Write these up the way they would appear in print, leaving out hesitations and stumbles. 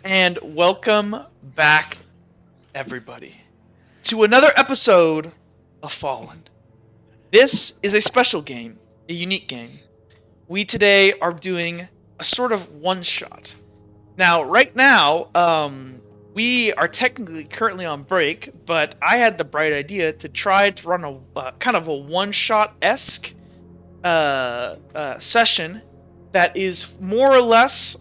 And welcome back, everybody, to another episode of Fallen. This is a special game, a unique game. We today are doing a sort of one-shot. Now, right now, we are technically currently on break, but I had the bright idea to try to run a kind of a one-shot-esque session that is more or less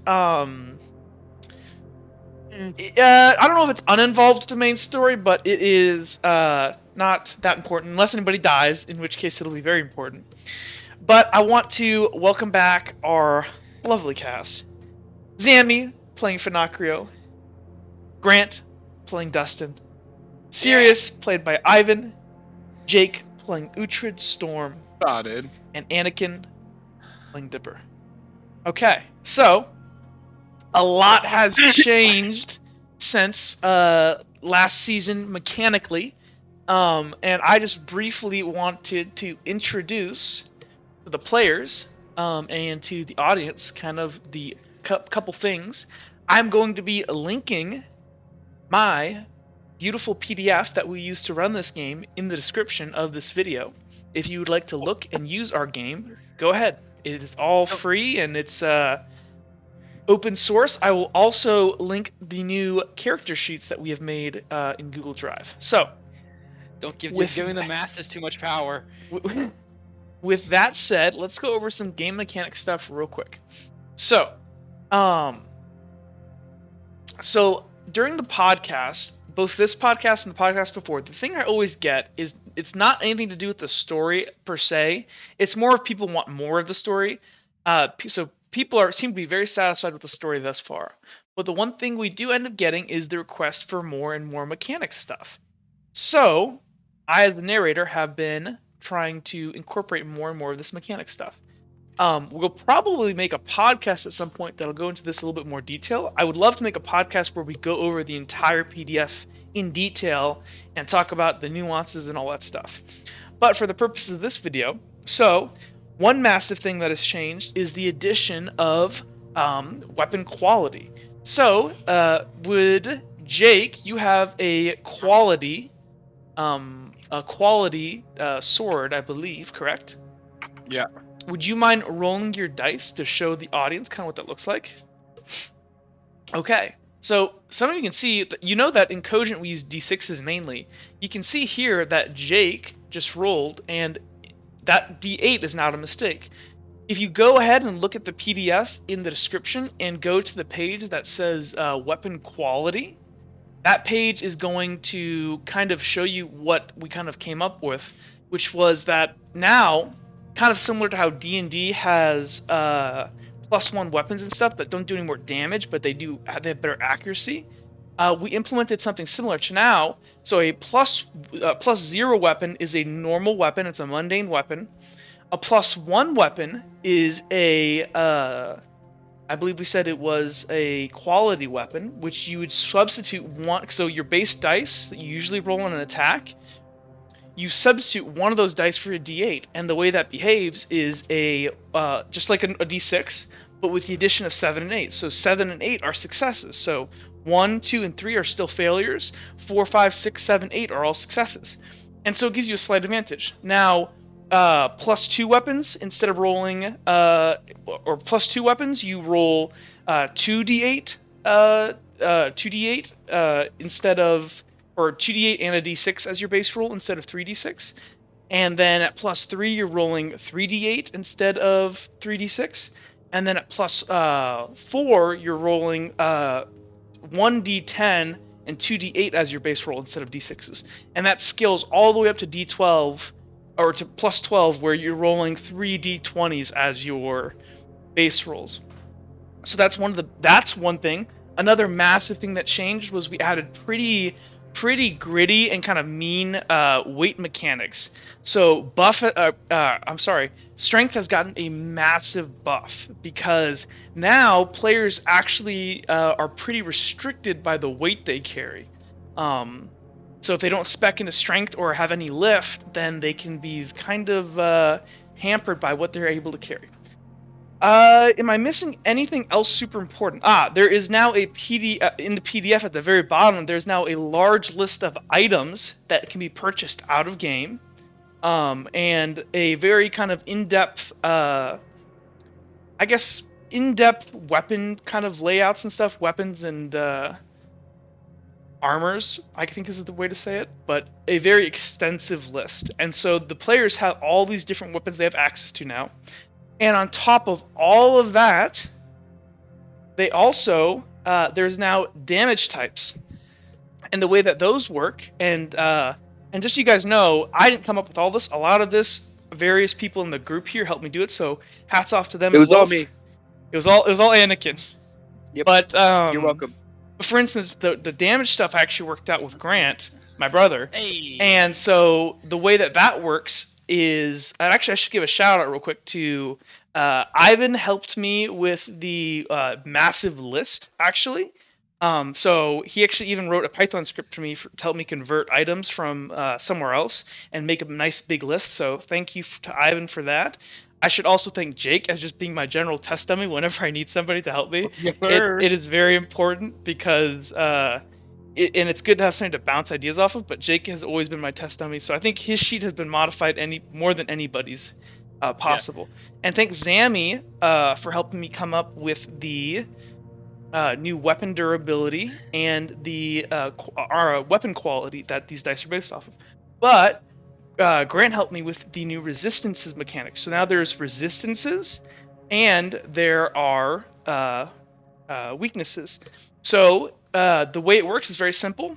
I don't know if it's uninvolved to the main story, but it is not that important unless anybody dies, in which case it'll be very important. But I want to welcome back our lovely cast. Zammy playing Finacrio, Grant playing Dustin, Sirius played by Ivan, Jake playing Uhtred Storm, and Anakin playing Dipper. Okay, so a lot has changed since last season mechanically, and I just briefly wanted to introduce to the players and to the audience kind of the couple things. I'm going to be linking my beautiful PDF that we use to run this game in the description of this video. If you would like to look and use our game, go ahead. It is all free and it's open source. I will also link the new character sheets that we have made in Google Drive. So, don't giving the masses too much power. With that said, let's go over some game mechanic stuff real quick. So during the podcast, both this podcast and the podcast before, the thing I always get is it's not anything to do with the story per se. It's more if people want more of the story. So people seem to be very satisfied with the story thus far. But the one thing we do end up getting is the request for more and more mechanic stuff. So I, as the narrator, have been trying to incorporate more and more of this mechanic stuff. We'll probably make a podcast at some point that'll go into this a little bit more detail. I would love to make a podcast where we go over the entire PDF in detail and talk about the nuances and all that stuff. But for the purposes of this video, one massive thing that has changed is the addition of weapon quality. So, would Jake, you have a quality sword, I believe, correct? Yeah. Would you mind rolling your dice to show the audience kind of what that looks like? Okay. So some of you can see, you know that in Cogent we use D6s mainly. You can see here that Jake just rolled, and that D8 is not a mistake. If you go ahead and look at the PDF in the description and go to the page that says weapon quality, that page is going to kind of show you what we kind of came up with, which was that now, kind of similar to how D&D has +1 weapons and stuff that don't do any more damage, but they have better accuracy. We implemented something similar to now. So a +0 weapon is a normal weapon. It's a mundane weapon. A +1 weapon is I believe we said it was a quality weapon, which you would substitute one. So your base dice that you usually roll on an attack, you substitute one of those dice for a D8, and the way that behaves is just like a D6, but with the addition of 7 and 8. So 7 and 8 are successes. So 1, 2, and 3 are still failures. 4, 5, 6, 7, 8 are all successes. And so it gives you a slight advantage. Now, +2 weapons, instead of rolling, or +2 weapons, you roll 2d8, 2d8 instead of, or 2d8 and a d6 as your base roll instead of 3d6. And then at +3, you're rolling 3d8 instead of 3d6. And then at +4, you're rolling 1d10 and 2d8 as your base roll instead of d6s. And that scales all the way up to d12, or to +12, where you're rolling 3d20s as your base rolls. So that's one thing. Another massive thing that changed was we added pretty gritty and kind of mean weight mechanics. So strength has gotten a massive buff because now players actually are pretty restricted by the weight they carry. So if they don't spec into strength or have any lift, then they can be kind of hampered by what they're able to carry. Am I missing anything else super important? There is now a in the PDF at the very bottom. There's now a large list of items that can be purchased out of game, and a very kind of in-depth, I guess, in-depth weapon kind of layouts and stuff, weapons and armors, I think is the way to say it, but a very extensive list. And so the players have all these different weapons they have access to now. And on top of all of that, they also, there's now damage types. And the way that those work, and just so you guys know, I didn't come up with all this. A lot of this, various people in the group here helped me do it, so hats off to them. It was all me. It was all Anakin. Yep. But you're welcome. For instance, the damage stuff actually worked out with Grant, my brother. Hey. And so the way that works is, actually I should give a shout out real quick to Ivan helped me with the massive list actually. So he actually even wrote a Python script for me to help me convert items from somewhere else and make a nice big list. So thank you to Ivan for that. I should also thank Jake as just being my general test dummy whenever I need somebody to help me. It is very important because and it's good to have something to bounce ideas off of, but Jake has always been my test dummy, so I think his sheet has been modified more than anybody's possible. Yeah. And thanks Zammy for helping me come up with the new weapon durability and the weapon quality that these dice are based off of. But Grant helped me with the new resistances mechanics. So now there's resistances and there are weaknesses. So the way it works is very simple.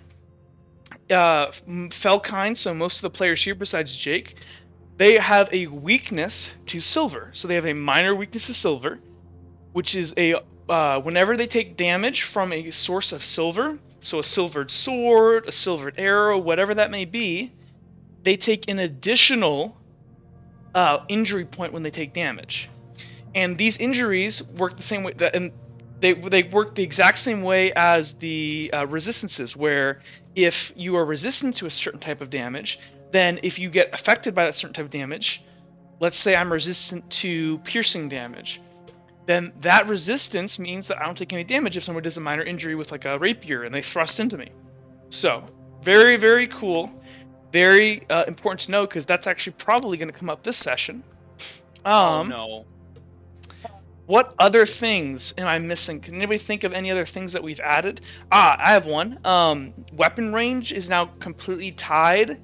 Felkind, so most of the players here besides Jake, they have a weakness to silver. So they have a minor weakness to silver, which is a whenever they take damage from a source of silver, so a silvered sword, a silvered arrow, whatever that may be, they take an additional injury point when they take damage. And these injuries work the same way, and they work the exact same way as the resistances, where if you are resistant to a certain type of damage, then if you get affected by that certain type of damage, let's say I'm resistant to piercing damage, then that resistance means that I don't take any damage if someone does a minor injury with like a rapier and they thrust into me. So, very, very cool. Very important to know because that's actually probably going to come up this session. Oh no. What other things am I missing? Can anybody think of any other things that we've added? I have one. Weapon range is now completely tied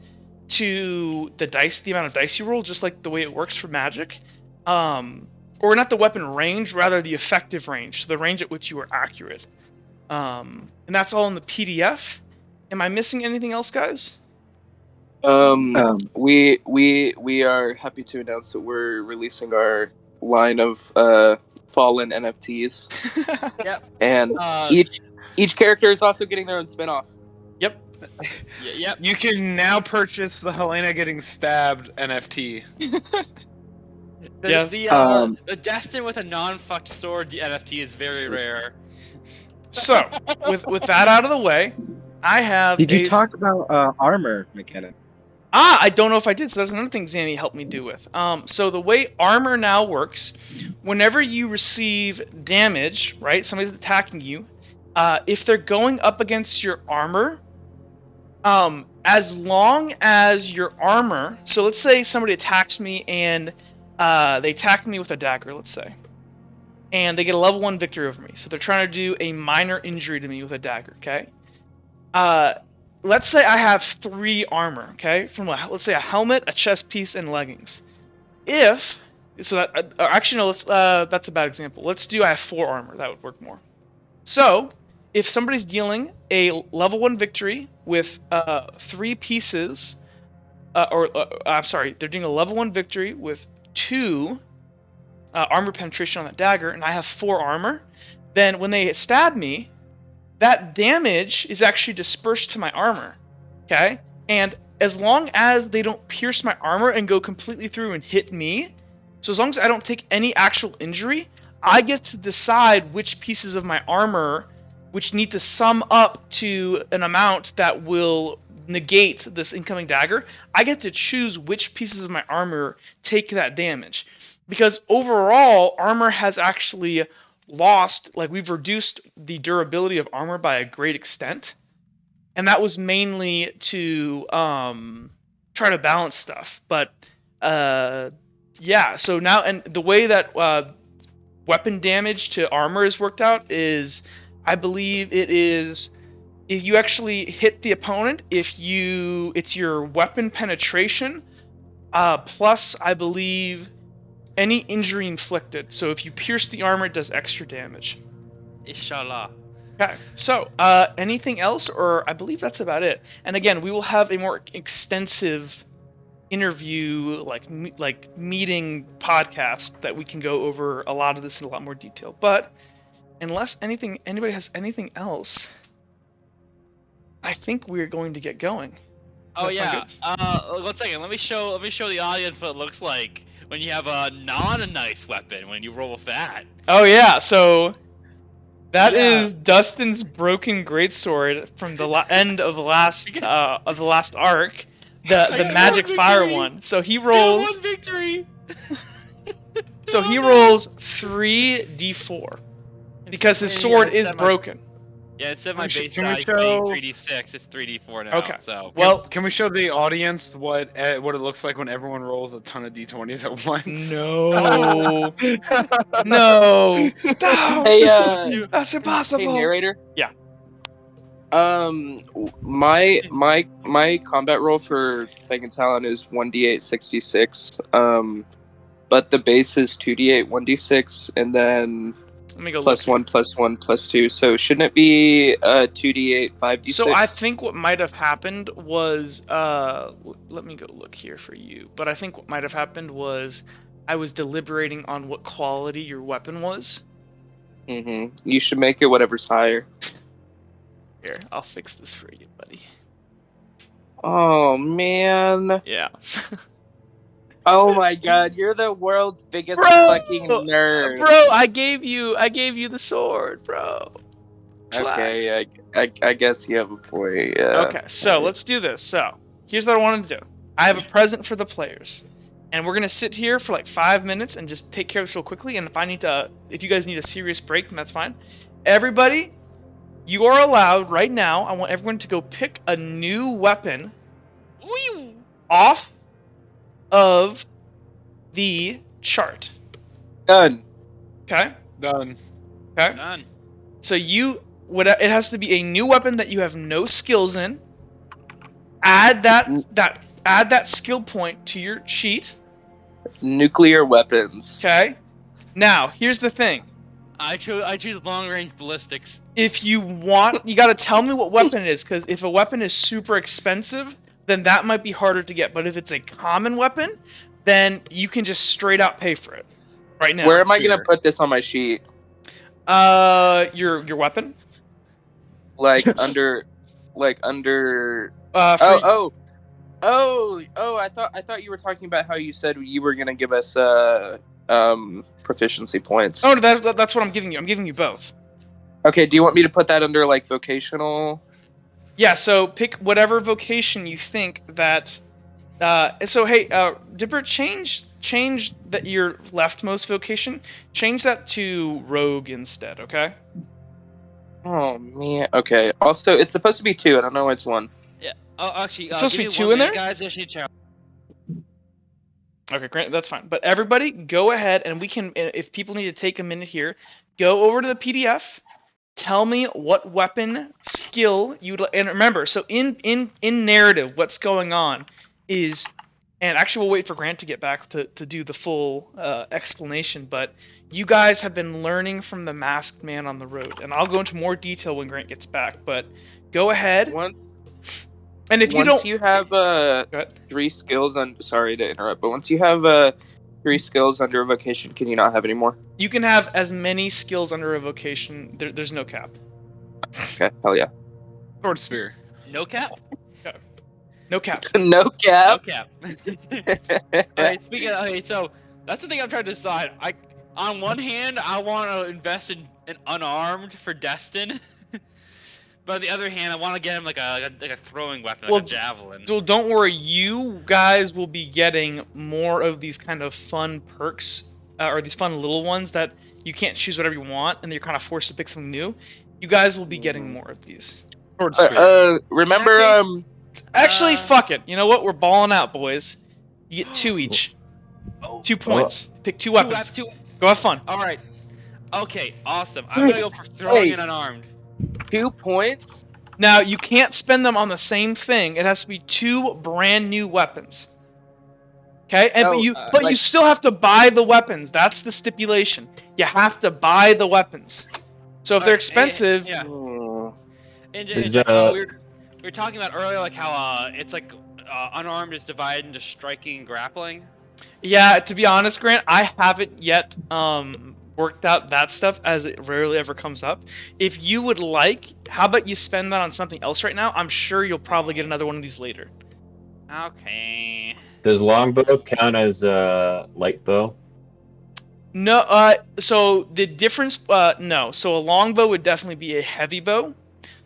to the amount of dice you roll, just like the way it works for Magic. Or not the weapon range, rather the effective range, so the range at which you are accurate. And that's all in the PDF. Am I missing anything else, guys? We are happy to announce that we're releasing our line of Fallen NFTs. Yep. And each character is also getting their own spin-off. Yep. Yep. You can now purchase the Helena getting stabbed NFT. The Destin with a non-fucked sword NFT is very rare. So, with that out of the way, I have. Did you talk about armor mechanic? I don't know if I did. So that's another thing Zanny helped me do with. So the way armor now works, whenever you receive damage, right? Somebody's attacking you. If they're going up against your armor, as long as your armor. So let's say somebody attacks me and they attack me with a dagger. Let's say, and they get a level 1 victory over me. So they're trying to do a minor injury to me with a dagger. Okay. Let's say I have 3 armor, okay? From let's say a helmet, a chest piece, and leggings. That's a bad example. Let's do I have 4 armor. That would work more. So, if somebody's dealing a level 1 victory with 3 pieces, they're doing a level 1 victory with 2 armor penetration on that dagger, and I have 4 armor, then when they stab me, that damage is actually dispersed to my armor, okay? And as long as they don't pierce my armor and go completely through and hit me, so as long as I don't take any actual injury, I get to decide which pieces of my armor, which need to sum up to an amount that will negate this incoming dagger, I get to choose which pieces of my armor take that damage. because overall armor has actually lost, like we've reduced the durability of armor by a great extent, and that was mainly to try to balance stuff. But yeah, so now, and the way that weapon damage to armor is worked out is, I believe it is, if you actually hit the opponent, it's your weapon penetration plus, I believe, any injury inflicted. So if you pierce the armor, it does extra damage. Inshallah. Okay, so anything else, or I believe that's about it. And again, we will have a more extensive interview, like meeting podcast that we can go over a lot of this in a lot more detail. But unless anybody has anything else, I think we're going to get going. Oh Does that yeah. sound 1 second. Let me show the audience what it looks like when you have a non-nice weapon when you roll with that. Oh yeah, so that Yeah. is Dustin's broken greatsword from the end of the last arc, the got magic one fire victory. one. So he Yeah, rolls. one victory. So Oh, he no. rolls 3d4 because his sword is broken. Yeah, instead of my Can we base can we dice show- being 3d6, it's 3d4 now. Okay. So Well, Can we show the audience what it looks like when everyone rolls a ton of d20s at once? no, no, no, Hey, that's hey, impossible. narrator. Yeah. My combat roll for Fang and Talon is 1d8 66. But the base is 2d8 1d6, and then Let me go plus look. 1 plus 1 plus 2. So shouldn't it be 2d8 5d6? So I think what might have happened was, let me go look here for you. But I think what might have happened was, I was deliberating on what quality your weapon was. You should make it whatever's higher. Here, I'll fix this for you, buddy. Oh man. Yeah. Oh my god, you're the world's biggest Bro! fucking nerd. Bro, I gave you the sword, bro. Relax. Okay, I guess you have a point. Yeah. Okay, so let's do this. So, here's what I wanted to do. I have a present for the players. And we're going to sit here for like 5 minutes and just take care of this real quickly. And if you guys need a serious break, then that's fine. Everybody, you are allowed right now. I want everyone to go pick a new weapon off of the chart. Done. Okay? Done. Okay? none. So it has to be a new weapon that you have no skills in. Add that skill point to your sheet. Nuclear weapons. Okay? Now, here's the thing. I choose long range ballistics. If you want, you gotta tell me what weapon it is, because if a weapon is super expensive, then that might be harder to get. But if it's a common weapon, then you can just straight out pay for it right now. Where am I gonna put this on my sheet? Your weapon. Like under. I thought you were talking about how you said you were gonna give us proficiency points. Oh, no, that's what I'm giving you. I'm giving you both. Okay, do you want me to put that under like vocational? Yeah, so pick whatever vocation you think that. So hey, Dipper, change that your leftmost vocation. Change that to rogue instead, okay? Oh man. Okay. Also, it's supposed to be 2. I don't know why it's 1. Yeah. Oh, actually, It's supposed to give be me 2 1 in minute, there? guys. There's a challenge. Okay, great. That's fine. But everybody, go ahead, and we can. If people need to take a minute here, go over to the PDF. Tell me what weapon skill you and remember. So in narrative, what's going on is, and actually we'll wait for Grant to get back to do the full explanation. But you guys have been learning from the masked man on the road, and I'll go into more detail when Grant gets back. But go ahead. And if you don't, Once you have Go ahead. 3 skills sorry to interrupt, but once you have 3 skills under a vocation, can you not have any more? You can have as many skills under a vocation. There's no cap. Okay, hell yeah. Sword spear. No cap. No cap. No No cap. cap. Alright, so that's the thing I'm trying to decide. On one hand, I want to invest in an unarmed for Destin, But on the other hand, I want to get him like a throwing weapon, Well, like a javelin. So don't worry, you guys will be getting more of these kind of fun perks, or these fun little ones that you can't choose whatever you want, and you're kind of forced to pick something new. You guys will be getting more of these. Sword spear. Remember, In that Actually, Uh, fuck it. You know what? We're balling out, boys. You get 2 each. Oh, 2 points. Pick 2 two weapons. two. Go have fun. All right. Okay, awesome. I'm gonna go for throwing Wait. and unarmed. 2 points. Now, you can't spend them on the same thing. It has to be 2 brand new weapons. Okay? And, but Oh, you like- still have to buy the weapons. That's the stipulation. You have to buy the weapons. So if they're expensive, Yeah. Oh. And Is just, that- we were talking about earlier, like how it's like unarmed is divided into striking and grappling. yeah, to be honest, Grant, I haven't yet worked out that stuff as it rarely ever comes up. If you would like, how about you spend that on something else right now? I'm sure you'll probably get another one of these later. Okay. Does longbow count as a light bow? No, so the difference, no. So a longbow would definitely be a heavy bow.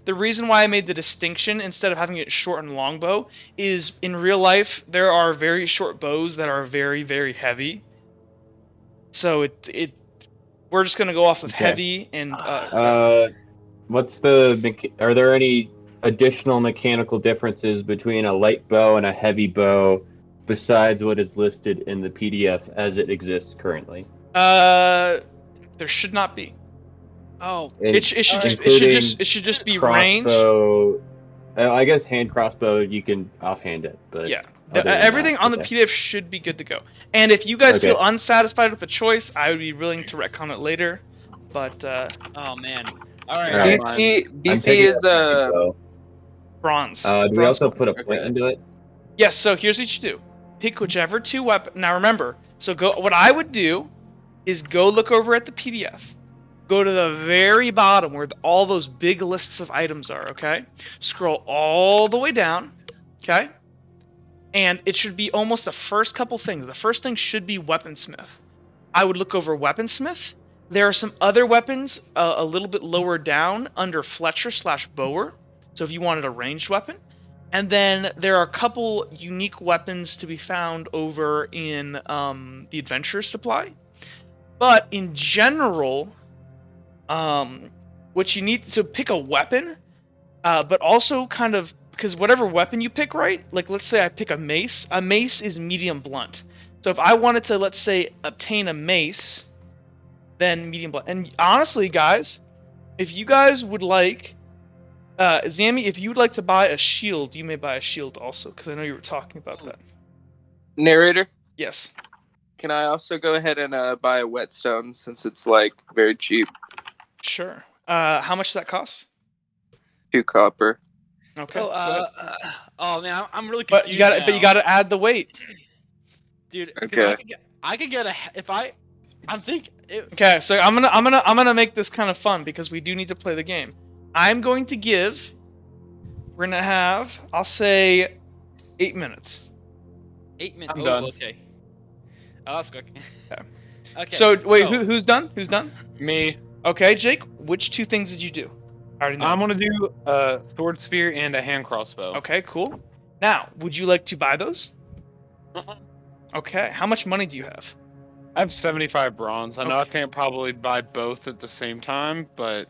The reason why I made the distinction instead of having it short and longbow is in real life there are very short bows that are very, very heavy. So we're just gonna go off of Okay. heavy and What's are there any additional mechanical differences between a light bow and a heavy bow besides what is listed in the PDF as it exists currently? there should not be. Oh. It should including just be range. crossbow. I guess hand crossbow you can offhand it, but Yeah. other than Everything that, on the okay. PDF should be good to go. And if you guys Okay. feel unsatisfied with the choice, I would be willing to retcon it later. But Oh man. All right. All right. BC I'm BC picking is up heavy bow. bronze. Do we Bronze also one. put a point Okay. into it? Yes, so here's what you do. Pick whichever 2 weapons. Now remember, so what I would do is go look over at the PDF. Go to the very bottom where all those big lists of items are, okay? Scroll all the way down, okay? And it should be almost the first couple things. The first thing should be weaponsmith. I would look over weaponsmith. There are some other weapons a little bit lower down under Fletcher/Bower. So if you wanted a ranged weapon. And then there are a couple unique weapons to be found over in the Adventurer's Supply. But in general, what you need to pick a weapon, but also kind of, because whatever weapon you pick, right? Like let's say I pick a mace is medium blunt. So if I wanted to, let's say, obtain a mace, then medium blunt. And honestly, guys, if you guys would like, Zammy, if you would like to buy a shield, you may buy a shield also, because I know you were talking about that. narrator. Yes. Can I also go ahead and buy a whetstone since it's like very cheap? Sure. How much does that cost? 2 copper. Okay. Oh, go ahead. oh man, I'm really confused. But you gotta add the weight. Dude. 'Cause Okay. I could get if I'm thinking. Okay, so I'm gonna make this kind of fun because we do need to play the game. I'm going to give. We're gonna have, I'll say, 8 minutes. 8 minutes. I'm oh, done. Okay. Oh, that's quick. Okay. Okay. So wait, who's done? Who's done? Me. Okay, Jake. Which 2 things did you do? I already know. I'm gonna do a sword spear and a hand crossbow. Okay, cool. Now, would you like to buy those? Uh-uh. Okay. How much money do you have? I have 75 bronze. I know I Okay. can't probably buy both at the same time, but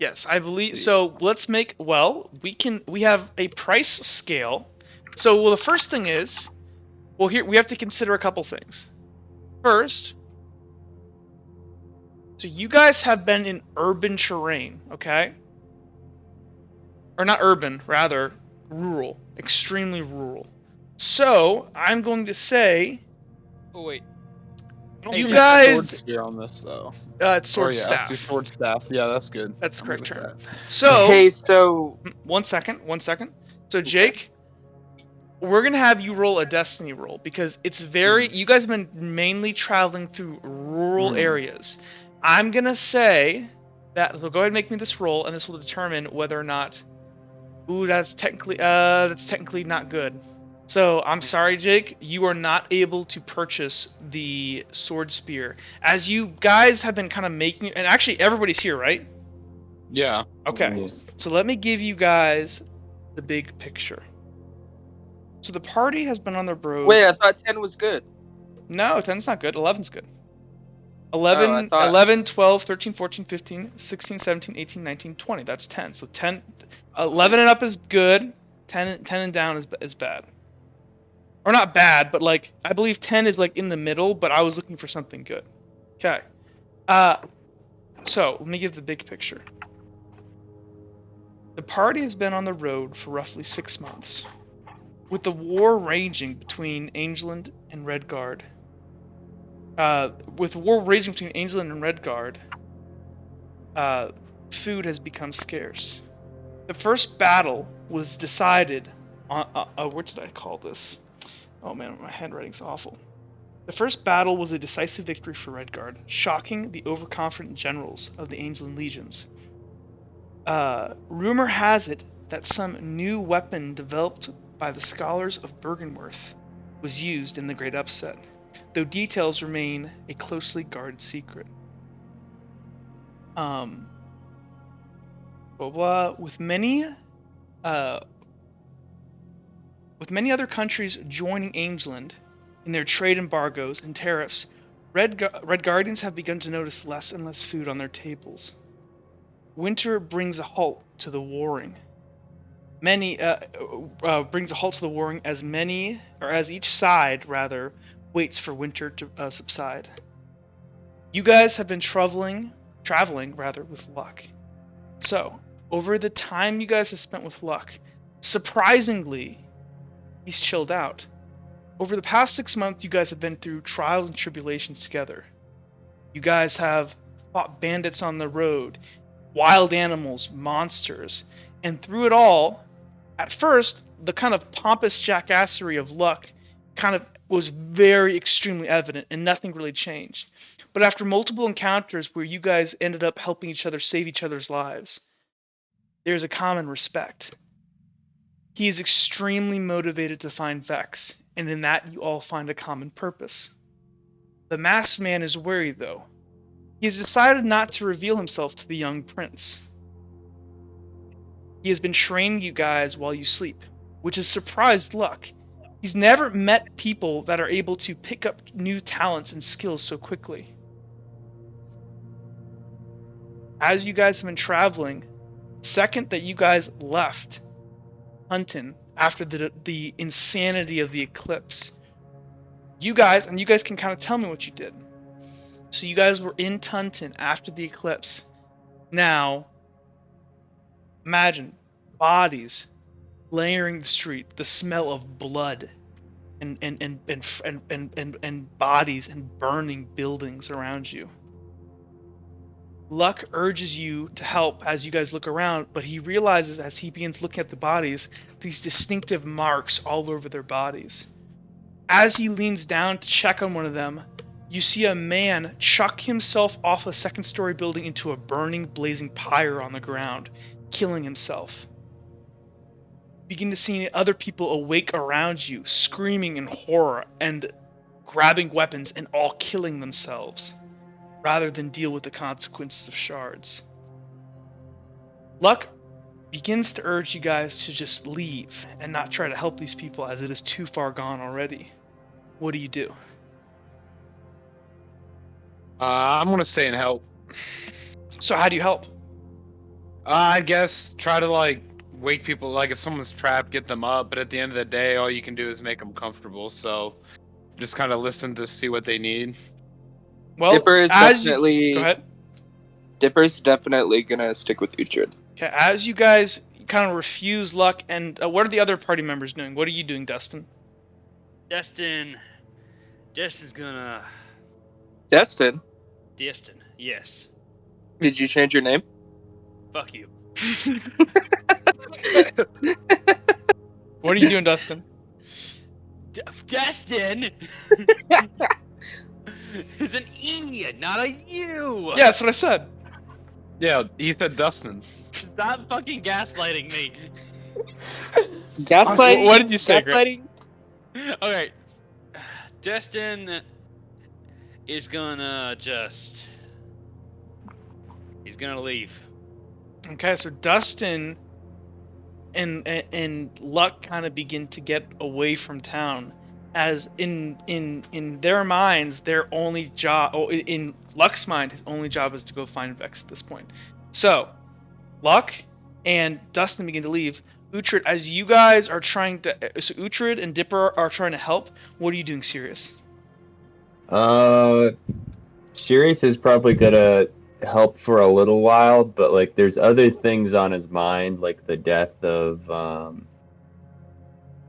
Yes, I believe so. Let's make we have a price scale. So the first thing is, here we have to consider a couple things. First, so you guys have been in urban terrain, okay? Or not urban, rather rural, extremely rural. So I'm going to say, Oh wait. I don't You see a guys- sword spear on this though. it's sword Or, yeah, staff. it's a sword staff. Yeah, that's good. That's the I'm correct good with term. that. So Hey, so 1 second. So Jake, we're gonna have you roll a destiny roll because it's you guys have been mainly traveling through rural areas. I'm gonna say that, so go ahead and make me this roll, and this will determine whether or not. Ooh, that's technically not good. So I'm sorry, Jake, you are not able to purchase the sword spear, as you guys have been kind of making, and actually everybody's here, right? Yeah. Okay. Yeah. So let me give you guys the big picture. So the party has been on the road. Wait, I thought 10 was good. No, 10's not good. 11's good. Oh, I 11, thought- 11, 12, 13, 14, 15, 16, 17, 18, 19, 20. That's 10. So 10, 11 and up is good. 10 and down is bad. Or not bad, but like I believe 10 is like in the middle, but I was looking for something good. Okay. So let me give the big picture. The party has been on the road for roughly 6 months, with the war raging between Angeland and Redguard. With war raging between Angeland and Redguard, food has become scarce. The first battle was decided on. What did I call this? Oh man, my handwriting's awful. The first battle was a decisive victory for Redguard, shocking the overconfident generals of the Angelan legions. Rumor has it that some new weapon developed by the scholars of Bergenworth was used in the Great Upset, though details remain a closely guarded secret. With many other countries joining Angeland in their trade embargoes and tariffs, Red Guardians have begun to notice less and less food on their tables. Winter brings a halt to the warring. As each side rather waits for winter to subside. You guys have been traveling with luck. So, over the time you guys have spent with luck, surprisingly, he's chilled out. Over the past 6 months, you guys have been through trials and tribulations together. You guys have fought bandits on the road, wild animals, monsters, and through it all, at first, the kind of pompous jackassery of luck kind of was very extremely evident and nothing really changed. But after multiple encounters where you guys ended up helping each other save each other's lives, there's a common respect. He is extremely motivated to find Vex, and in that you all find a common purpose. The masked man is wary, though. He has decided not to reveal himself to the young prince. He has been training you guys while you sleep, which has surprised Luck. He's never met people that are able to pick up new talents and skills so quickly. As you guys have been traveling, second that you guys left Hunton after the insanity of the eclipse, you guys can kind of tell me what you did. So you guys were in Tunton after the eclipse. Now, imagine bodies layering the street, the smell of blood, and bodies and burning buildings around you. Luck urges you to help as you guys look around, but he realizes as he begins looking at the bodies, these distinctive marks all over their bodies. As he leans down to check on one of them, you see a man chuck himself off a second-story building into a burning, blazing pyre on the ground, killing himself. You begin to see other people awake around you, screaming in horror and grabbing weapons and all killing themselves, rather than deal with the consequences of shards. Luck begins to urge you guys to just leave and not try to help these people as it is too far gone already. What do you do? I'm gonna stay and help. So how do you help? I guess try to like wake people. Like if someone's trapped, get them up. But at the end of the day, all you can do is make them comfortable. So just kind of listen to see what they need. Well, Dipper is go definitely ahead. Dipper's definitely gonna stick with Uhtred. Okay, as you guys kind of refuse Luck, and what are the other party members doing? What are you doing, Dustin? Destin's gonna... Destin, Destin, yes. did you change your name? Fuck you. What are you doing, Dustin? Destin! It's an E, not a U! Yeah, that's what I said. Yeah, he said Dustin. Stop fucking gaslighting me. Gaslighting. What did you say, Gaslighting. Okay. Destin is gonna just... He's gonna leave. Okay, so Dustin and Luck kind of begin to get away from town, as in their minds, their only job, in Luck's mind, his only job is to go find Vex at this point. So, Luck and Dustin begin to leave. Uhtred, as you guys are trying to, so Uhtred and Dipper are trying to help. What are you doing, Sirius? Sirius is probably gonna help for a little while, but like there's other things on his mind, like the death of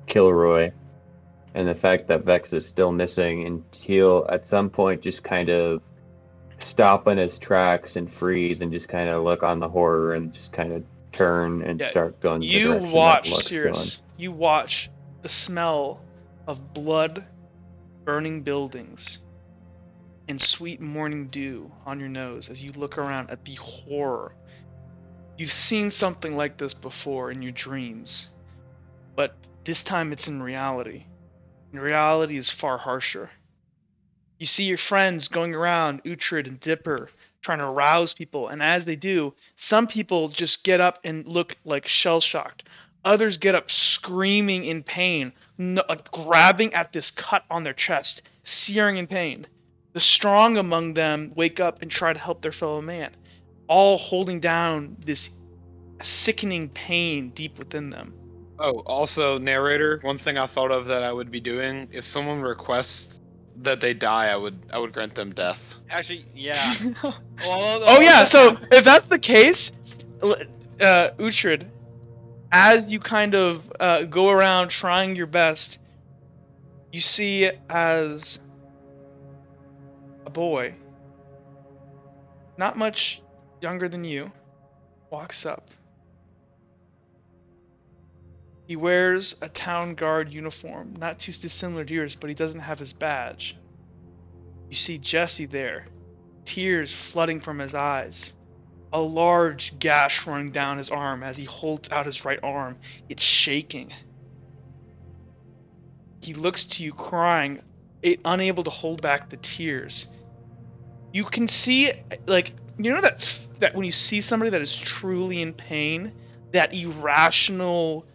Kilroy and the fact that Vex is still missing, and he'll at some point just kind of stop in his tracks and freeze and just kind of look on the horror and just kind of turn and start going the You direction watch, that Luck's Sirius. You watch the smell of blood, burning buildings, and sweet morning dew on your nose as you look around at the horror. You've seen something like this before in your dreams, but this time it's in reality. And reality is far harsher. You see your friends going around, Uhtred and Dipper, trying to rouse people, and as they do, some people just get up and look like shell-shocked. Others get up screaming in pain, grabbing at this cut on their chest, searing in pain. The strong among them wake up and try to help their fellow man, all holding down this sickening pain deep within them. Oh, also, narrator. One thing I thought of that I would be doing if someone requests that they die, I would grant them death. Actually, yeah. Oh yeah, so if that's the case, Uhtred, as you kind of go around trying your best, you see as a boy, not much younger than you, walks up. He wears a town guard uniform, not too dissimilar to yours, but he doesn't have his badge. You see Jesse there, tears flooding from his eyes, a large gash running down his arm as he holds out his right arm. It's shaking. He looks to you crying, unable to hold back the tears. You can see, like, you know that when you see somebody that is truly in pain, that irrational,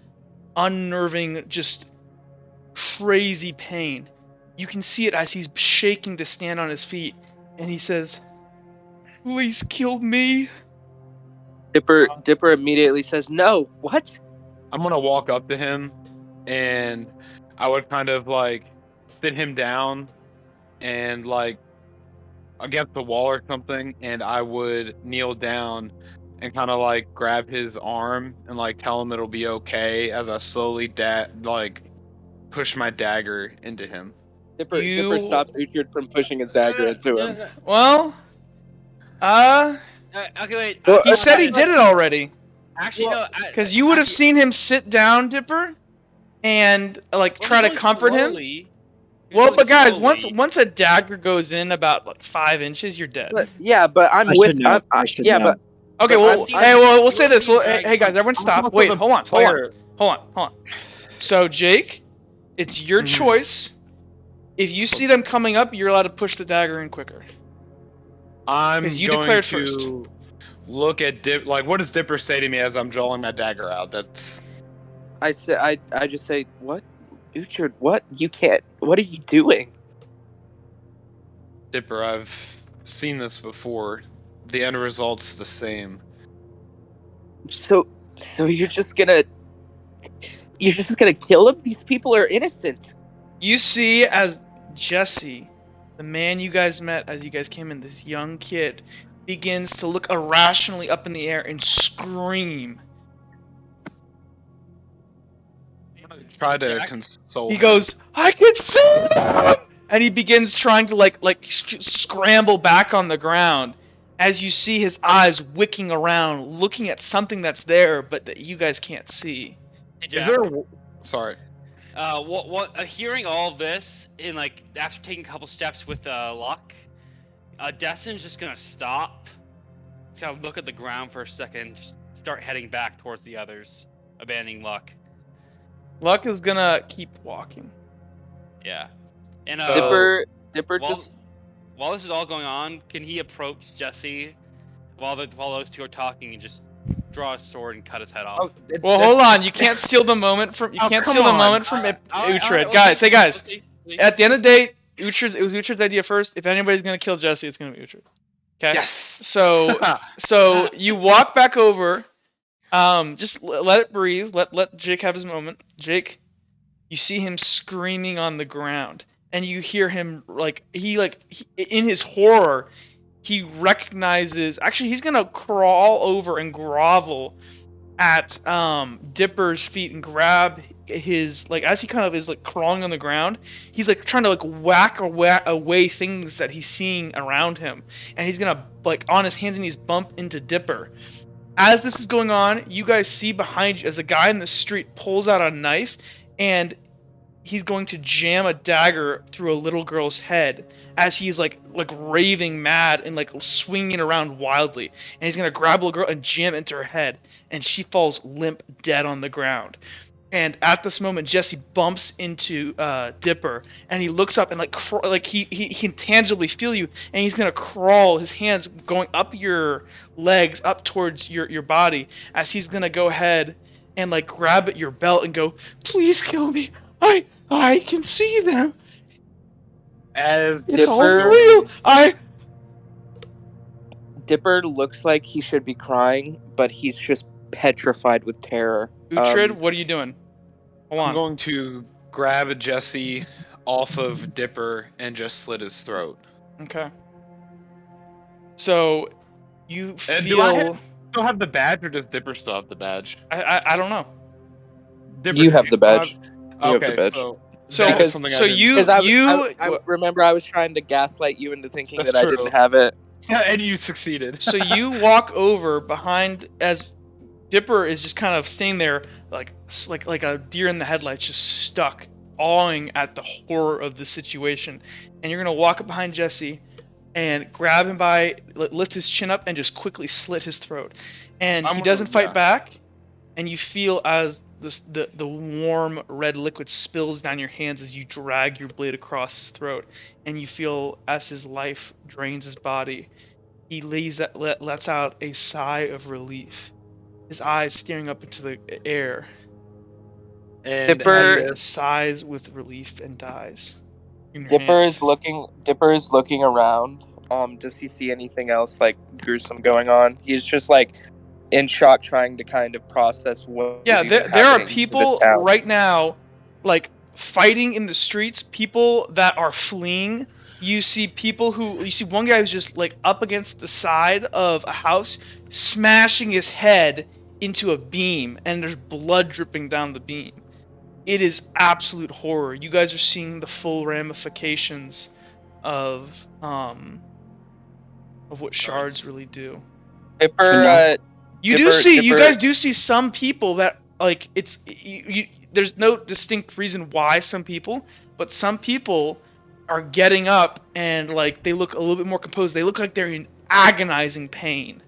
unnerving, just crazy pain. You can see it as he's shaking to stand on his feet, and he says, "Please kill me." Dipper immediately says, "No, what?" I'm gonna walk up to him, and I would kind of like sit him down, and like against the wall or something, and I would kneel down and kind of like grab his arm and like tell him it'll be okay as I slowly like push my dagger into him. Dipper stops Uhtred from pushing his dagger into him. Well, okay, wait. he said he did it already. Actually, no. Because you would have seen him sit down, Dipper, and like try to comfort him. Well, but guys, once a dagger goes in about like 5 inches, you're dead. But I'm I with. should know. But Okay, but well, I've hey, we'll say this. Well, hey guys, everyone stop. Wait, hold on. So Jake, it's your choice. If you see them coming up, you're allowed to push the dagger in quicker. I'm you going declared to first. look at like what does Dipper say to me as I'm drawing my dagger out? That's I just say, "What, Uhtred? What? You can't. What are you doing?" Dipper, I've seen this before. The end result's the same. So you're just gonna kill him? These people are innocent. You see as Jesse, the man you guys met as you guys came in, this young kid, begins to look irrationally up in the air and scream. Try to console He him. goes, "I can see them!" And he begins trying to like scramble back on the ground as you see his eyes wicking around, looking at something that's there but that you guys can't see. Is there sorry. Hearing all of this, and like after taking a couple steps with Luck, Destin's just gonna stop, kind of look at the ground for a second, just start heading back towards the others, abandoning Luck. Luck is gonna keep walking. Yeah, and Dipper while this is all going on, can he approach Jesse while those two are talking and just draw a sword and cut his head off. Well, hold on. You can't steal the moment from Oh, can't come steal the on. moment from Alright, Uhtred. we'll Guys, see, hey guys. we'll see. At the end of the day, it was Uhtred's idea first. If anybody's gonna kill Jesse, it's gonna be Uhtred. Okay. Yes. So you walk back over. Just let it breathe. Let Jake have his moment. Jake, you see him screaming on the ground, and you hear him in his horror, he recognizes. Actually, he's gonna crawl over and grovel at Dipper's feet and grab his as he kind of is crawling on the ground. He's trying to whack away things that he's seeing around him, and he's gonna on his hands and knees bump into Dipper. As this is going on, you guys see behind you as a guy in the street pulls out a knife, and he's going to jam a dagger through a little girl's head as he's raving mad and swinging around wildly. And he's gonna grab a little girl and jam into her head, and she falls limp dead on the ground. And at this moment, Jesse bumps into Dipper, and he looks up and he can tangibly feel you, and he's gonna crawl, his hands going up your legs, up towards your body, as he's gonna go ahead and grab at your belt and go, "Please kill me. I can see them. As It's all Dipper- real. Dipper looks like he should be crying, but he's just petrified with terror. Uhtred, what are you doing? Hold I'm on. going to grab Jesse off of Dipper and just slit his throat. Okay. So you And feel. do I still have the badge, or does Dipper still have the badge? I don't know. Dipper, You do have the still badge. have- You have the Okay, badge. So that is something I so didn't- you 'Cause you I remember I was trying to gaslight you into thinking That's that I true. didn't have it. Yeah, and you succeeded. so you walk over behind as Dipper is just kind of staying there like a deer in the headlights, just stuck, awing at the horror of the situation. And you're gonna walk up behind Jesse and grab him by, lift his chin up, and just quickly slit his throat. And he doesn't fight back, and you feel as the warm red liquid spills down your hands as you drag your blade across his throat, and you feel as his life drains his body, he lets out a sigh of relief, his eyes staring up into the air, and Dipper- he sighs with relief and dies. in your Dipper hands. is looking around. Does he see anything else gruesome going on? He's just in shock, trying to kind of process what. Yeah, is even there are happening to people this town. right now, fighting in the streets. People that are fleeing. You see one guy who's just up against the side of a house, smashing his head into a beam, and there's blood dripping down the beam. It is absolute horror. You guys are seeing the full ramifications of what shards really do. Dipper, You guys do see some people that there's no distinct reason why some people, but some people are getting up and they look a little bit more composed. They look like they're in agonizing pain,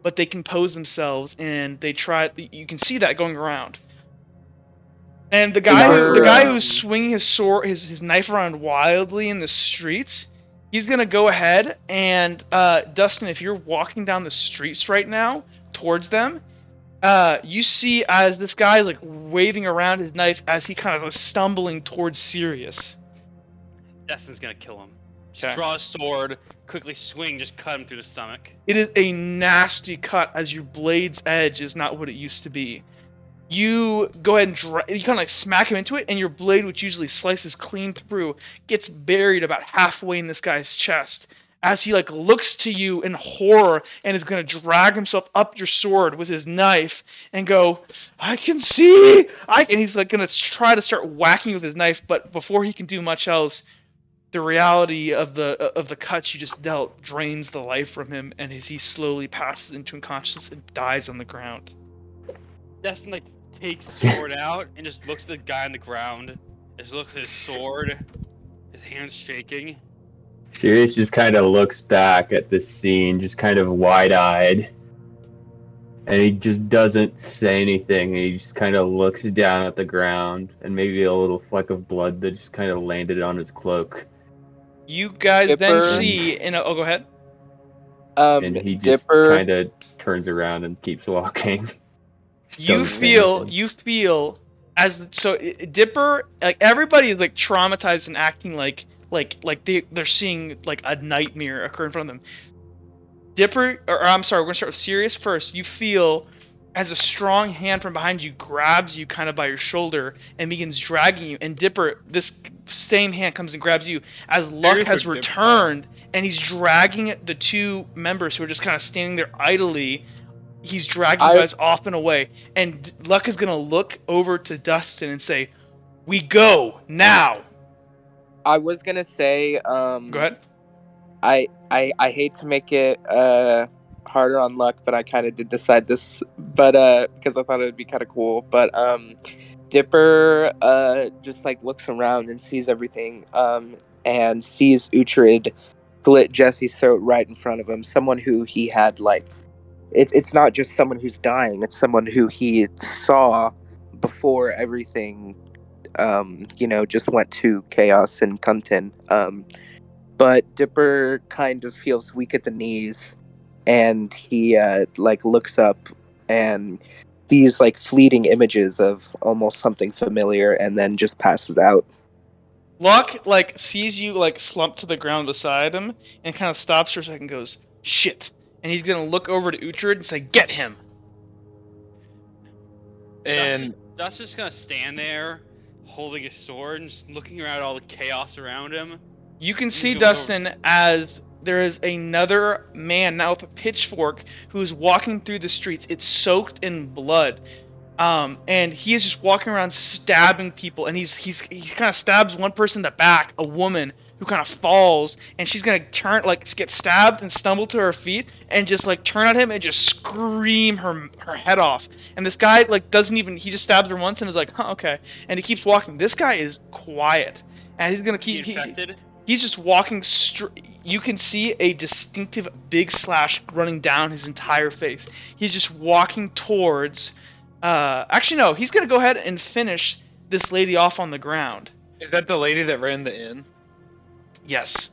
but they compose themselves and they try. You can see that going around. And the guy who's swinging his sword, his knife around wildly in the streets, he's gonna go ahead and Dustin, if you're walking down the streets right now towards them, you see as this guy is waving around his knife as he kind of is stumbling towards Sirius. Destin's gonna kill him. Okay. Just draw a sword, quickly swing, just cut him through the stomach. It is a nasty cut as your blade's edge is not what it used to be. You go ahead and you kind of smack him into it, and your blade, which usually slices clean through, gets buried about halfway in this guy's chest. As he looks to you in horror and is gonna drag himself up your sword with his knife and go, "I can see!" And he's gonna try to start whacking with his knife, but before he can do much else, the reality of the cuts you just dealt drains the life from him, and as he slowly passes into unconsciousness and dies on the ground. Destin takes the sword out and just looks at the guy on the ground. Just looks at his sword, his hands shaking. Sirius just kind of looks back at this scene, just kind of wide-eyed. And he just doesn't say anything. He just kind of looks down at the ground, and maybe a little fleck of blood that just kind of landed on his cloak. You guys then Dipper. see oh, go ahead. And he just Dipper. kind of turns around and keeps walking. Just You doesn't say anything. feel as so Dipper, like everybody is like traumatized and acting like they're seeing like a nightmare occur in front of them. Dipper, or I'm sorry, we're gonna start with Sirius first. You feel as a strong hand from behind you grabs you kind of by your shoulder and begins dragging you. And Dipper, this same hand comes and grabs you as Luck Sirius has or Dipper? returned and he's dragging the two members who are just kind of standing there idly. He's dragging you guys off and away. And Luck is gonna look over to Dustin and say, "We go now." I was gonna say, Go ahead. I hate to make it harder on Luck, but I kind of did decide this, but because I thought it would be kind of cool. But Dipper just like looks around and sees everything, and sees Uhtred slit Jesse's throat right in front of him. Someone who he had like, it's not just someone who's dying; it's someone who he saw before everything, just went to chaos and Tunton. But Dipper kind of feels weak at the knees, and he like looks up and sees like fleeting images of almost something familiar, and then just passes out. Luck like sees you like slump to the ground beside him and kind of stops for a second and goes, "Shit." And he's gonna look over to Uhtred and say, "Get him." And Dustin's gonna stand there holding his sword and just looking around at all the chaos around him. You can He's see going over- Dustin as there is another man now with a pitchfork who's walking through the streets. It's soaked in blood. And he is just walking around stabbing people, and he kind of stabs one person in the back, a woman who kind of falls, and she's gonna turn like get stabbed and stumble to her feet, and just like turn at him and just scream her head off. And this guy like doesn't even he just stabs her once and is like, huh, okay, and he keeps walking. This guy is quiet, and he's gonna keep infected. He's just walking straight. You can see a distinctive big slash running down his entire face. He's just walking towards. Actually, no. He's gonna go ahead and finish this lady off on the ground. is that the lady that ran the inn? Yes.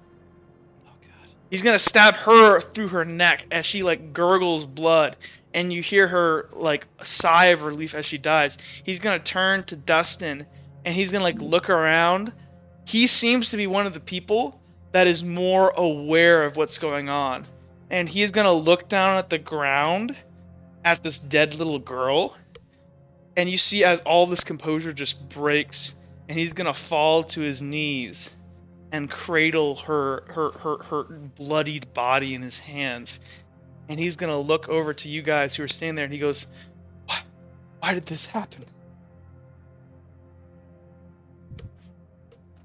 Oh god. He's gonna stab her through her neck as she like gurgles blood, and you hear her like a sigh of relief as she dies. He's gonna turn to Dustin, and he's gonna like look around. He seems to be one of the people that is more aware of what's going on, and he is gonna look down at the ground at this dead little girl, and you see as all this composure just breaks, and he's gonna fall to his knees and cradle her bloodied body in his hands. And he's gonna look over to you guys who are standing there, and he goes, "Why did this happen?"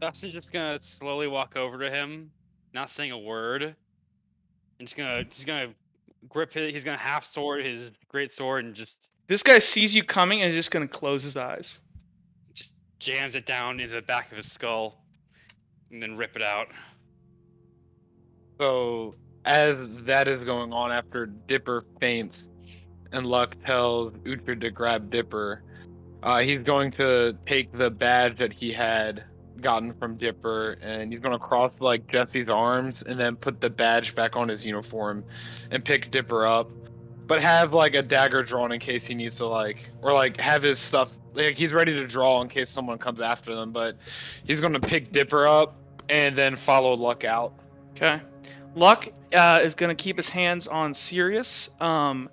Dustin's just gonna slowly walk over to him, not saying a word, and just gonna grip his. He's gonna half sword his great sword and just This guy sees you coming and is just gonna close his eyes. jams it down into the back of his skull, and then rip it out. So as that is going on, after Dipper faints and Luck tells Uhtred to grab Dipper, he's going to take the badge that he had gotten from Dipper, and he's going to cross like Jesse's arms and then put the badge back on his uniform and pick Dipper up, but have like a dagger drawn in case he needs to or have his stuff, like he's ready to draw in case someone comes after them, but he's going to pick Dipper up and then follow Luck out. Okay. Luck is gonna keep his hands on Sirius. Uhtred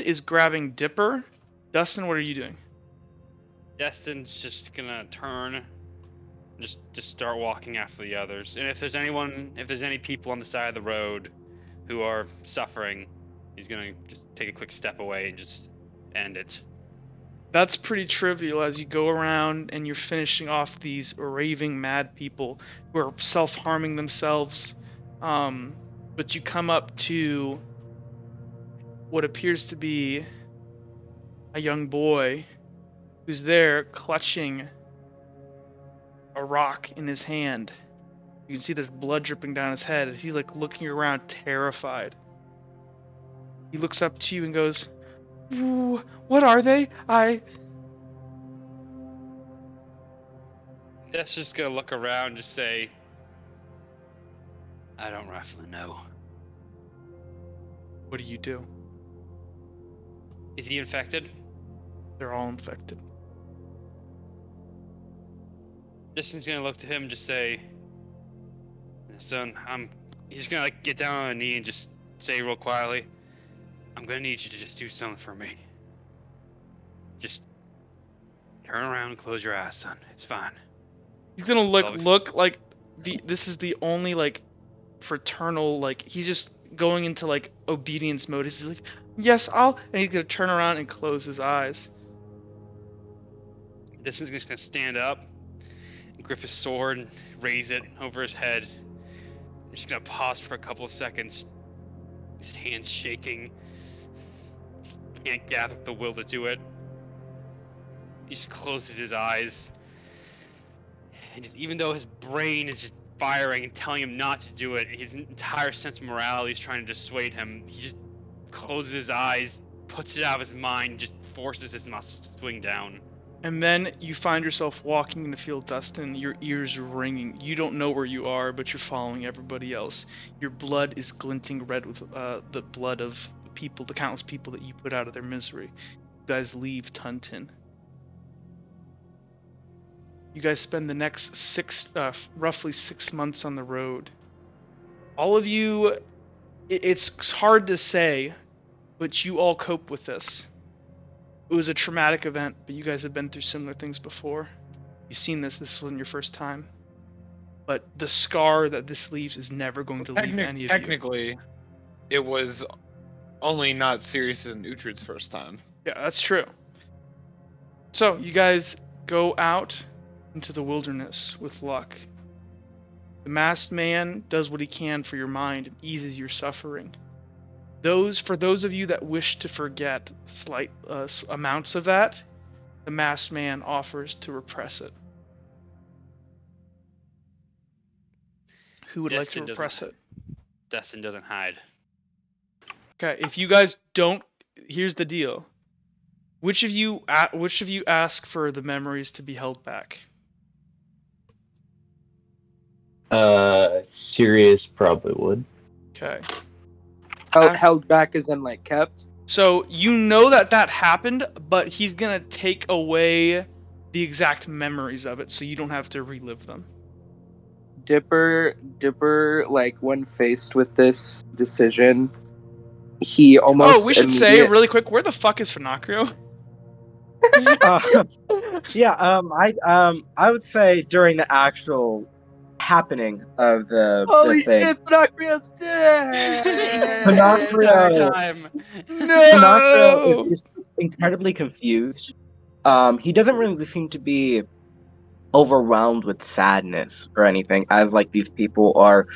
is grabbing Dipper. Dustin, what are you doing? Dustin's just gonna turn, and just start walking after the others. And if there's any people on the side of the road who are suffering, he's gonna just take a quick step away and just end it. That's pretty trivial as you go around and you're finishing off these raving mad people who are self-harming themselves. But you come up to what appears to be a young boy who's there clutching a rock in his hand. You can see there's blood dripping down his head as he's like looking around terrified. He looks up to you and goes, "Ooh, what are they? That's just gonna look around and just say, I don't roughly know. What do you do? Is he infected? They're all infected. Justin's gonna look to him and just say, "Son, He's gonna like get down on a knee and just say real quietly, "I'm gonna need you to just do something for me. Just turn around and close your eyes, son. It's fine." He's gonna Love it. look like this is the only like fraternal, like he's just going into like obedience mode. He's like, yes, and he's gonna turn around and close his eyes. Justin's just gonna stand up and grip his sword and raise it over his head. He's just gonna pause for a couple of seconds. His hands shaking. Can't gather the will to do it. He just closes his eyes. And even though his brain is just firing and telling him not to do it, his entire sense of morality is trying to dissuade him. He just closes his eyes, puts it out of his mind, just forces his muscles to swing down. And then you find yourself walking in the field, Dustin, your ears ringing. You don't know where you are, but you're following everybody else. Your blood is glinting red with the blood of people, the countless people that you put out of their misery. You guys leave Tunton. You guys spend the next roughly 6 months on the road. All of you, it's hard to say, but you all cope with this. It was a traumatic event, but you guys have been through similar things before. You've seen this wasn't your first time. But the scar that this leaves is never going to leave any of you. Technically, it was only not serious in Uhtred's first time. Yeah, that's true. So, you guys go out into the wilderness with luck. The masked man does what he can for your mind and eases your suffering. For those of you that wish to forget slight amounts of that, the masked man offers to repress it. Who would like to repress it? Destin doesn't hide. Okay, if you guys don't, here's the deal. Which of you ask for the memories to be held back? Sirius probably would. Okay. Held back as in like kept? So you know that happened, but he's gonna take away the exact memories of it, so you don't have to relive them. Dipper, like when faced with this decision, he almost. Oh, we should say really quick, where the fuck is Finocchio? I would say during the actual happening of the Holy thing. shit, Finocchio's dead! Finocchio- time. Finocchio is just incredibly confused. He doesn't really seem to be overwhelmed with sadness or anything, as like these people are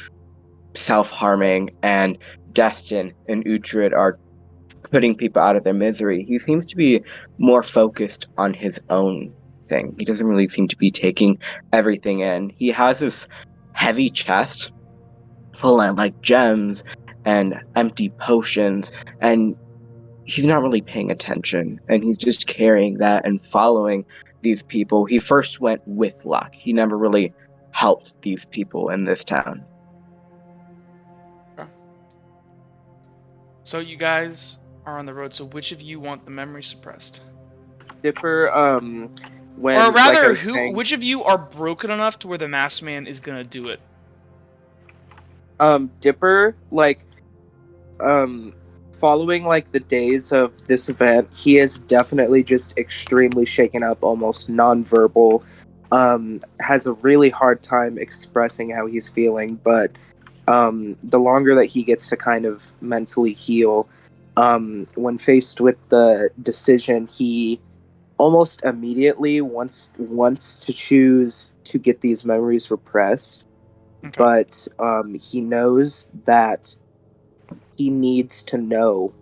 self-harming and Destin and Uhtred are putting people out of their misery. He seems to be more focused on his own thing. He doesn't really seem to be taking everything in. He has this heavy chest full of like gems and empty potions, and he's not really paying attention, and he's just carrying that and following these people. He first went with luck. He never really helped these people in this town. Okay. So you guys are on the road, so which of you want the memory suppressed? Dipper, when, or rather, like I was saying, which of you are broken enough to where the masked man is gonna do it? Dipper, like, following like the days of this event, he is definitely just extremely shaken up, almost nonverbal. Has a really hard time expressing how he's feeling, but the longer that he gets to kind of mentally heal, when faced with the decision, he almost immediately wants to choose to get these memories repressed. Okay. But he knows that he needs to know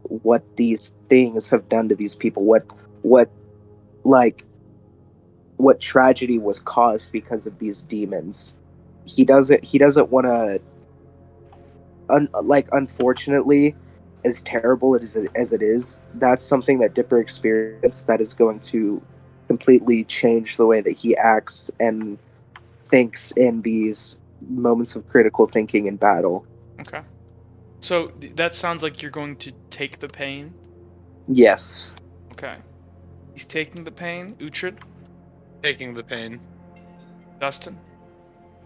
what these things have done to these people, what tragedy was caused because of these demons. He doesn't want to unfortunately, as terrible as it is, that's something that Dipper experienced that is going to completely change the way that he acts and thinks in these moments of critical thinking in battle. Okay. So that sounds like you're going to take the pain. Yes. Okay. He's taking the pain. Uhtred, Taking the pain. Dustin,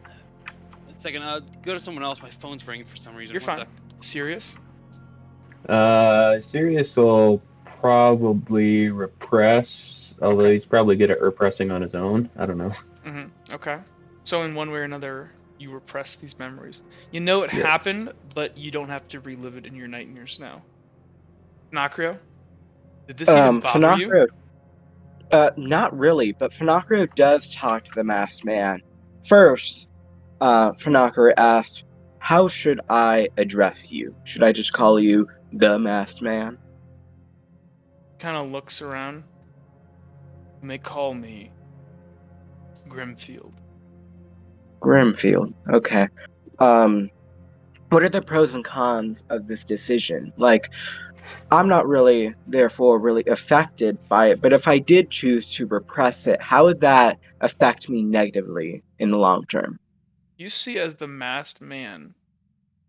1 second. Go to someone else. My phone's ringing for some reason. you're One fine. sec. Sirius, Sirius will probably repress, although Okay. he's probably good at repressing on his own. I don't know. Okay. So in one way or another, you repress these memories. You know it Yes. happened, but you don't have to relive it in your nightmares now. Finocchio, did this even bother you? Finocchio, not really, but Finocchio does talk to the masked man. First, Finocchio asks, "How should I address you? Should I just call you the masked man?" Kind of looks around. You may call me Grimfield. Grimfield. Okay. Um, what are the pros and cons of this decision? Like, I'm not really, therefore, really affected by it, but if I did choose to repress it, how would that affect me negatively in the long term? You see as the masked man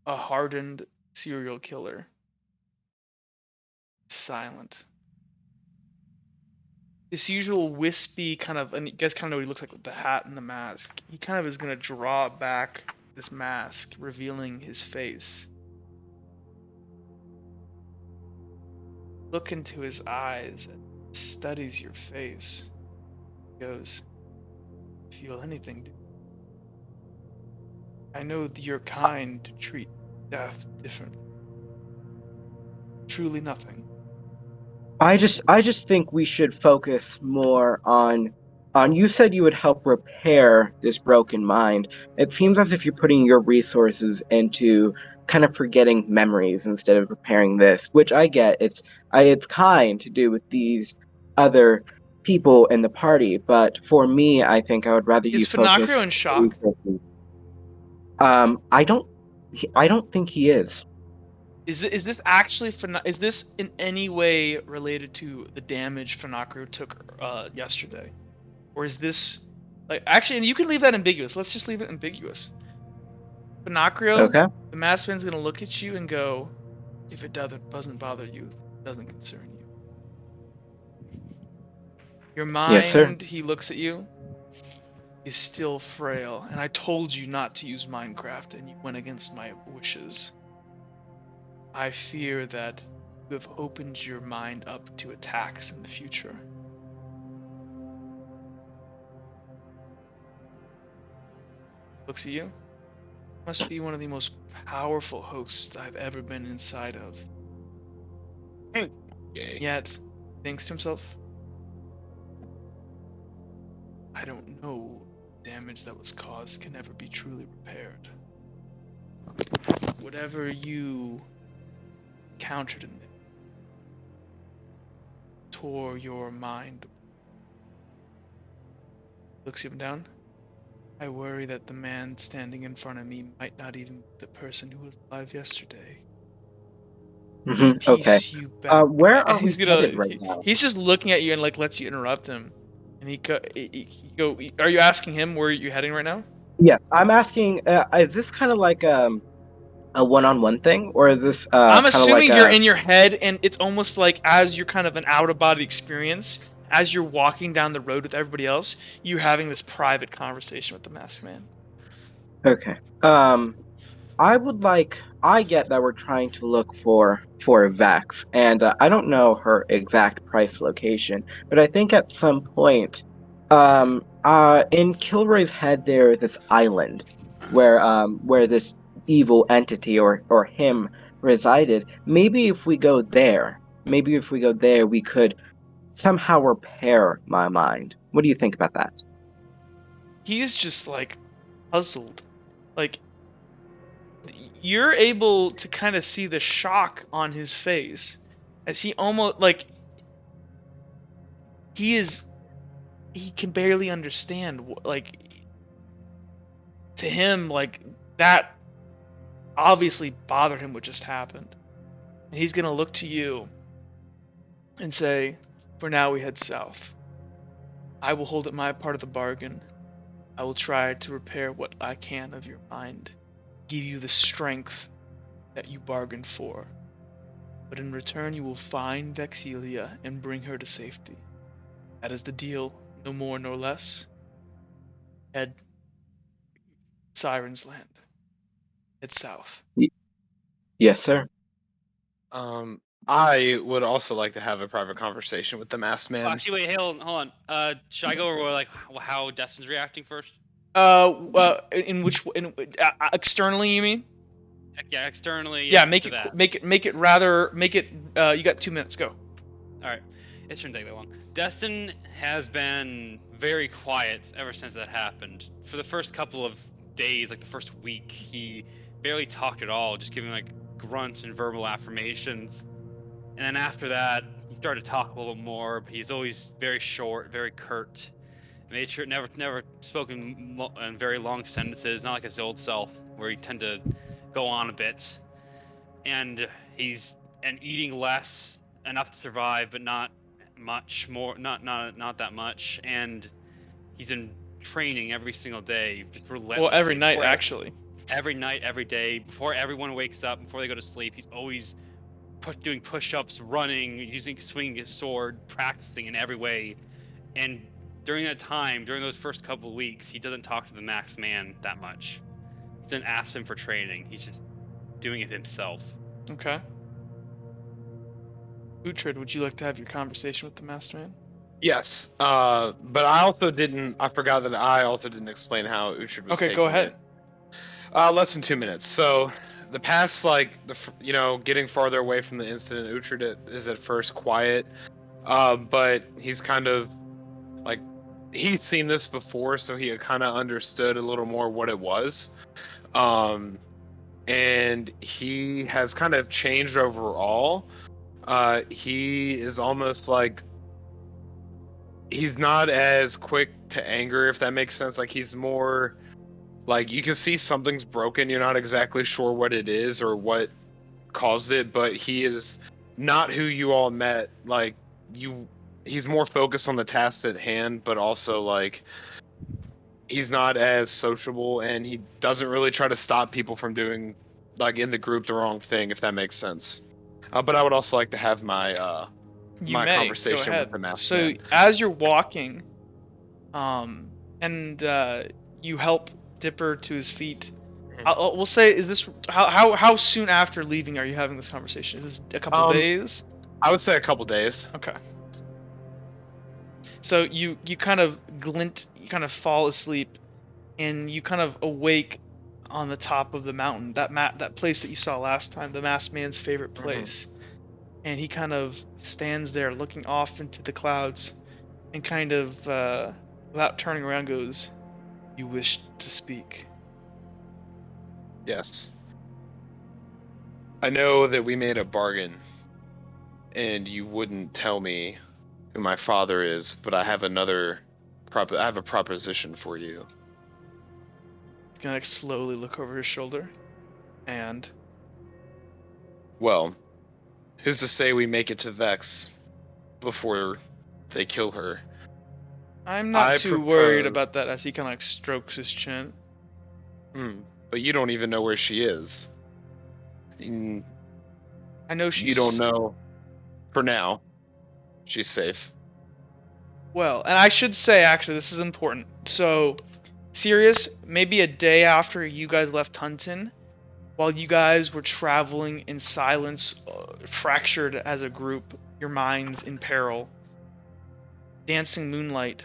a hardened serial killer. Silent. This usual wispy kind of, and you guys kind of know what he looks like with the hat and the mask. He kind of is going to draw back this mask, revealing his face. Look into his eyes and studies your face. He goes, feel anything, dude. I know that you're kind to treat death differently. Truly nothing. I just think we should focus more on you said you would help repair this broken mind. It seems as if you're putting your resources into kind of forgetting memories instead of repairing this, which I get. It's kind to do with these other people in the party, but for me, I think I would rather you Is Finocchio focus in your shock? resources. I don't think he is. Is this actually is this in any way related to the damage Finocchio took yesterday, or is this like actually? And you can leave that ambiguous. Let's just leave it ambiguous. Finocchio, Okay. the masked man's gonna look at you and go, "If it doesn't bother you, it doesn't concern you." Your Yes, sir. mind, he looks at you, is still frail, and I told you not to use Minecraft, and you went against my wishes. I fear that you have opened your mind up to attacks in the future. Looks at you. Must be one of the most powerful hosts I've ever been inside of. Yay. Yet, thinks to himself, I don't know damage that was caused can never be truly repaired. Whatever you countered in it tore your mind. Looks you up and down. I worry that the man standing in front of me might not even be the person who was alive yesterday. Okay. Piece you back. Where And are we headed right now? he's just looking at you and like lets you interrupt him. And are you asking him where you're heading right now? Yes, I'm asking, is this kind of like a one-on-one thing, or is this I'm kind of like assuming you're a in your head, and it's almost like as you're kind of an out of body experience, as you're walking down the road with everybody else, you're having this private conversation with the masked man. okay? I get that we're trying to look for Vex, and I don't know her exact price location, but I think at some point, in Kilroy's head there is this island where this evil entity or him resided. Maybe if we go there, we could somehow repair my mind. What do you think about that? He's just like puzzled. Like you're able to kind of see the shock on his face as he almost like he can barely understand like to him like that obviously bothered him what just happened. And he's gonna look to you and say, for now we head south. I will hold at my part of the bargain. I will try to repair what I can of your mind, give you the strength that you bargained for. But in return, you will find Vexelia and bring her to safety. That is the deal, no more nor less. Head Siren's Land. Head south. Yes, sir. I would also like to have a private conversation with the masked man. Actually, wait, hold on. Should I go over like how Destin's reacting first? Externally, you mean? Yeah, externally. Yeah, make to it that. make it. You got 2 minutes. Go. All right, it shouldn't take that long. Destin has been very quiet ever since that happened. For the first couple of days, like the first week, he barely talked at all, just giving like grunts and verbal affirmations. And then after that, he started to talk a little more, but he's always very short, very curt. Made sure never spoken in very long sentences, not like his old self, where he tend to go on a bit. And he's eating less, enough to survive, but not much more, not that much. And he's in training every single day, just relentlessly. Well, every night actually. Every night, every day, before everyone wakes up, before they go to sleep, he's always doing push-ups, running, swinging his sword, practicing in every way. And during that time, during those first couple of weeks, he doesn't talk to the masked man that much. He doesn't ask him for training. He's just doing it himself. Okay. Uhtred, would you like to have your conversation with the masked man? Yes, but I also didn't. I forgot that I also didn't explain how Uhtred was. Okay, go ahead. Less than 2 minutes. So, the past, getting farther away from the incident, Uhtred is at first quiet, but he's kind of like he's seen this before, so he kind of understood a little more what it was, and he has kind of changed overall. He is almost like he's not as quick to anger, if that makes sense. Like he's more like you can see something's broken, you're not exactly sure what it is or what caused it, but he is not who you all met. Like he's more focused on the task at hand, but also like he's not as sociable, and he doesn't really try to stop people from doing like in the group the wrong thing, if that makes sense. But I would also like to have my conversation with the masked man. So as you're walking, and you help Dipper to his feet. We'll say, is this how soon after leaving are you having this conversation? Is this a couple of days? I would say a couple days. Okay. So you kind of glint, you kind of fall asleep, and you kind of awake on the top of the mountain. That place that you saw last time, the masked man's favorite place. And he kind of stands there looking off into the clouds, and kind of without turning around goes, "You wish to speak." Yes. I know that we made a bargain, and you wouldn't tell me who my father is, but I have I have a proposition for you. He's gonna slowly look over his shoulder, and well, who's to say we make it to Vex before they kill her? I'm not too worried about that, as he kind of like strokes his chin. But you don't even know where she is. I know she's... You don't know. For now, she's safe. Well, and I should say, actually, this is important. So, Sirius, maybe a day after you guys left Hunton, while you guys were traveling in silence, fractured as a group, your minds in peril, dancing moonlight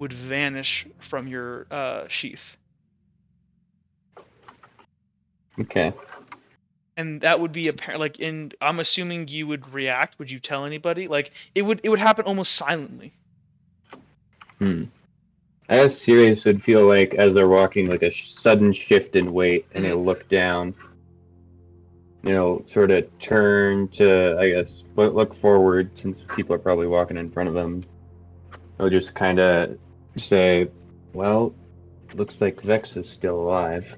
would vanish from your sheath. Okay. And that would be apparent. Like I'm assuming you would react. Would you tell anybody? Like it would happen almost silently. I guess Sirius would feel like, as they're walking, like a sudden shift in weight, and he'll look down. Sort of turn to, I guess, look forward, since people are probably walking in front of him. He'll just kind of say, "Well, looks like Vex is still alive."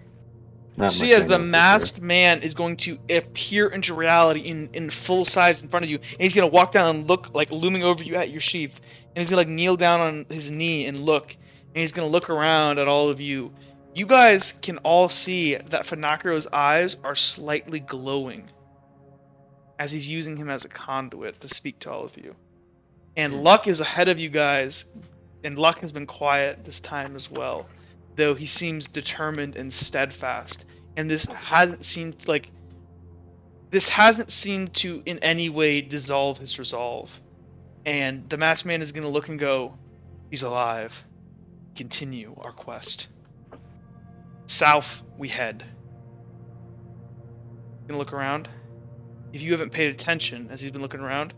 See, as the masked man is going to appear into reality in full size in front of you, and he's gonna walk down and look, like looming over you at your sheath, and he's gonna like kneel down on his knee and look, and he's gonna look around at all of you, You guys can all see that Finakuro's eyes are slightly glowing as he's using him as a conduit to speak to all of you. And Luck is ahead of you guys, and Luck has been quiet this time as well, though he seems determined and steadfast. And this hasn't seemed to in any way dissolve his resolve. And the masked man is going to look and go, he's alive. Continue our quest. South we head. Gonna look around. If you haven't paid attention as he's been looking around,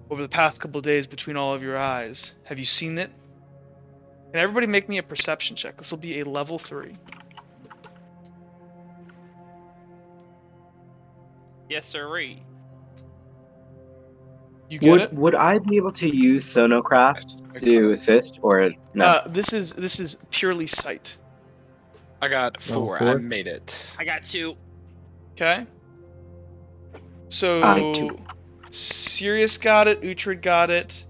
over the past couple of days between all of your eyes, have you seen it? Can everybody make me a perception check? This will be a level 3. Yes, sirree. You get it? Would I be able to use Sonocraft to assist, or no? This is purely sight. I got 4. four? I made it. I got 2. Okay. So I too. Sirius got it, Uhtred got it,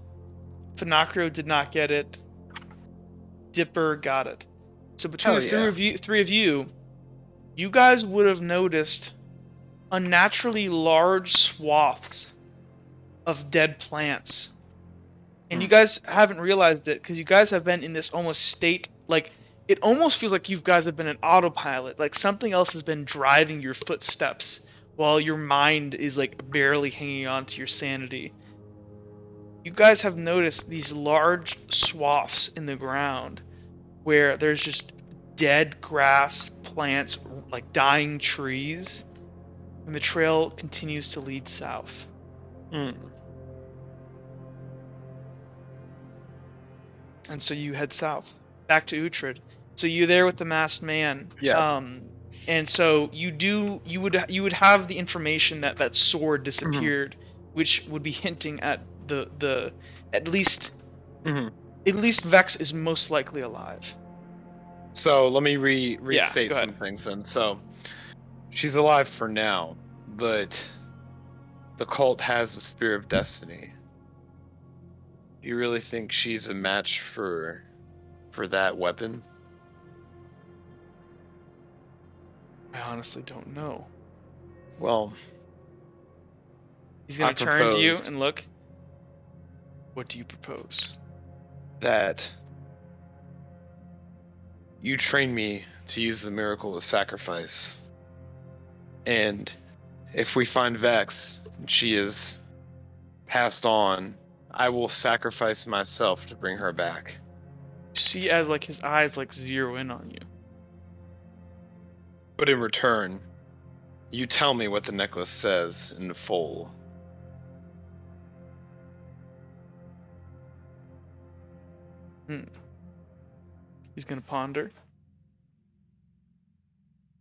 Finakuro did not get it, Dipper got it. So between Hell the three of you, you guys would have noticed unnaturally large swaths of dead plants. And you guys haven't realized it because you guys have been in this almost state, like, it almost feels like you guys have been an autopilot, like something else has been driving your footsteps while your mind is like barely hanging on to your sanity. You guys have noticed these large swaths in the ground where there's just dead grass, plants, like dying trees, and the trail continues to lead south. And so you head south, back to Uhtred. So you're there with the masked man. Yeah. And so you would have the information that that sword disappeared, which would be hinting at the at least Vex is most likely alive. So let me restate go some ahead. things then. So she's alive for now, but the cult has a spear of destiny. Do you really think she's a match for that weapon? I honestly don't know. Well, He's gonna I turn to you propose- and look. What do you propose? that you train me to use the miracle of sacrifice. And if we find Vex and she is passed on, I will sacrifice myself to bring her back. See as like his eyes like zero in on you. But in return, you tell me what the necklace says in full. He's gonna ponder.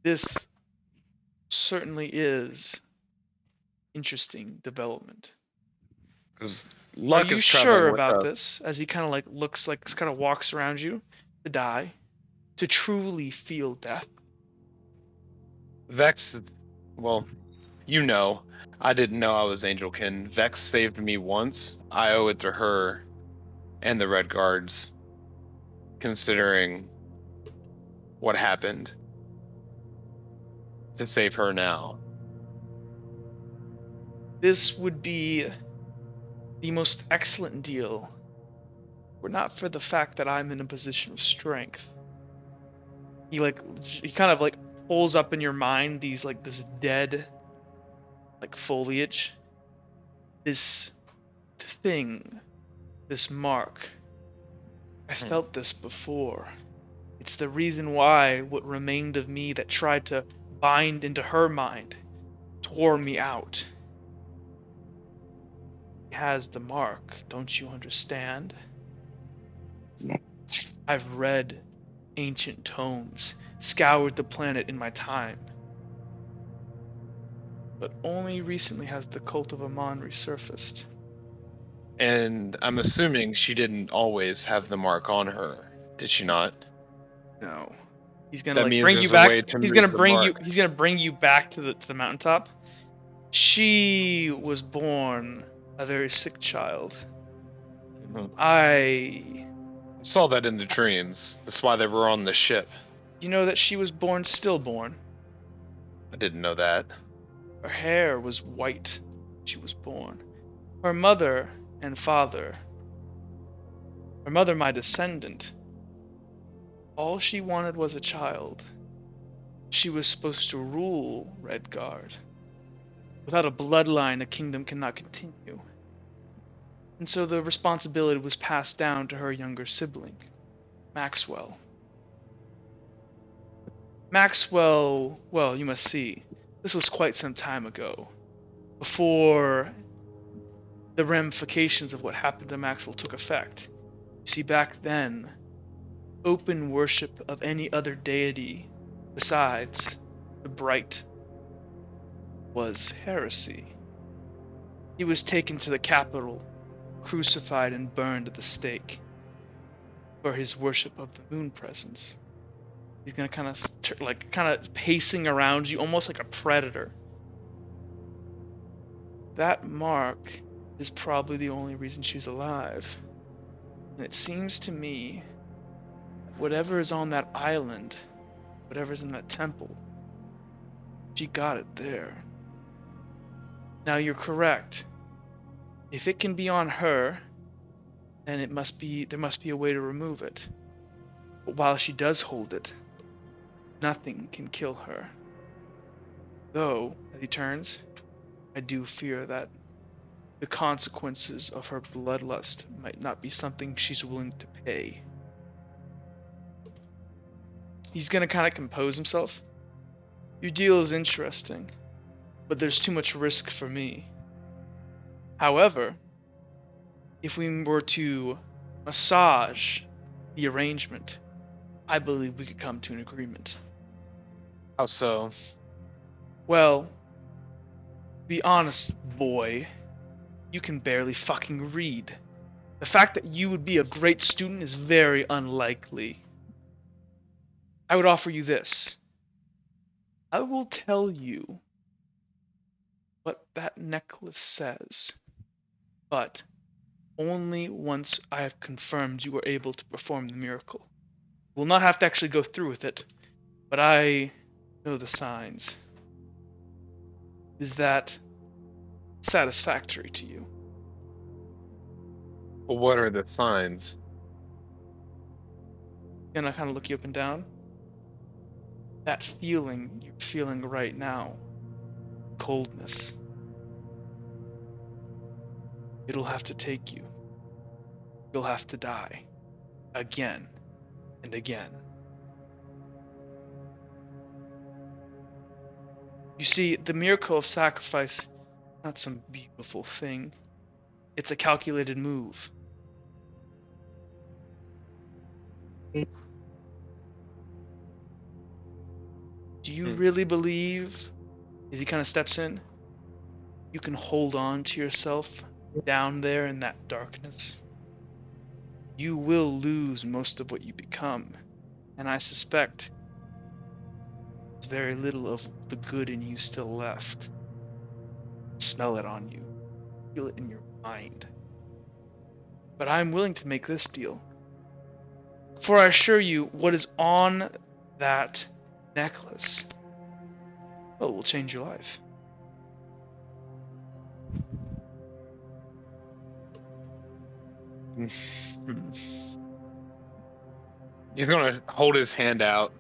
This certainly is interesting development. Because Are Luck you is sure traveling with about us. this? As he kind of like looks like kind of walks around you to die, to truly feel death. Vex, well, you know, I didn't know I was Angelkin. Vex saved me once. I owe it to her and the Red Guards, considering what happened, to save her now. This would be the most excellent deal, were not for the fact that I'm in a position of strength. He kind of like pulls up in your mind these like this dead like foliage, this thing, this mark. I felt this before. It's the reason why what remained of me that tried to bind into her mind tore me out. He has the mark, don't you understand? I've read ancient tomes, scoured the planet in my time. But only recently has the cult of Amon resurfaced. And I'm assuming she didn't always have the mark on her, did she not? No. He's gonna That like means bring there's you a back. way to He's move gonna the bring you. mark. He's gonna bring you back to the mountaintop. She was born a very sick child. Mhm. I I saw that in the dreams. That's why they were on the ship. You know that she was born stillborn. I didn't know that. Her hair was white when she was born. Her mother and father, her mother my descendant, all she wanted was a child. She was supposed to rule Redguard. Without a bloodline, a kingdom cannot continue. And so the responsibility was passed down to her younger sibling, Maxwell. Maxwell, well, you must see, this was quite some time ago, before the ramifications of what happened to Maxwell took effect. You see, back then, open worship of any other deity besides the Bright was heresy. He was taken to the capital, crucified and burned at the stake for his worship of the moon presence. He's gonna kind of pacing around you, almost like a predator. That mark is probably the only reason she's alive. And it seems to me, whatever is on that island, whatever's in that temple, she got it there. Now you're correct. If it can be on her, then there must be a way to remove it. But while she does hold it, nothing can kill her. Though, as he turns, I do fear that the consequences of her bloodlust might not be something she's willing to pay. He's gonna kind of compose himself. Your deal is interesting, but there's too much risk for me. However, if we were to massage the arrangement, I believe we could come to an agreement. How so? Well, be honest, boy, you can barely fucking read. The fact that you would be a great student is very unlikely. I would offer you this. I will tell you what that necklace says, but only once I have confirmed you are able to perform the miracle. We'll not have to actually go through with it, but I know the signs. Is that satisfactory to you? Well, what are the signs? Gonna kind of look you up and down. That feeling you're feeling right now, coldness, it'll have to take you. You'll have to die. Again and again. You see, the miracle of sacrifice is not some beautiful thing. It's a calculated move. Do you really believe, as he kind of steps in, you can hold on to yourself down there in that darkness? You will lose most of what you become, and I suspect there's very little of the good in you still left. Smell it on you. Feel it in your mind. But I'm willing to make this deal. For I assure you, what is on that necklace, well, it will change your life. He's gonna hold his hand out,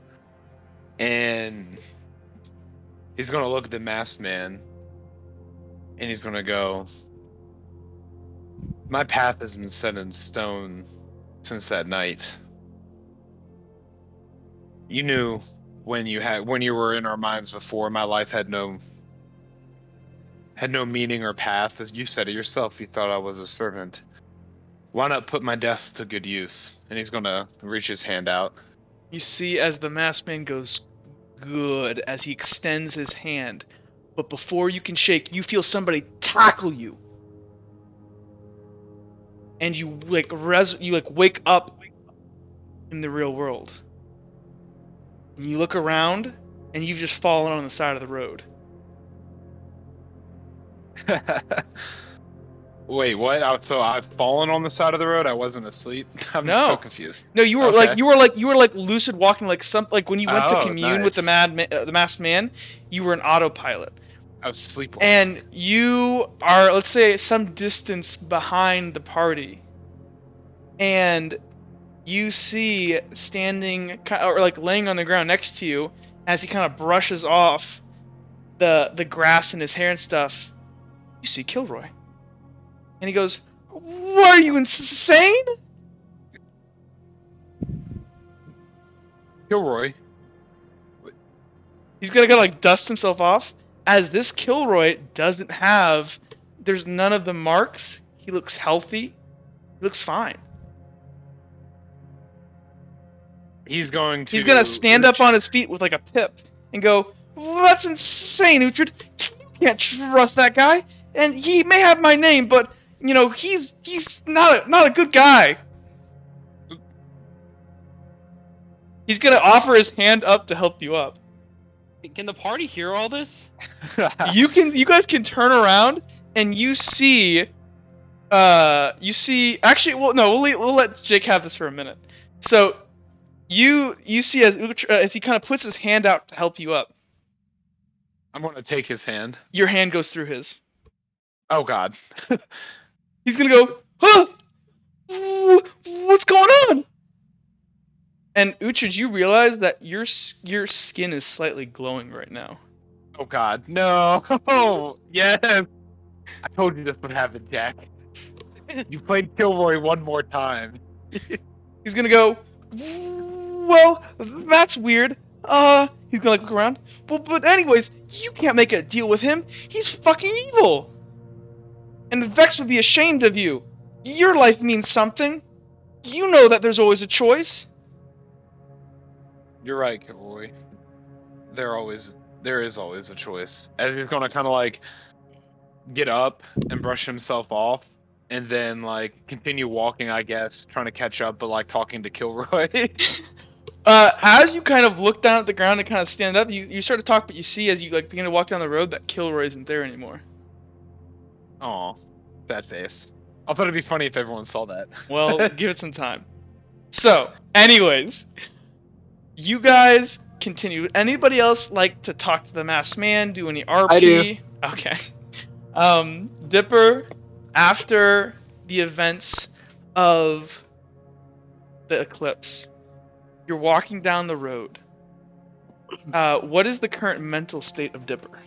and he's gonna look at the masked man, and he's gonna go, "My path has been set in stone since that night. You knew when you were in our minds before, my life had no meaning or path. As you said it yourself, you thought I was a servant. Why not put my death to good use?" And he's gonna reach his hand out. You see, as the masked man goes good, as he extends his hand, but before you can shake, you feel somebody tackle you, and you wake up in the real world. And you look around, and you've just fallen on the side of the road. Wait, what? So I've fallen on the side of the road. I wasn't asleep. I'm No. so confused. No, you were Okay. you were like lucid walking, like when you went to Oh, commune with the nice. the masked man, you were an autopilot. I was sleepwalking. And you are, let's say, some distance behind the party. And you see standing, or like laying on the ground next to you, as he kind of brushes off the grass in his hair and stuff, you see Kilroy. And he goes, "What, are you insane?" Kilroy. He's gonna go like dust himself off, as this Kilroy doesn't have, there's none of the marks. He looks healthy. He looks fine. He's going to. He's gonna stand up on his feet with like a pip and go, "Well, that's insane, Uhtred. You can't trust that guy. And he may have my name, but you know he's not a good guy." He's gonna offer his hand up to help you up. Can the party hear all this? You guys can turn around and you see, actually, well, no, we'll let Jake have this for a minute. So, you see as he kind of puts his hand out to help you up, I'm going to take his hand. your hand goes through his. Oh God. He's gonna go, "Huh? What's going on?" And Uhtred, you realize that your skin is slightly glowing right now. Oh God. No. Oh yes. I told you this would happen, Jack. You played Kilroy one more time. He's gonna go, "Well, that's weird." He's gonna like look around. Well, but anyways, you can't make a deal with him. He's fucking evil. And Vex would be ashamed of you. Your life means something. You know that there's always a choice. You're right, Kilroy. There is always a choice. And he's gonna kind of like get up and brush himself off, and then like continue walking, I guess, trying to catch up, but like talking to Kilroy. As you kind of look down at the ground and kind of stand up, you start to talk, but you see as you like begin to walk down the road that Kilroy isn't there anymore. Aw, sad face. I thought it'd be funny if everyone saw that. Well, give it some time. So, anyways, you guys continue. Anybody else like to talk to the masked man? Do any RP? I do. Okay. Dipper, after the events of the eclipse, you're walking down the road. What is the current mental state of Dipper?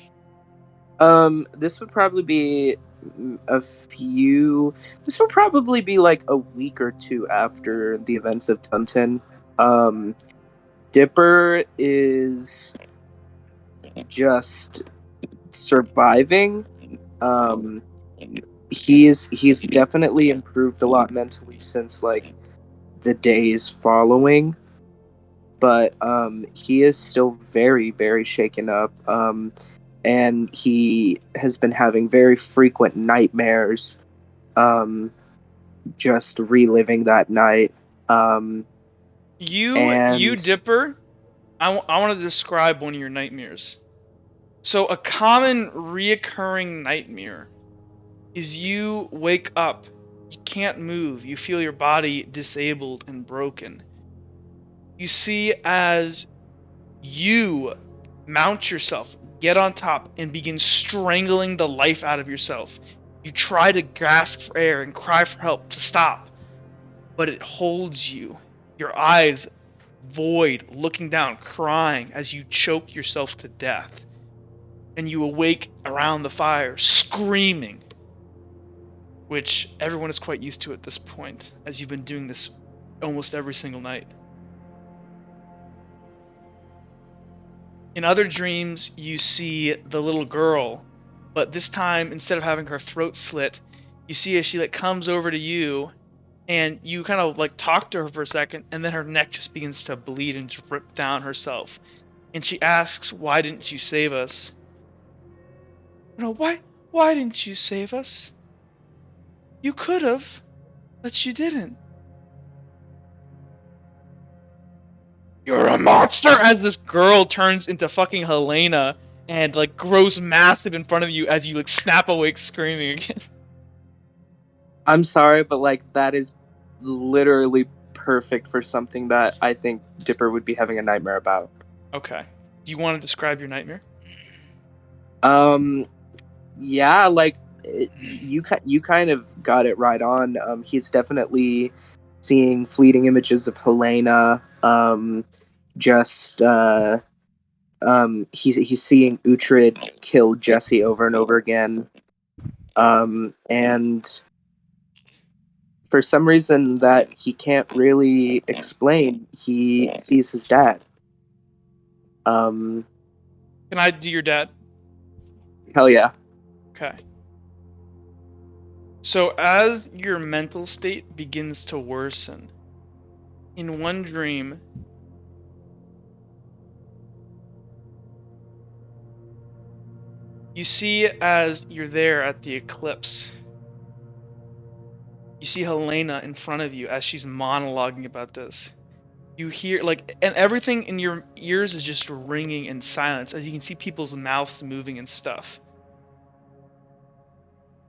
This would probably be this will probably be like a week or two after the events of Tunton. Dipper is just surviving. He's definitely improved a lot mentally since like the days following, but he is still very, very shaken up. And he has been having very frequent nightmares, just reliving that night. You Dipper, I want to describe one of your nightmares. So a common reoccurring nightmare is you wake up, you can't move, you feel your body disabled and broken. You see as you mount yourself, get on top, and begin strangling the life out of yourself. You try to gasp for air and cry for help to stop, but it holds you. Your eyes void, looking down, crying as you choke yourself to death. And you awake around the fire, screaming, which everyone is quite used to at this point, as you've been doing this almost every single night. In other dreams, you see the little girl, but this time, instead of having her throat slit, you see as she like comes over to you, and you kind of like talk to her for a second, and then her neck just begins to bleed and drip down herself. And she asks, "Why didn't you save us?" "No, why didn't you save us? You could have, but you didn't." "You're a monster!" As this girl turns into fucking Helena and like grows massive in front of you as you like snap awake screaming again. I'm sorry, but like that is literally perfect for something that I think Dipper would be having a nightmare about. Okay. Do you want to describe your nightmare? Yeah, like you kind of got it right on. He's definitely seeing fleeting images of Helena. Just he's seeing Uhtred kill Jesse over and over again. And for some reason that he can't really explain, he sees his dad. Can I do your dad? Hell yeah. Okay. So as your mental state begins to worsen, in one dream, you see as you're there at the eclipse, you see Helena in front of you as she's monologuing about this. You hear and everything in your ears is just ringing in silence as you can see people's mouths moving and stuff.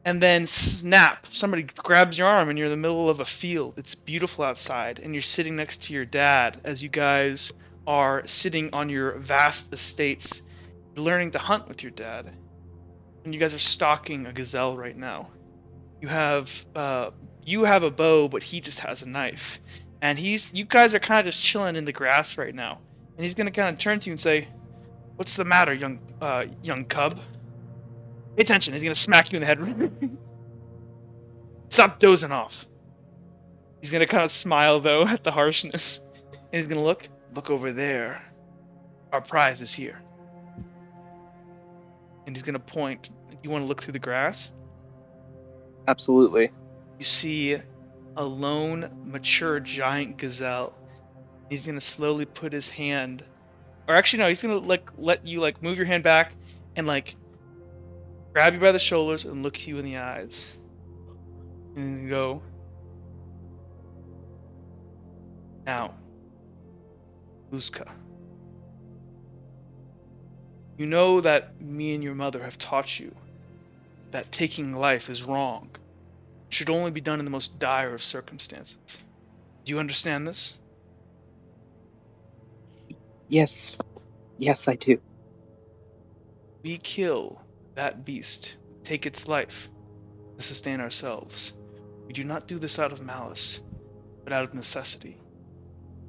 And then snap, somebody grabs your arm and you're in the middle of a field. It's beautiful outside and you're sitting next to your dad as you guys are sitting on your vast estates, learning to hunt with your dad. And you guys are stalking a gazelle right now. You have a bow, but he just has a knife. And you guys are kind of just chilling in the grass right now. And he's gonna kind of turn to you and say, "What's the matter, young cub? Pay attention." He's gonna smack you in the head. Stop dozing off. He's gonna kind of smile though at the harshness. And he's gonna look over there. Our prize is here. And he's gonna point. You want to look through the grass? Absolutely. You see a lone, mature giant gazelle. He's gonna slowly put his hand, or actually no, he's gonna let you move your hand back and grab you by the shoulders and look you in the eyes, and go, "Now, Uzka, you know that me and your mother have taught you that taking life is wrong. It should only be done in the most dire of circumstances. Do you understand this?" Yes. Yes, I do. We kill that beast, take its life, to sustain ourselves. We do not do this out of malice, but out of necessity.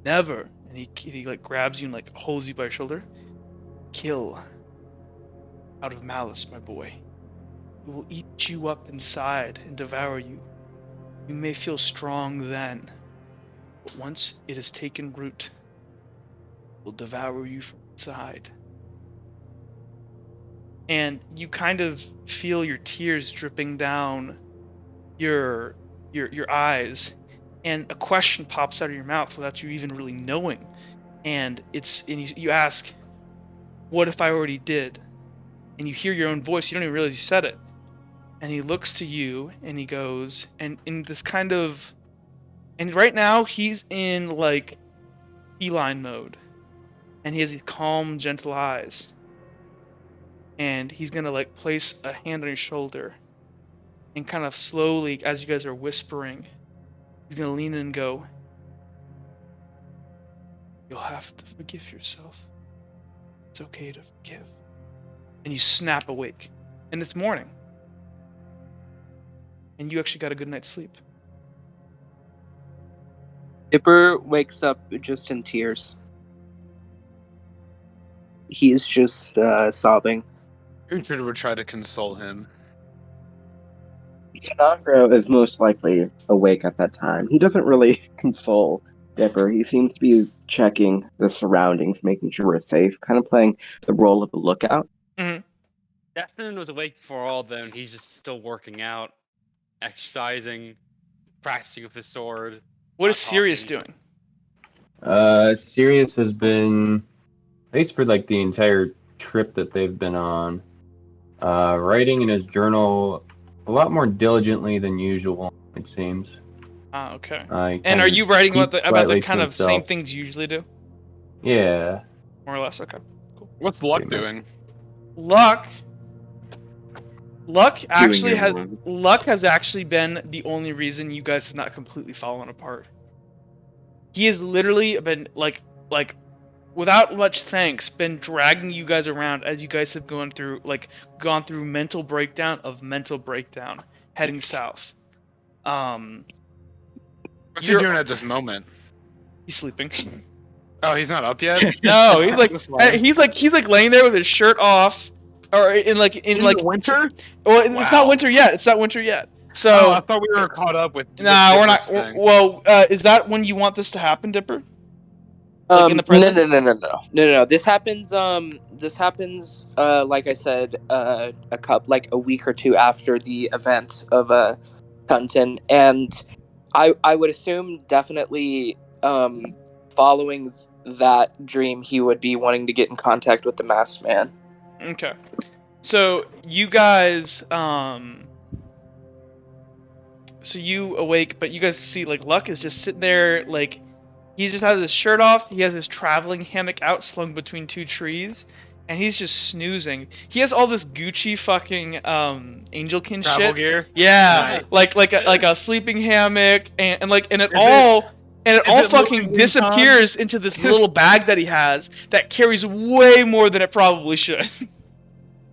Never, and he grabs you and holds you by your shoulder, kill out of malice, my boy. It will eat you up inside and devour you. You may feel strong then, but once it has taken root, it will devour you from inside. And you kind of feel your tears dripping down your eyes, and a question pops out of your mouth without you even really knowing. And you ask, "What if I already did?" And you hear your own voice. You don't even realize you said it. And he looks to you and he goes, and in this kind of, and right now he's in feline mode, and he has these calm, gentle eyes. And he's gonna place a hand on your shoulder, and kind of slowly, as you guys are whispering, he's gonna lean in and go, "You'll have to forgive yourself. It's okay to forgive." And you snap awake, and it's morning, and you actually got a good night's sleep. Dipper wakes up just in tears. He's just sobbing. Uhtred would try to console him. Sinagro is most likely awake at that time. He doesn't really console Dipper. He seems to be checking the surroundings, making sure we're safe, kind of playing the role of a lookout. Mm-hmm. Destin was awake before all of them. He's just still working out, exercising, practicing with his sword. What is Sirius doing? Sirius has been, at least for the entire trip that they've been on, writing in his journal a lot more diligently than usual, it seems. Ah, okay. And And are you writing about the slightly kind to of same himself. things you usually do? Yeah. More or less, okay. What's Luck Pretty much. doing? Luck Luck actually it has wrong. Luck has actually been the only reason you guys have not completely fallen apart. He has literally been like without much thanks been dragging you guys around as you guys have gone through mental breakdown heading south. What's he You're- doing at this moment? He's sleeping. Oh, he's not up yet. No, he's like This way. he's like laying there with his shirt off, or in the winter. well, it's not Wow. winter yet. It's not winter yet. Oh, So I thought we were caught up with. nah, we're not. Thing. Well, is that when you want this to happen, Dipper? Like in the present? No. This happens. Like I said, a week or two after the event of Cunton, and I would assume definitely following that dream, he would be wanting to get in contact with the masked man. Okay. So you guys, so you awake, but you guys see like Luck is just sitting there, like he just has his shirt off. He has his traveling hammock out, slung between two trees, and he's just snoozing. He has all this Gucci fucking Angelkin Travel shit. gear. Yeah, Nice. like a sleeping hammock, and it Is all it fucking Louis Vuitton? disappears into this little bag that he has that carries way more than it probably should.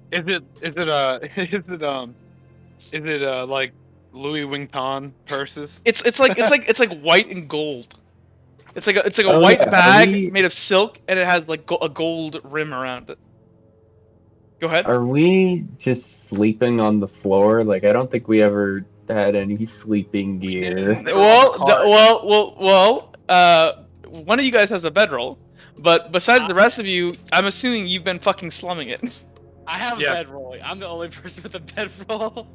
Is it like Louis Vuitton purses? It's like white and gold. It's like a Oh, white yeah. bag Are we- made of silk, and it has like a gold rim around it. Go ahead. Are we just sleeping on the floor? Like, I don't think we ever had any sleeping gear. They were on the cart. One of you guys has a bedroll, but besides the rest of you, I'm assuming you've been fucking slumming it. I have Yeah. a bedroll. I'm the only person with a bedroll.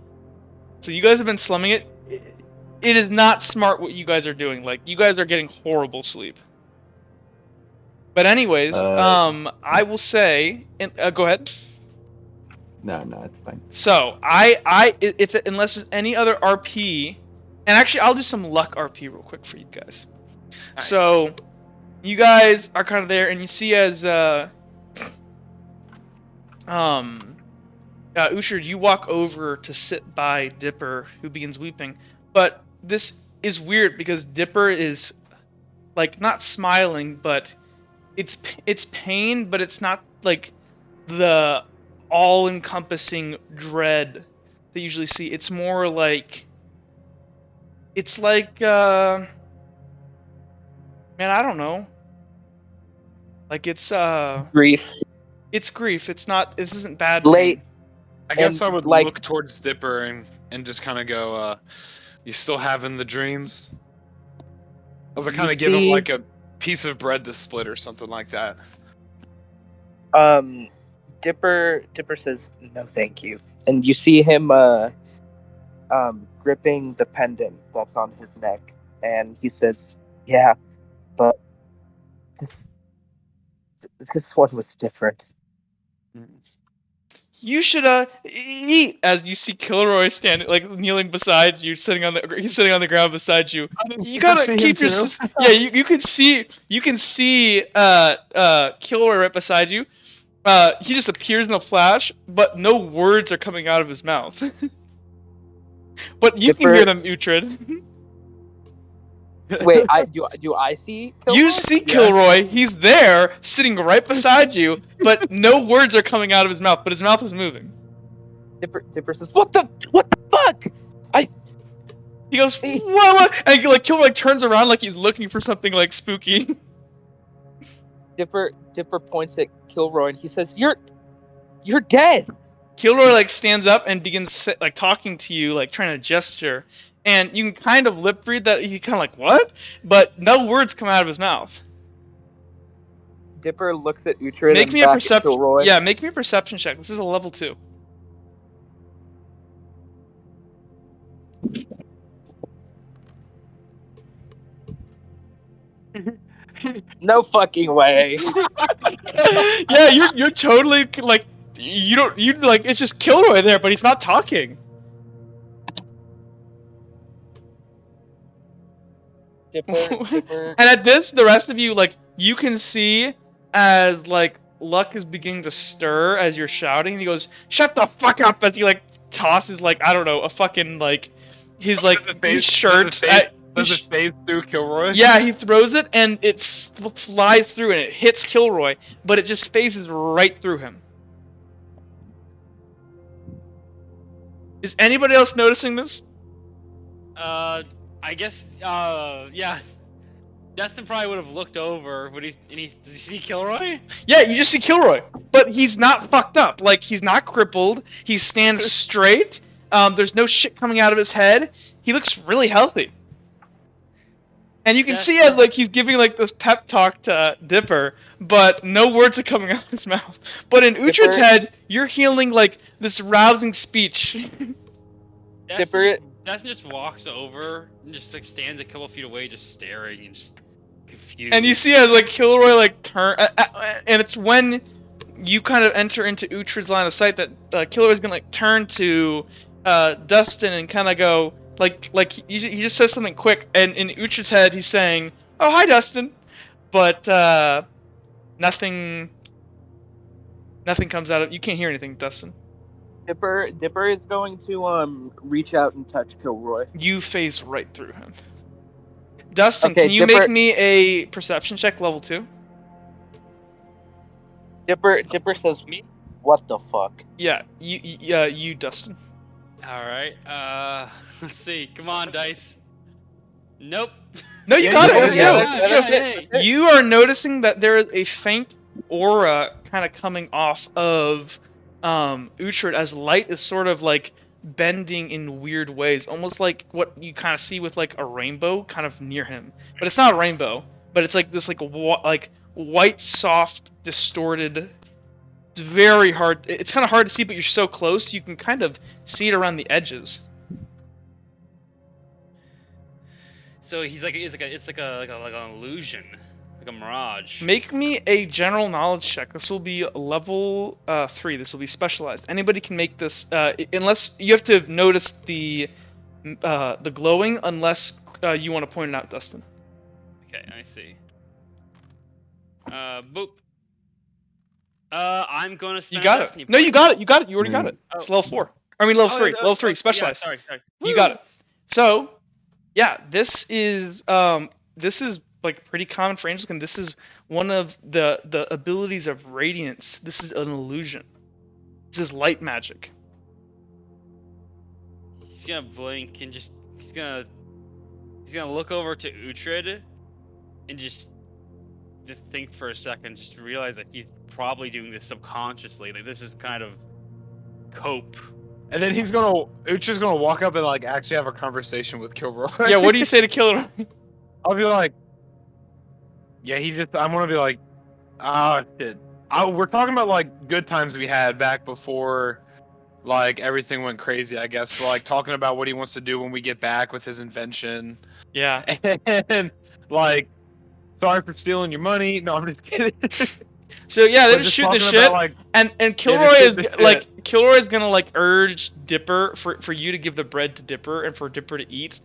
So you guys have been slumming it. It is not smart what you guys are doing. Like, you guys are getting horrible sleep. But anyways, I will say, go ahead. No, it's fine. So unless there's any other RP, and actually I'll do some luck RP real quick for you guys. Nice. So you guys are kind of there, and you see as Ushard, you walk over to sit by Dipper, who begins weeping. But this is weird because Dipper is like not smiling, but it's pain, but it's not like the all-encompassing dread that you usually see. It's more like man, I don't know. Like it's Grief. It's grief. It's not. This isn't bad. Late. pain. I guess and, I would like- look towards Dipper and just kind of go, "You still having the dreams?" I was like, kind You of give him see- like a piece of bread to split or something like that. Dipper says no, thank you, and you see him gripping the pendant that's on his neck, and he says, "Yeah, but this one was different." You should eat. As you see Kilroy standing, like kneeling beside you, he's sitting on the ground beside you. You gotta keep your yeah. You can see Kilroy right beside you. He just appears in a flash, but no words are coming out of his mouth. But you can Dipper- hear them, Uhtred. Wait, do I see? Kilroy? You see Kilroy. He's there, sitting right beside you, but no words are coming out of his mouth. But his mouth is moving. Dipper says, "What the fuck?" He goes, what? And like Kilroy turns around like he's looking for something like spooky. Dipper points at Kilroy and he says, "You're dead." Kilroy like stands up and begins like talking to you, like trying to gesture, and you can kind of lip read that he kind of like what, but no words come out of his mouth. Dipper looks at Uhtred Make and me a back at perception. Kilroy. Yeah, make me a perception check. This is a level 2. No fucking way. Yeah, you're totally like you like it's just Kilroy there, but he's not talking. Dipper. And at this, the rest of you, like, you can see as, like, Luck is beginning to stir as you're shouting. And he goes, "Shut the fuck up," as he, like, tosses like I don't know a fucking like his like Does it phase- his shirt. Does it phase through Kilroy? Yeah, he throws it and it flies through and it hits Kilroy, but it just phases right through him. Is anybody else noticing this? I guess. Yeah. Destin probably would have looked over. Does he see Kilroy? Yeah, you just see Kilroy, but he's not fucked up. Like he's not crippled. He stands straight. There's no shit coming out of his head. He looks really healthy. And you can see as like he's giving like this pep talk to Dipper, but no words are coming out of his mouth. But in Uhtred's head, you're hearing like this rousing speech. Dipper. Destin just walks over and just like stands a couple feet away, just staring and just confused. And you see as like Kilroy like turn, and it's when you kind of enter into Uhtred's line of sight that Kilroy's gonna like turn to Dustin and kind of go like he just says something quick, and in Uhtred's head he's saying, "Oh hi Dustin," but nothing comes out of. You can't hear anything, Dustin. Dipper is going to reach out and touch Kilroy. You phase right through him. Dustin, Okay, can you Dipper- make me a perception check level 2? Dipper says, Me? "What the fuck?" Yeah, you Dustin. All right. Let's see. Come on, dice. Nope. No, you Yeah, got you it. got Let's it. go. Yeah, Let's go. hey. You are noticing that there is a faint aura kind of coming off of Uhtred as light is sort of like bending in weird ways, almost like what you kind of see with like a rainbow kind of near him. But it's not a rainbow, but it's like this like white, soft, distorted. It's very hard. It's kind of hard to see, but you're so close, you can kind of see it around the edges. So it's like an illusion, like a mirage. Make me a general knowledge check. This will be level 3. This will be specialized. Anybody can make this, unless you have to notice the glowing, unless you want to point it out, Dustin. Okay, I see. Boop. I'm gonna spend. You got a it. destiny No, point. you got it. You got it. You already got Mm. it. It's level 4. I mean level 3. Level 3. Yeah, Specialized. sorry. You got it. So, yeah, this is like pretty common for angels, and this is one of the abilities of radiance. This is an illusion. This is light magic. He's gonna blink and he's gonna look over to Uhtred and just think for a second, just to realize that he's probably doing this subconsciously. Like this is kind of cope. And then Uhtred's gonna walk up and like actually have a conversation with Kilroy. Yeah, what do you say to Killer? I'll be like, yeah, I'm gonna be like, oh shit. We're talking about like good times we had back before, like everything went crazy. I guess so, like talking about what he wants to do when we get back with his invention. Yeah. And like, sorry for stealing your money. No, I'm just kidding. So yeah, they're But just shooting the talking shit, about, like, and Kilroy just is shoot the like Kilroy is gonna like urge Dipper for you to give the bread to Dipper and for Dipper to eat,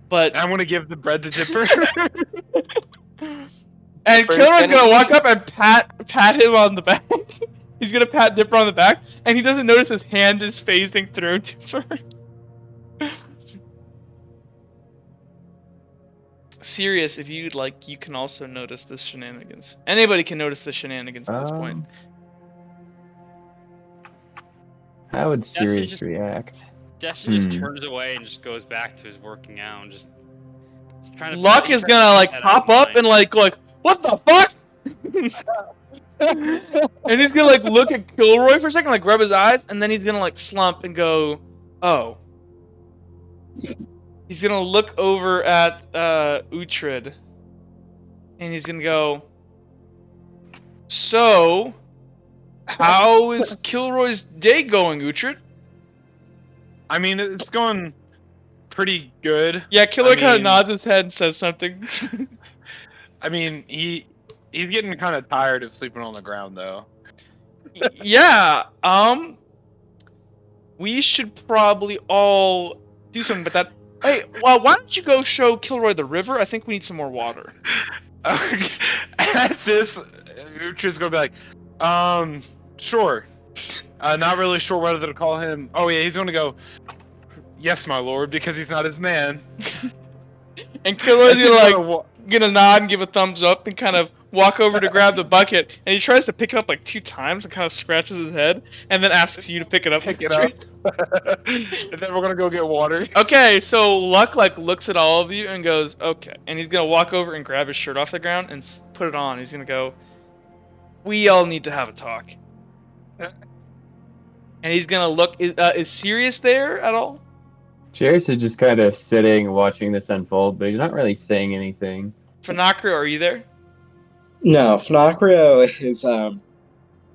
but I'm gonna give the bread to Dipper. and Dipper's Kilroy's gonna gonna walk eat. up and pat him on the back. He's gonna pat Dipper on the back, and he doesn't notice his hand is phasing through Dipper. Serious, if you'd like, you can also notice this shenanigans. Anybody can notice the shenanigans at this point. How would Sirius just- react? Destin just Hmm. turns away and just goes back to his working out and just trying to. Luck is gonna like pop up and like what the fuck? And he's gonna like look at Kilroy for a second, like rub his eyes, and then he's gonna like slump and go, oh. He's gonna look over at Uhtred, and he's gonna go, so, how is Kilroy's day going, Uhtred? I mean, it's going pretty good. Yeah, Kilroy kind of mean- nods his head and says something. I mean, he's getting kind of tired of sleeping on the ground, though. Yeah, we should probably all do something about that. Hey, well, why don't you go show Kilroy the river? I think we need some more water. At this, Uhtred's gonna be like, sure. Not really sure whether to call him. Oh yeah, he's gonna go. Yes, my lord, because he's not his man. And Kilroy's He's gonna gonna gonna nod and give a thumbs up and kind of walk over to grab the bucket, and he tries to pick it up like 2 times and kind of scratches his head, and then asks you to pick it up. pick it up. And then we're gonna go get water. Okay, so Luck like looks at all of you and goes, okay, and he's gonna walk over and grab his shirt off the ground and put it on. He's gonna go, we all need to have a talk. And he's gonna look. Is Sirius there at all? Jairus is just kind of sitting, watching this unfold, but he's not really saying anything. Finacrio, are you there? No, Finacrio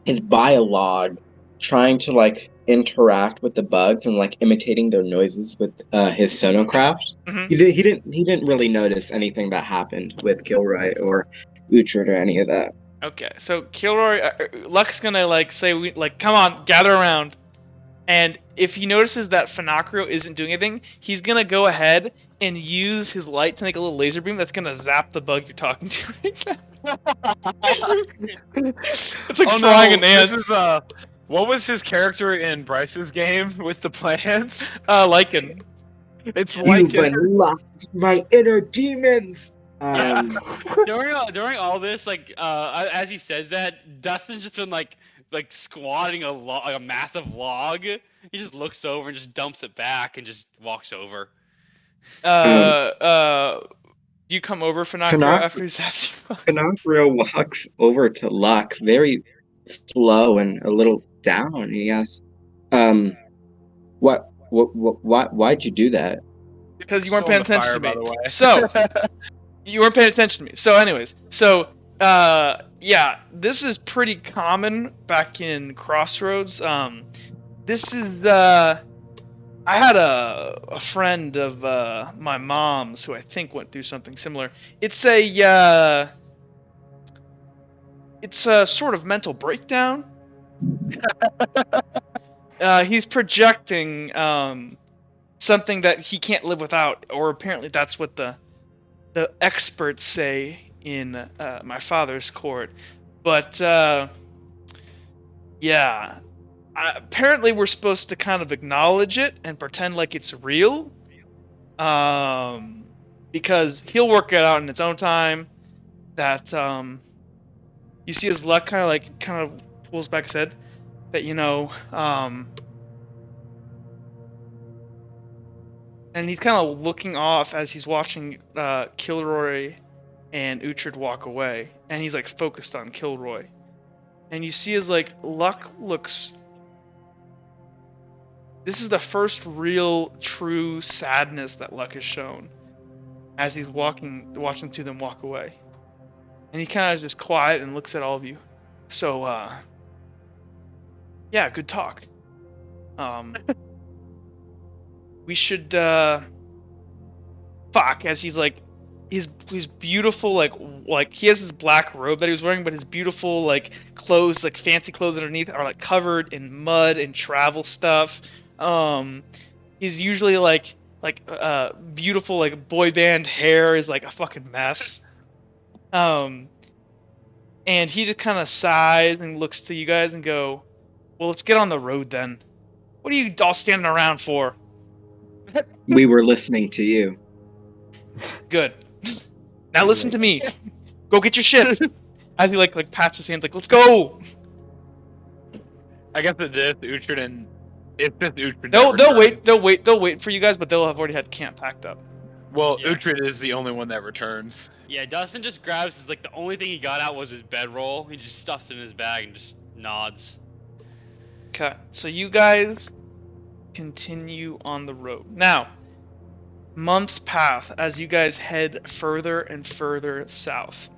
is by a log, trying to like interact with the bugs and like imitating their noises with his sonocraft. Mhm. He didn't really notice anything that happened with Kilroy or Uhtred or any of that. Okay, so Kilroy, Luck's gonna like say, come on, gather around. And if he notices that Finacrio isn't doing anything, he's gonna go ahead and use his light to make a little laser beam that's gonna zap the bug you're talking to right now. It's like frying an ant. This is what was his character in Bryce's game with the plants? Lycan. It's You've Lycan. unlocked my inner demons. During all this, like as he says that, Dustin's just been like squatting a massive log. He just looks over and just dumps it back and just walks over. Do you come over, Finacrio, after he zaps you? Finacrio walks over to Luck, very slow and a little down. He asks, why'd you do that? Because you weren't paying Still on attention the to me. fire, by the way. So, you weren't paying attention to me. So, anyways, yeah, this is pretty common back in Crossroads. This is, I had a friend of my mom's who I think went through something similar. It's a sort of mental breakdown. He's projecting something that he can't live without, or apparently that's what the experts say in my father's court. But yeah, apparently we're supposed to kind of acknowledge it and pretend like it's real, because he'll work it out in its own time. That you see his Luck kind of pulls back his head, that and he's kind of looking off as he's watching Kilroy and Uhtred walk away, and he's like focused on Kilroy, and you see his Luck looks. This is the first real, true sadness that Luck has shown as he's watching two of them walk away, and he kind of just quiet and looks at all of you. So, yeah, good talk. We should as he's his beautiful like he has his black robe that he was wearing, but his beautiful clothes, fancy clothes underneath, are covered in mud and travel stuff. He's usually beautiful boy band hair is a fucking mess. And he just kind of sighs and looks to you guys and go, well, let's get on the road then. What are you all standing around for? We were listening to you. Good. Now listen to me. Go get your shit. As he pats his hands let's go. I guess it is Uhtred and it's just Uhtred. They'll wait for you guys, but they'll have already had camp packed up. Well, Yeah. Uhtred is the only one that returns. Yeah, Dustin just grabs his the only thing he got out was his bedroll. He just stuffs it in his bag and just nods. Okay, so you guys continue on the road. Now, months pass as you guys head further and further south.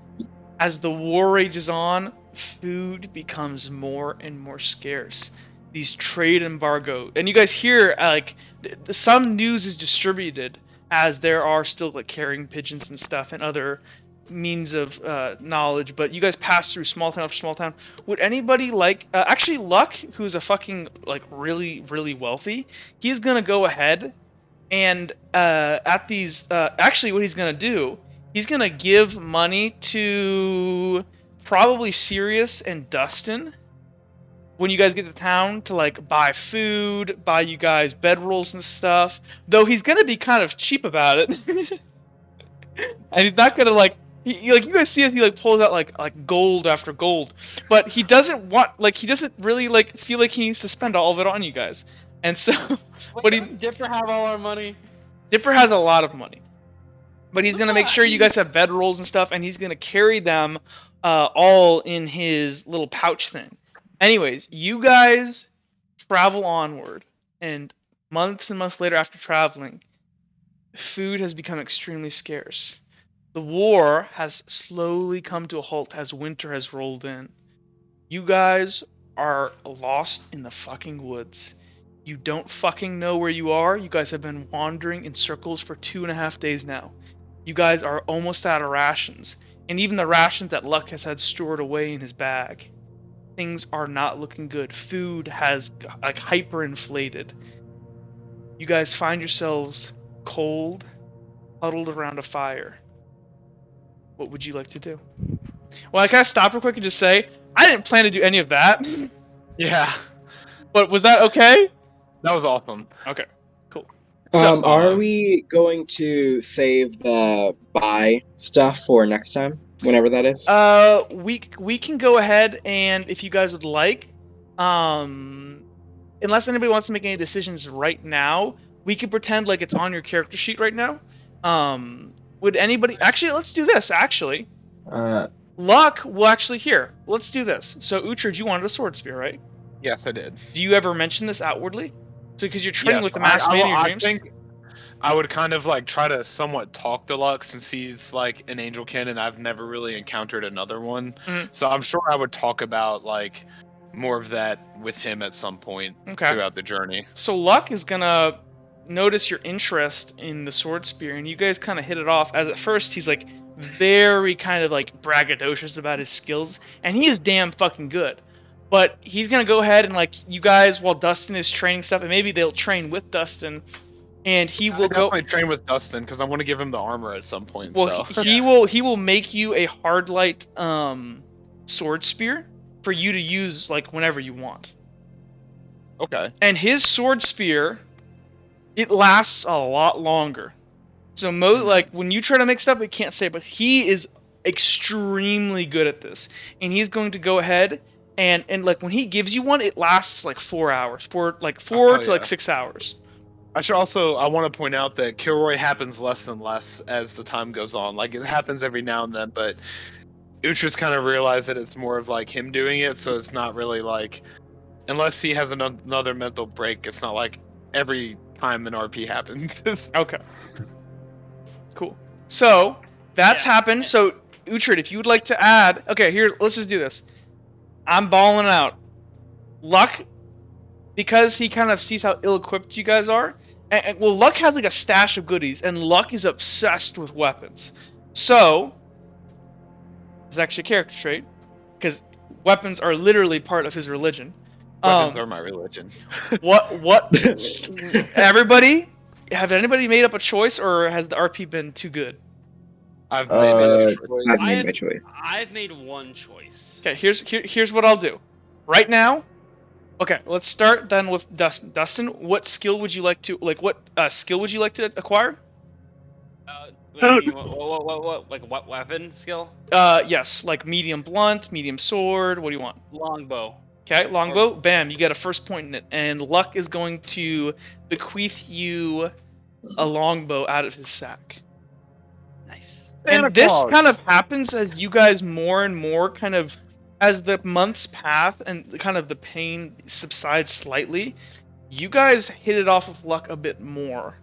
As the war rages on, food becomes more and more scarce. These trade embargo, and you guys hear some news is distributed as there are still carrying pigeons and stuff and other means of knowledge, but you guys pass through small town after small town. Would anybody actually Luck, who's a fucking really really wealthy, he's gonna go ahead and at these actually what he's gonna do, he's gonna give money to probably Sirius and Dustin, when you guys get to town to like buy food, buy you guys bedrolls and stuff. Though he's gonna be kind of cheap about it, and he's not gonna like like you guys see as he like pulls out like gold after gold, but he doesn't really like feel like he needs to spend all of it on you guys, and so but he Dipper have all our money. Dipper has a lot of money, but he's gonna make sure you guys have bedrolls and stuff, and he's gonna carry them all in his little pouch thing. Anyways, you guys travel onward, and months and months later after traveling, food has become extremely scarce. The war has slowly come to a halt as winter has rolled in. You guys are lost in the fucking woods. You don't fucking know where you are. You guys have been wandering in circles for 2.5 days now. You guys are almost out of rations, and even the rations that Luck has had stored away in his bag. Things are not looking good. Food has like hyperinflated. You guys find yourselves cold, huddled around a fire. What would you like to do? Well, I kind of stop real quick and just say, I didn't plan to do any of that. Yeah, But was that okay? that was awesome. Okay, cool. So, Are we going to save the buy stuff for next time, whenever that is? we can go ahead and if you guys would like, unless anybody wants to make any decisions right now, we can pretend like it's on your character sheet right now. Would anybody actually? Let's do this. Actually, Luck will actually here. Let's do this. So Uhtred, you wanted a sword spear, right? Yes, I did. Do you ever mention this outwardly? So because you're training Yes, with the masked man in your I dreams. think I would kind of like try to somewhat talk to Luck since he's like an Angelkin and I've never really encountered another one. Mhm. So I'm sure I would talk about like more of that with him at some point Okay. throughout the journey. So Luck is gonna notice your interest in the sword spear, and you guys kind of hit it off. As at first he's like very kind of like braggadocious about his skills, and he is damn fucking good. But he's gonna go ahead and like you guys while Dustin is training stuff, and maybe they'll train with Dustin, and he will go. Definitely train with Dustin because I want to give him the armor at some point. Well, so. he will make you a hard light sword spear for you to use like whenever you want. Okay. And his sword spear, it lasts a lot longer. So like when you try to make stuff, it can't say, but he is extremely good at this, and he's going to go ahead and like when he gives you one, it lasts like 4 hours, four to like 6 hours. I want to point out that Kilroy happens less and less as the time goes on. Like it happens every now and then, but Uhtred's kind of realized that it's more of like him doing it, so it's not really like, unless he has another mental break, it's not like every time an RP happens. Okay. Cool. So that's happened. So Uhtred, if you would like to add, okay, here, let's just do this. I'm balling out. Luck, because he kind of sees how ill-equipped you guys are. And well, Luck has like a stash of goodies, and Luck is obsessed with weapons. So it's actually a character trait, because weapons are literally part of his religion. Weapons are my religion. What? Everybody? Have anybody made up a choice, or has the RP been too good? I've made I've made my choice. I've made one choice. Okay, here's what I'll do. Right now, okay, let's start then with Dustin. Dustin, what skill would you like to skill would you like to acquire? What? Like what weapon skill? Yes, like medium blunt, medium sword. What do you want? Longbow. Okay, longbow. Bam, you get a first point in it, and Luck is going to bequeath you a longbow out of his sack. Nice. And this kind of happens as you guys more and more kind of, as the months pass and kind of the pain subsides slightly, you guys hit it off with Luck a bit more.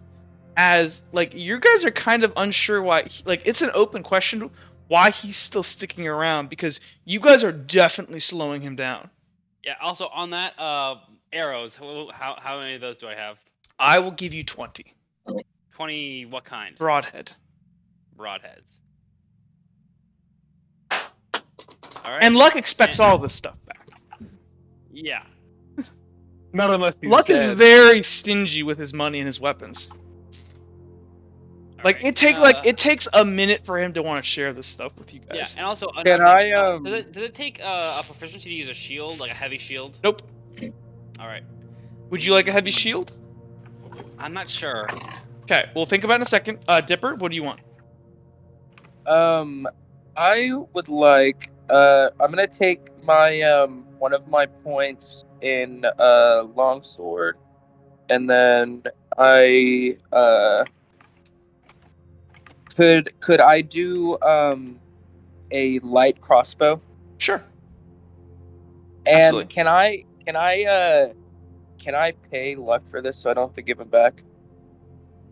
As, like, you guys are kind of unsure why, like, it's an open question why he's still sticking around, because you guys are definitely slowing him down. Yeah, also on that, arrows, how many of those do I have? I will give you 20. 20, what kind? Broadhead. Broadheads. Alright. And Luck expects all this stuff back. Yeah. Not unless he's Luck dead. is very stingy with his money and his weapons. Like Alright, it takes a minute for him to want to share this stuff with you Yeah, guys. and also Can I, does it take a proficiency to use a shield, like a heavy shield? Nope. All right, Would you like a heavy shield? I'm not sure. Okay, we'll think about it in a second. Dipper, what do you want? I would like. I'm gonna take my one of my points in longsword, and then I could I do a light crossbow? Sure. And Absolutely. can I pay Luck for this so I don't have to give him back?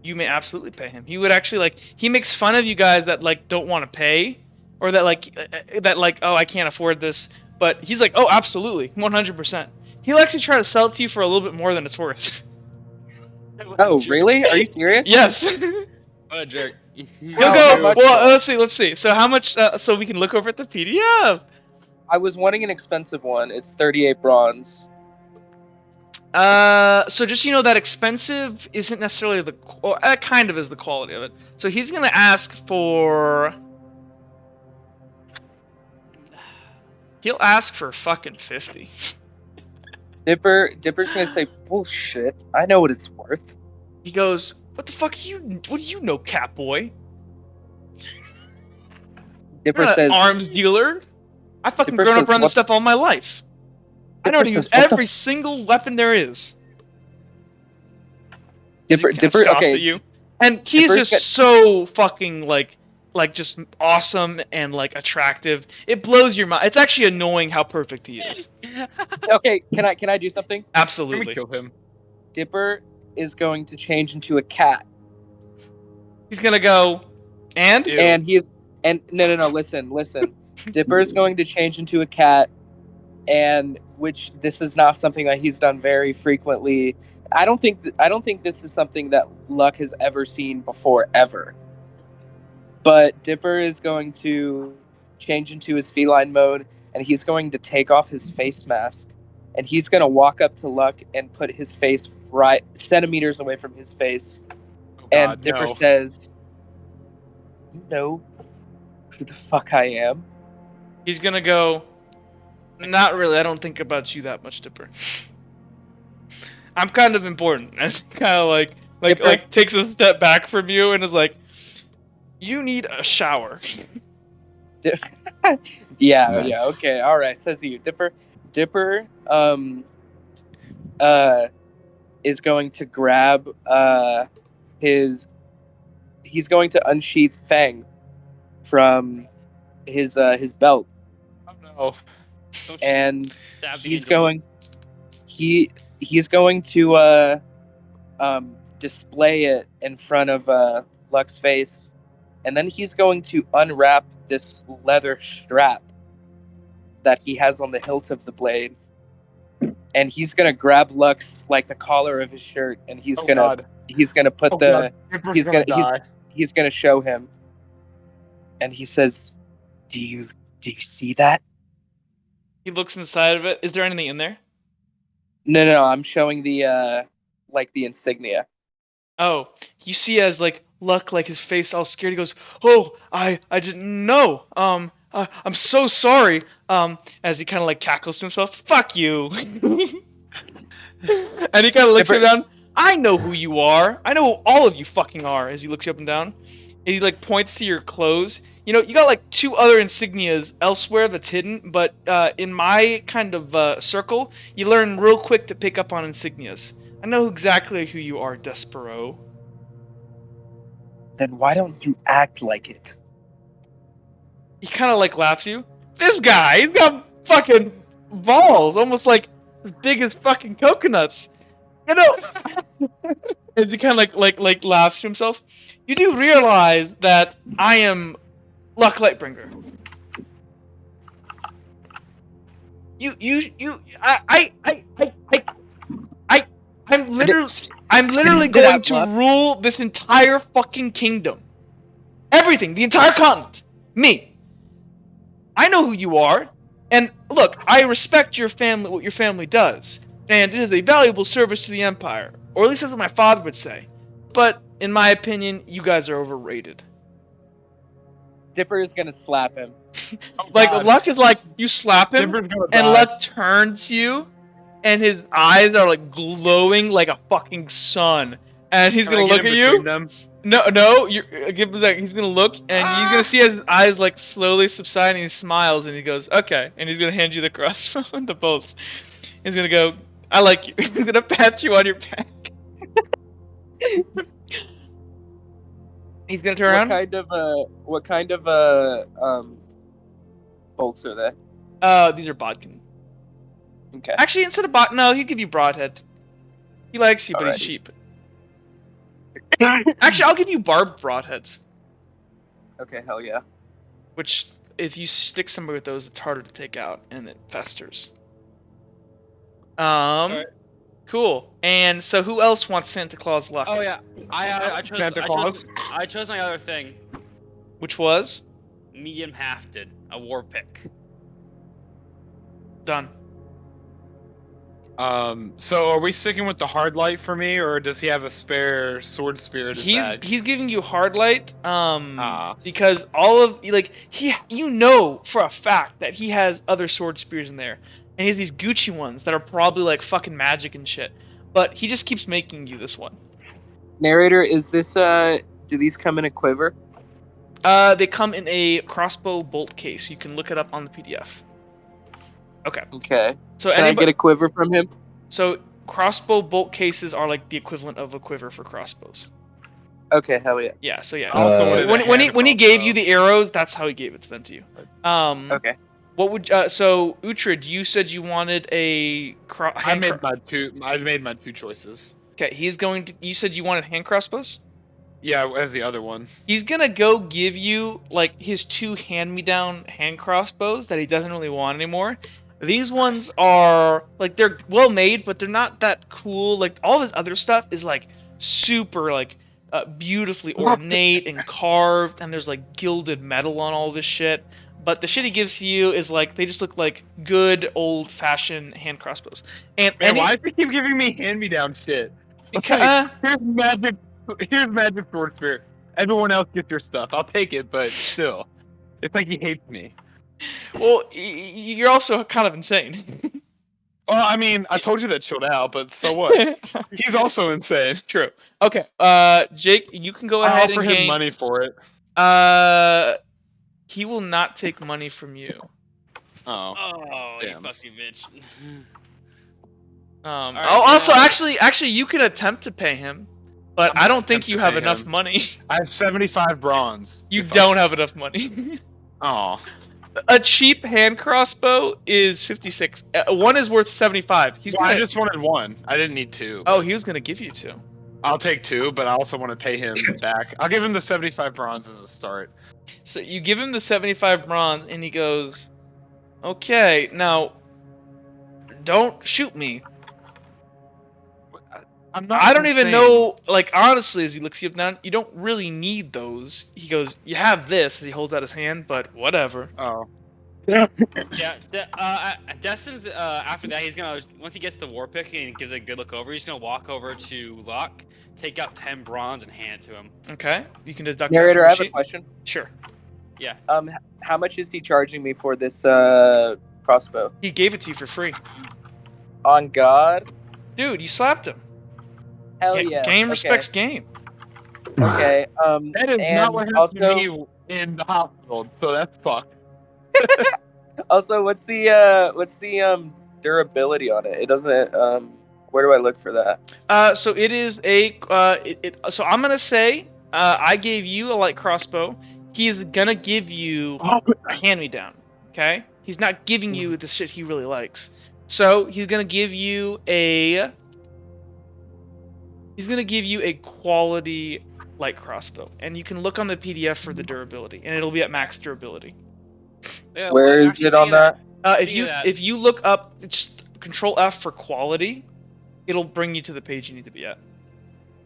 You may absolutely pay him. He would actually like. He makes fun of you guys that like don't want to pay, or that like oh I can't afford this. But he's like oh absolutely 100%. He'll actually try to sell it to you for a little bit more than it's worth. Oh, really? Are you serious? Yes. What a jerk. He'll How go. much Well, though? let's see. So how much? So we can look over at the PDF. I was wanting an expensive one. It's 38 bronze. So just so you know that expensive isn't necessarily the, or kind of is the quality of it. So he's gonna ask for. He'll ask for fucking 50. Dipper's gonna say bullshit. I know what it's worth. He goes, "What the fuck are you? What do you know, Catboy? Dipper You're not an says arms dealer. I fucking Dipper grown up says, around this "What-" stuff all my life. I know how to Dipper use says, "What the every f-" single weapon there is." Dipper He kinda Dipper scoffs okay. at you. And he's Dipper's just got- so fucking like just awesome and like attractive. It blows your mind. It's actually annoying how perfect he is. Okay, can I do something? Can we Absolutely. kill him? Dipper is going to change into a cat. He's gonna go, and Ew. And no, listen. Dipper is going to change into a cat, and which this is not something that he's done very frequently. I don't think this is something that Luck has ever seen before ever. But Dipper is going to change into his feline mode, and he's going to take off his face mask, and he's going to walk up to Luck and put his face right centimeters away from his face. Oh, And God, Dipper no. says, "You know who the fuck I am?" he's gonna go. Not really. I don't think about you that much, Dipper. I'm kind of important. And he kind of Dipper- like takes a step back from you and is like, "You need a shower." Yeah, Nice. okay, all right. Says you, Dipper is going to grab his. He's going to unsheath Fang from his belt, Oh, no. Don't and stab the he's angel. going. He's going to display it in front of Luck's face, and then he's going to unwrap this leather strap that he has on the hilt of the blade, and he's gonna grab Lux like the collar of his shirt, and he's Oh, gonna God. put Oh, the God. Dipper's he's gonna gonna- die. he's gonna show him, and he says, "Do you see that?" He looks inside of it. Is there anything in there? No, I'm showing the like the insignia. Oh, you see as like Luck, like his face all scared. He goes, "Oh, I didn't know. I'm so sorry." As he kind of like cackles to himself, "Fuck you." And he kind of looks him down. "I know who you are. I know who all of you fucking are." As he looks you up and down, and he like points to your clothes. You know, you got like 2 other insignias elsewhere that's hidden, but in my kind of circle, you learn real quick to pick up on insignias. I know exactly who you are, Despero. Then why don't you act like it? He kind of like laughs you. This guy, he's got fucking balls, almost like as big as fucking coconuts. You know. And he kind of like laughs to himself. You do realize that I am Luck Lightbringer. I'm literally Spit it going out, to Luck. rule this entire fucking kingdom. Everything, the entire continent. Me. I know who you are. And look, I respect your family, what your family does. And it is a valuable service to the Empire. Or at least that's what my father would say. But in my opinion, you guys are overrated. Dipper is gonna slap him. Oh, Like God. Luck is like you slap him, Dipper's gonna and die. Luck turns to you, and his eyes are like glowing like a fucking sun, and he's Can I gonna get look in at between you. them? No, give him a second. He's gonna look, and he's gonna see his eyes like slowly subside, and he smiles, and he goes, "Okay," and he's gonna hand you the crossbow and the bolts. He's gonna go, "I like you." He's gonna pat you on your back. He's gonna turn around. What kind of bolts are they? These are bodkin. Okay. Actually, instead of no, he'd give you broadhead. He likes you, but he's Alrighty. cheap. Actually, I'll give you barbed broadheads. Okay, hell yeah. Which, if you stick somebody with those, it's harder to take out, and it festers. Alright. Cool. And so, who else wants Santa Claus luck? Oh yeah, I chose. Santa Claus? I chose my other thing. Which was Medium hafted, a war pick. done. So are we sticking with the hard light for me, or does he have a spare sword spear in his bag? He's giving you hard light. Ah. Because all of like you know for a fact that he has other sword spears in there, and he has these Gucci ones that are probably like fucking magic and shit. But he just keeps making you this one. Narrator, is this do these come in a quiver? They come in a crossbow bolt case. You can look it up on the PDF. Okay. Okay. So Can I get a quiver from him? So crossbow bolt cases are like the equivalent of a quiver for crossbows. Okay, hell yeah. Yeah. So yeah. I'll go with the when he hand gave crossbow. you the arrows, that's how he gave it to them to you. Okay. What would so Uhtred, you said you wanted a I made my two choices. Okay, he's going to. You said you wanted hand crossbows. Yeah, as the other one. He's gonna go give you like his two hand-me-down hand crossbows that he doesn't really want anymore. These ones are like they're well made, but they're not that cool. Like all of his other stuff is like super like beautifully ornate and carved, and there's like gilded metal on all this shit. But the shit he gives to you is like they just look like good old-fashioned hand crossbows. And Man, why does he keep giving me hand-me-down shit? because Here's magic sword spear. Everyone else gets your stuff. I'll take it, but still, it's like he hates me. well, you're also kind of insane. Well, I mean, I told you that chilled out, but so what? He's also insane. True. Okay. Jake, you can go I ahead offer and him gain. money for it. He will not take money from you. Oh. Oh, you Damn. fucking bitch. Oh, Alright, also, now- actually, you can attempt to pay him, but I'm I don't gonna think attempt you to have pay enough him. money. I have 75 bronze. You If don't have enough money. Oh. A cheap hand crossbow is 56. One is worth 75. He's Well, gonna. I just wanted one. I didn't need two. Oh, but he was gonna give you two. I'll take two, but I also want to pay him back. I'll give him the 75 bronze as a start. So you give him the 75 bronze, and he goes, "Okay, now, don't shoot me." I'm not. I don't even insane. know, like, honestly, as he looks you up now, you don't really need those. He goes, "You have this," and he holds out his hand, but whatever. Oh. Yeah, Destin's after that he's gonna once he gets the war pick and gives a good look over, he's gonna walk over to Luck, take out 10 bronze and hand it to him. Okay, you can deduct that Narrator, from I the have a sheet. question. Sure. How much is he charging me for this crossbow? He gave it to you for free. On God? Dude, you slapped him. Hell yeah. Game Okay. respects game. Okay. That is and not what happened also, to me in the hospital, so that's fucked. Also, what's the durability on it? It doesn't. Where do I look for that? So it is a so I'm gonna say I gave you a light crossbow. He's gonna give you a hand-me-down. Okay, he's not giving you the shit he really likes. So he's gonna give you a quality light crossbow, and you can look on the PDF for the durability, and it'll be at max durability. Yeah, Where well, is actually, it on speaking of that? Speaking of that- If you look up just Control F for quality, it'll bring you to the page you need to be at.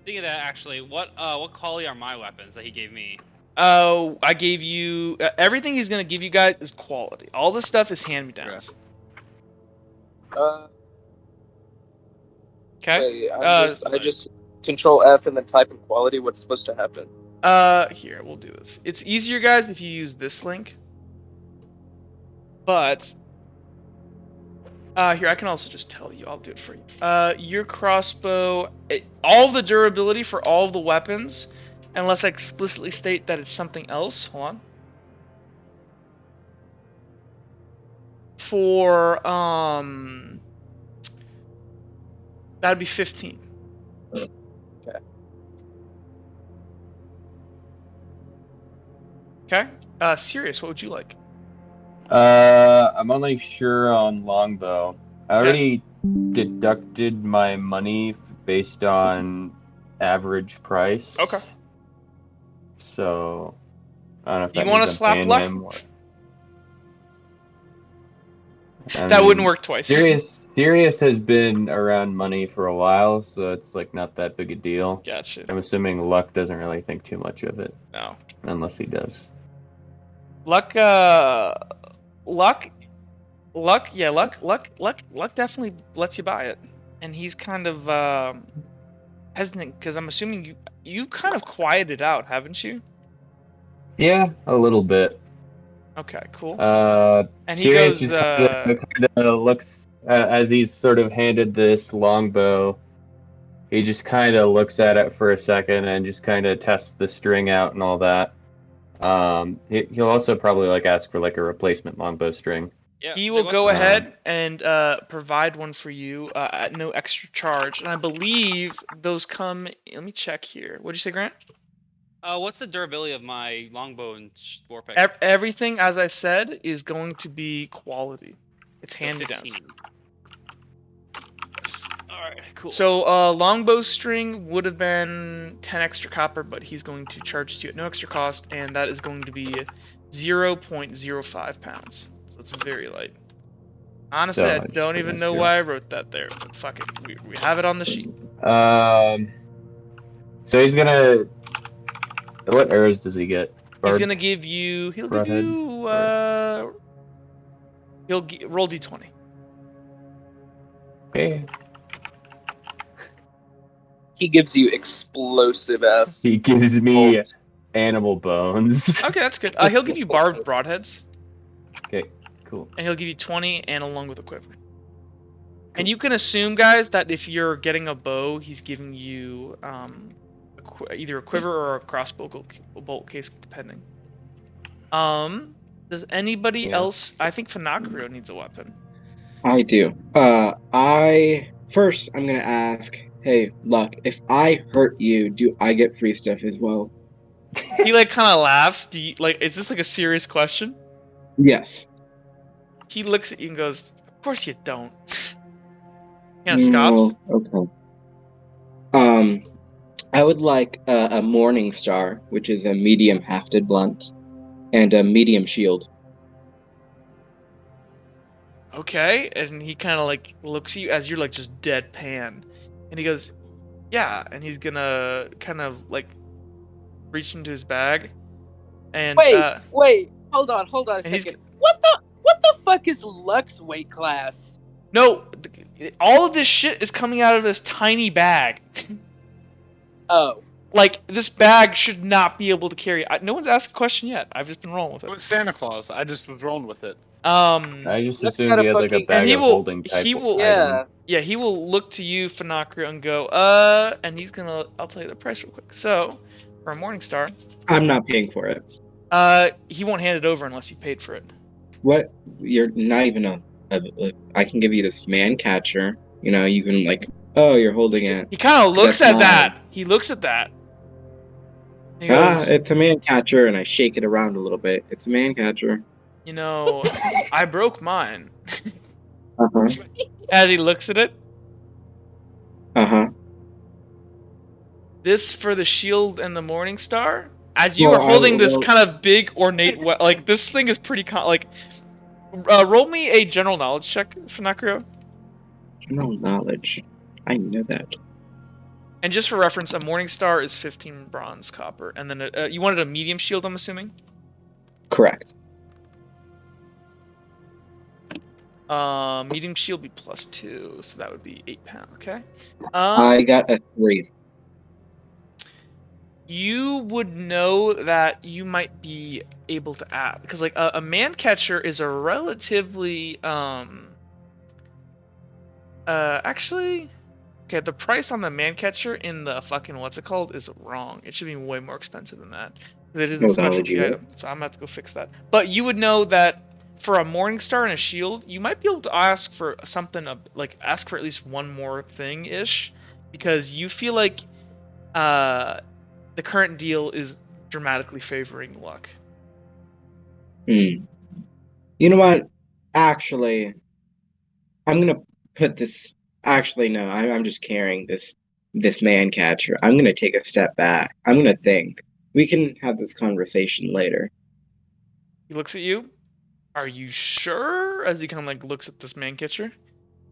Speaking of that, actually, what quality are my weapons that he gave me? I gave you everything he's gonna give you guys is quality. All this stuff is hand-me-downs. Uh, Okay. wait, I just Control F and then type in quality, what's supposed to happen? Here, we'll do this. It's easier, guys, if you use this link. But, here, I can also just tell you. I'll do it for you. Your crossbow, all the durability for all of the weapons, unless I explicitly state that it's something else. Hold on. For, that'd be 15. Okay. Okay. Sirius, what would you like? I'm only sure on longbow. I Okay. already deducted my money based on average price. Okay. So I don't know if Do you that wanna means I'm slap paying luck? him or... That wouldn't work twice. Sirius has been around money for a while, so it's like not that big a deal. Gotcha. I'm assuming Luck doesn't really think too much of it, No. unless he does. Luck definitely lets you buy it. And he's kind of hesitant because I'm assuming you kind of quieted out, haven't you? Yeah, a little bit. Okay, cool. And he Sirius goes, just kind of looks as he's sort of handed this longbow. He just kind of looks at it for a second and just kind of tests the string out and all that. He'll also probably like ask for like a replacement longbow string. Yeah. he so will what's go the- ahead and provide one for you at no extra charge. And I believe those come. Let me check here. What'd you say, Grant? What's the durability of my longbow and warpick? Everything, as I said, is going to be quality. It's So hand me downs. 15. Alright, cool. So longbow string would have been 10 extra copper, but he's going to charge it to you at no extra cost, and that is going to be 0.05 pounds. So it's very light. Honestly, So I much don't for even that know string. why I wrote that there, but fuck it. We have it on the sheet. So he's gonna. What arrows does he get? He's Bard? gonna give you. He'll give Broadhead? you. Roll d20. Okay. He gives you explosive ass. He gives me bolts. animal bones. Okay, that's good. He'll give you barbed broadheads, Okay, cool. and he'll give you 20, and along with a quiver. And you can assume, guys, that if you're getting a bow, he's giving you either a quiver or a crossbow bolt case, depending. Does anybody Yeah. else? I think Finacrio needs a weapon. I do. I'm gonna ask, hey, Luck, if I hurt you, do I get free stuff as well? He like kind of laughs. Do you like? Is this like a serious question? Yes. He looks at you and goes, "Of course you don't." Kind of scoffs. Okay. I would like a Morning Star, which is a medium hafted blunt, and a medium shield. Okay, and he kind of like looks at you as you're like just deadpan, and he goes, "Yeah," and he's gonna kind of like reach into his bag, and Wait, hold on a and he's- second. What the fuck is Luck's weight class? no, all of this shit is coming out of this tiny bag. Oh. Like, this bag should not be able to carry. No one's asked a question yet. I've just been rolling with It it. was Santa Claus. I just was rolling with it. I just That's assumed gotta he had like a fucking- bag And he of will- holding type he will- Yeah. Yeah, he will look to you, Finacrio, and go, and he's gonna, I'll tell you the price real quick. So, for a Morningstar, I'm not paying for it. he won't hand it over unless you paid for it. What? You're not even I can give you this man catcher. You know, you can like, oh, you're holding it. He kind of looks That's at that. He looks at that. He goes, It's a man catcher, and I shake it around a little bit. It's a man catcher. you know, I broke mine. Uh-huh. As he looks at it, Uh-huh. this for the shield and the Morningstar. As you Well, are holding this well- kind of big ornate, like this thing is pretty roll me a general knowledge check, Finacrio. No knowledge. I know that. And just for reference, a Morningstar is 15 bronze copper, and then you wanted a medium shield, I'm assuming. Correct. Medium shield be +2, so that would be 8 pounds. Okay. I got a 3. you would know that you might be able to add, because like a man catcher is a relatively actually, okay, the price on the man catcher in the fucking what's it called is wrong. It should be way more expensive than that. It is a What the hell did specialty you item, so I'm gonna have to go fix that. But you would know that for a morning star and a shield, you might be able to ask for something like ask for at least one more thing ish, because you feel like the current deal is dramatically favoring luck. You know what? Actually, I'm gonna put this. Actually, no. I'm just carrying this man catcher. I'm gonna take a step back. I'm gonna think. We can have this conversation later. He looks at you. Are you sure? As he kind of like looks at this man catcher,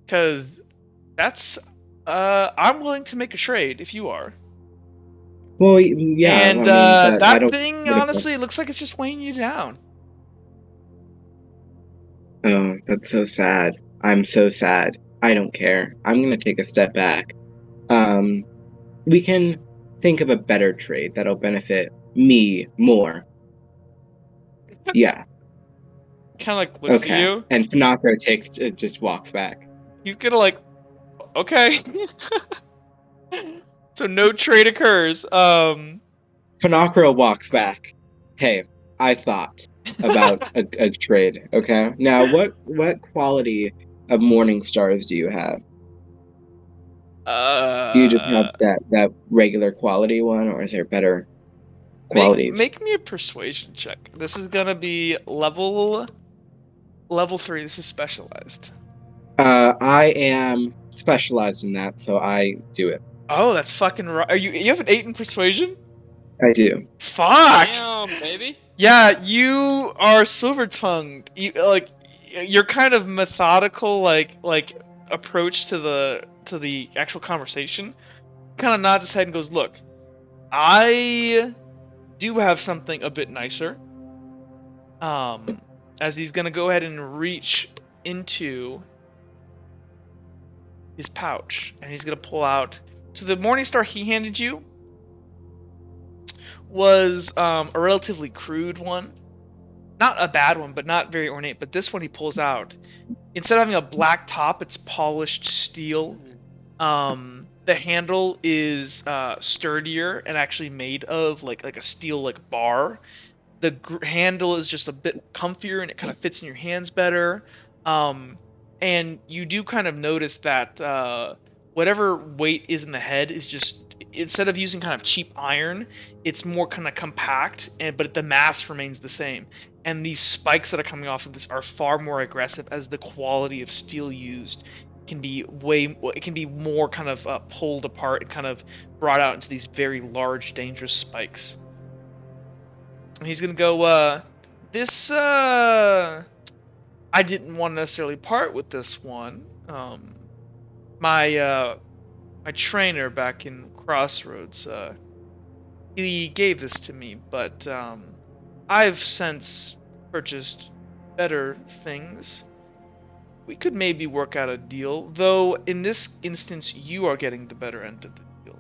because that's I'm willing to make a trade if you are. Well, yeah. And I mean, but I that don't. thing, What if honestly, it looks like it's just weighing you down. Oh, that's so sad. I'm so sad. I don't care. I'm gonna take a step back. We can think of a better trade that'll benefit me more. Yeah. Kind of like looks at Okay. you. And Fanako just walks back. He's gonna like, okay. So no trade occurs. Fanakro walks back. Hey, I thought about a trade. Okay. Now, what quality of morning stars do you have? Do you just have that regular quality one, or is there better qualities? Make me a persuasion check. This is gonna be level 3. This is specialized. I am specialized in that, so I do it. Oh, that's fucking right. Are you have an 8 in persuasion? I do. Fuck. Damn, baby. Yeah, you are silver tongued. Like your kind of methodical like approach to the actual conversation kind of nods his head and goes, "Look, I do have something a bit nicer." As he's gonna go ahead and reach into his pouch and he's gonna pull out. So the Morningstar he handed you was a relatively crude one. Not a bad one, but not very ornate. But this one he pulls out. Instead of having a black top, it's polished steel. The handle is sturdier and actually made of like a steel like bar. The handle is just a bit comfier and it kind of fits in your hands better. And you do kind of notice that whatever weight is in the head is just, instead of using kind of cheap iron, it's more kind of compact, but the mass remains the same. And these spikes that are coming off of this are far more aggressive, as the quality of steel used can be more kind of pulled apart and kind of brought out into these very large, dangerous spikes. And he's gonna go, this I didn't want to necessarily part with this one. My trainer back in Crossroads, he gave this to me, but I've since purchased better things. We could maybe work out a deal, though in this instance you are getting the better end of the deal.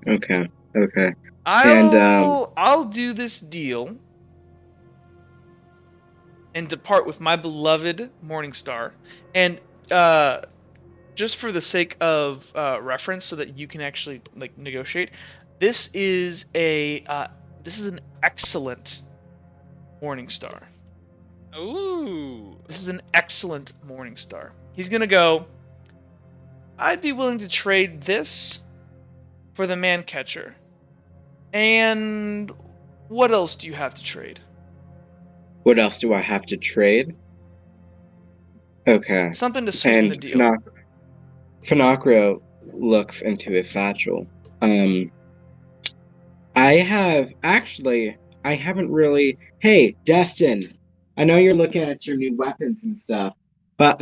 Okay. I'll do this deal and depart with my beloved Morningstar. And just for the sake of reference, so that you can actually like negotiate, this is an excellent Morningstar. Ooh. This is an excellent Morningstar. He's gonna go, I'd be willing to trade this for the man catcher. And what else do you have to trade? What else do I have to trade? Okay. Something to sweeten the deal. Finocchio looks into his satchel. I haven't really. Hey, Destin, I know you're looking at your new weapons and stuff, but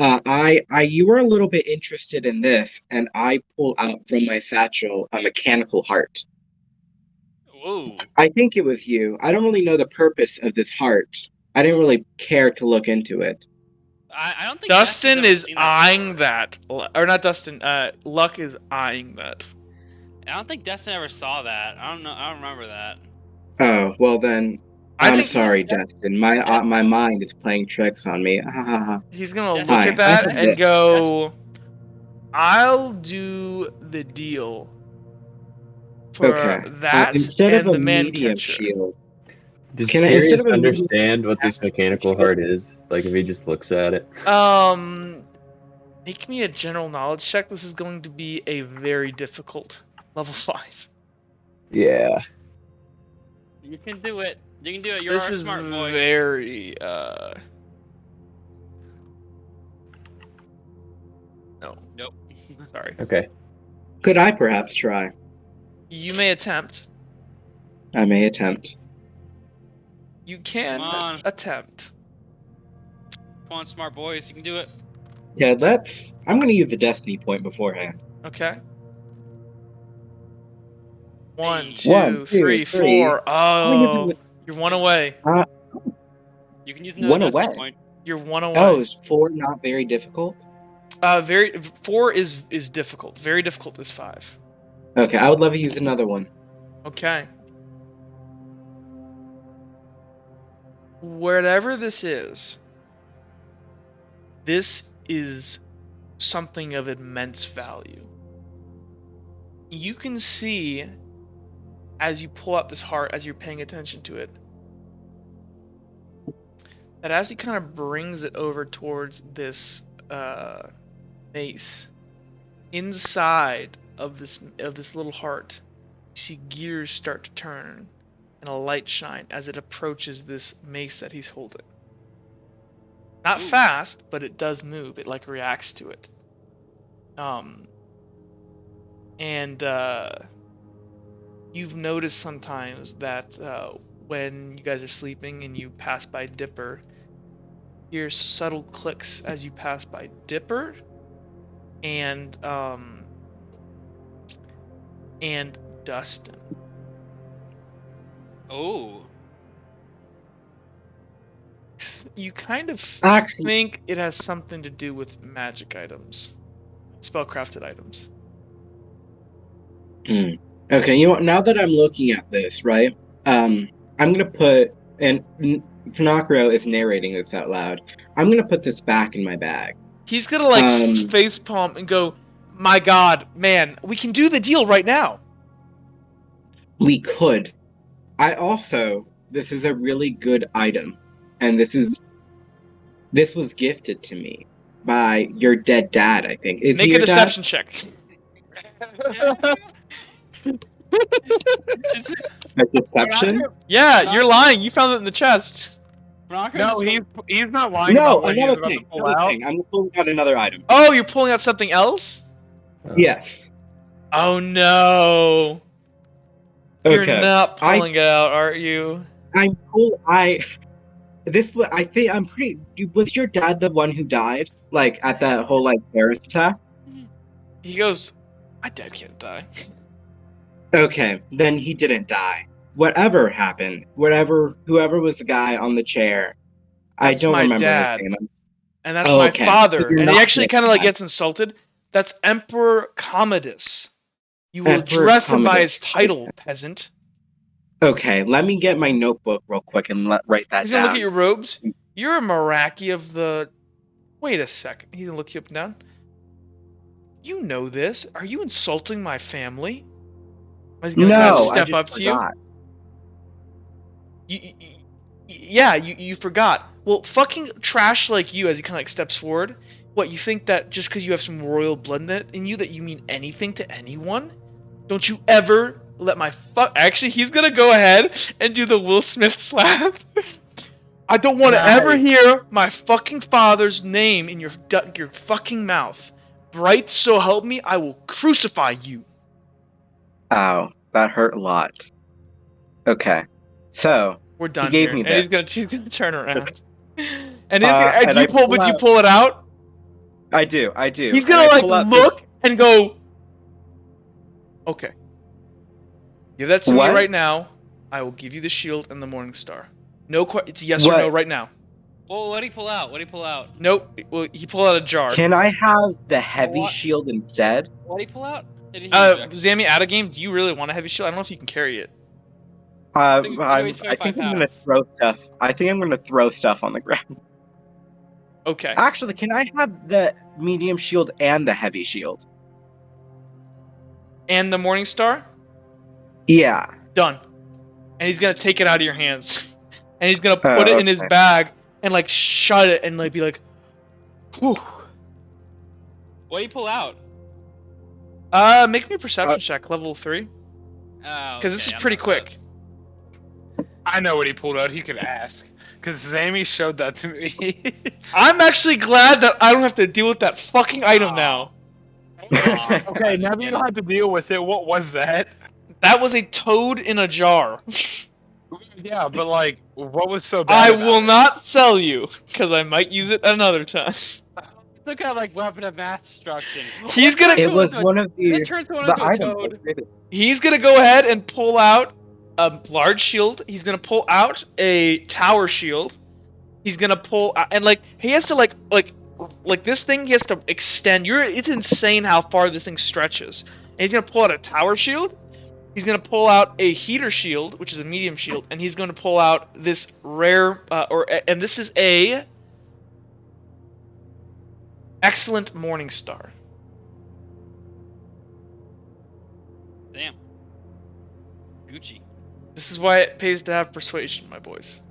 you were a little bit interested in this, and I pull out from my satchel a mechanical heart. Whoa. I think it was you. I don't really know the purpose of this heart. I didn't really care to look into it. I don't think Dustin Destin's ever is seen eyeing before. that. Or not Dustin, Luck is eyeing that. I don't think Destin ever saw that. I don't know. I don't remember that. Oh, well then, I I'm think sorry, Destin. My mind is playing tricks on me. he's gonna That's- look Hi, at I that have and this. go, "I'll do the deal for Okay. that Instead of and a the man medium catcher." shield, Does Can I- instead Sirius of a medium understand what this mechanical heart is? Like, if he just looks at it. Make me a general knowledge check. This is going to be a very difficult level 5. Yeah. You can do it. You can do it. You're This our is smart boy. very no, Nope. sorry. Okay. could I perhaps try? You may attempt. I may attempt. You can Come on. attempt. Come on, smart boys. You can do it. Yeah, I'm gonna use the destiny point beforehand. Okay. 1, Hey. 2, One, 3, two, three. 4. I'm using Oh, you're one away. You can use another One destiny away. point. You're one away. Oh, is 4 not very difficult? 4 is difficult. Very difficult is 5. Okay, I would love to use another one. Okay. Whatever this is something of immense value. You can see as you pull out this heart, as you're paying attention to it, that as he kind of brings it over towards this mace, inside of this little heart, you see gears start to turn and a light shine as it approaches this mace that he's holding. Not fast, but it does move. It like reacts to it. And you've noticed sometimes that when you guys are sleeping and you pass by Dipper, you hear subtle clicks as you pass by Dipper and Dustin. Oh. You kind of Actually, think it has something to do with magic items, spellcrafted items. okay, you know what? Now that I'm looking at this, right? I'm gonna put, and Finocchio is narrating this out loud. I'm gonna put this back in my bag. He's gonna like facepalm and go, "My God, man, we can do the deal right now." We could. This is a really good item, and this was gifted to me by your dead dad, I think. Is Make he a your deception check. dad? A deception? Yeah, you're lying. You found it in the chest. No, he's not lying No, about what he's another about thing. to pull out. I'm pulling out another item. Oh, you're pulling out something else? Yes. Oh no. You're Okay. not pulling it out, aren't you? I'm cool. Was your dad the one who died? Like, at that whole, like, terrorist attack? He goes, "My dad can't die." Okay, then he didn't die. Whatever happened, whoever was the guy on the chair, I That's don't my remember dad. his name. And that's my Okay, father. so you're And he not actually dead, kind of like Dad. gets insulted. That's Emperor Commodus. You will Emperor address him by his Commodus. title, peasant. Okay, let me get my notebook real quick and write that He's gonna down. look at your robes. You're a Meraki of the... Wait a second. He's gonna look you up and down. You know this. Are you insulting my family? Is he gonna kind of No, I step just up to you? forgot. You forgot. Well, fucking trash like you, as he kind of like steps forward. What, you think that just because you have some royal blood in you that you mean anything to anyone? Don't you ever let my Actually, he's gonna go ahead and do the Will Smith slap. I don't want to ever hear my fucking father's name in your fucking mouth. Bright, so help me, I will crucify you. Ow, that hurt a lot. Okay, so We're done he gave here. me And this. he's gonna turn around. And he's gonna, and do you pull? Would you pull it out? I do. He's gonna like look and go. Okay. Give that to me What? right now. I will give you the shield and the Morning Star. No, it's yes or no right now. Well, what'd he pull out? What'd he pull out? Nope. Well, he pulled out a jar. Can I have the heavy shield instead? What'd he pull out? Zammy, out of game. Do you really want a heavy shield? I don't know if you can carry it. I think think I'm 25 gonna pounds. throw stuff. I think I'm gonna throw stuff on the ground. Okay. Actually, can I have the medium shield and the heavy shield? And the Morning Star? Yeah. Done. And he's gonna take it out of your hands. And he's gonna put it in his Okay. bag and like shut it and like be like, whew. What do you pull out? Make me a perception check, level 3. Oh, Because this is okay, pretty I'm not- quick. I know what he pulled out. He could ask. Because Zammy showed that to me. I'm actually glad that I don't have to deal with that fucking item now. Okay, now that you don't have to deal with it, what was that? That was a toad in a jar. Yeah, but like, what was so I bad about will it? not sell you, because I might use it another time. It's some kind of like weapon of mass destruction. He's What gonna- turns It someone was into a- one of It the turns someone into a items. toad. He's gonna go ahead and pull out a large shield. He's gonna pull out a tower shield. He's gonna pull out, and like he has to like this thing. He has to extend. It's insane how far this thing stretches. And he's gonna pull out a tower shield. He's gonna pull out a heater shield, which is a medium shield, and he's gonna pull out this rare and this is a excellent Morning Star. Damn. Gucci. This is why it pays to have persuasion, my boys.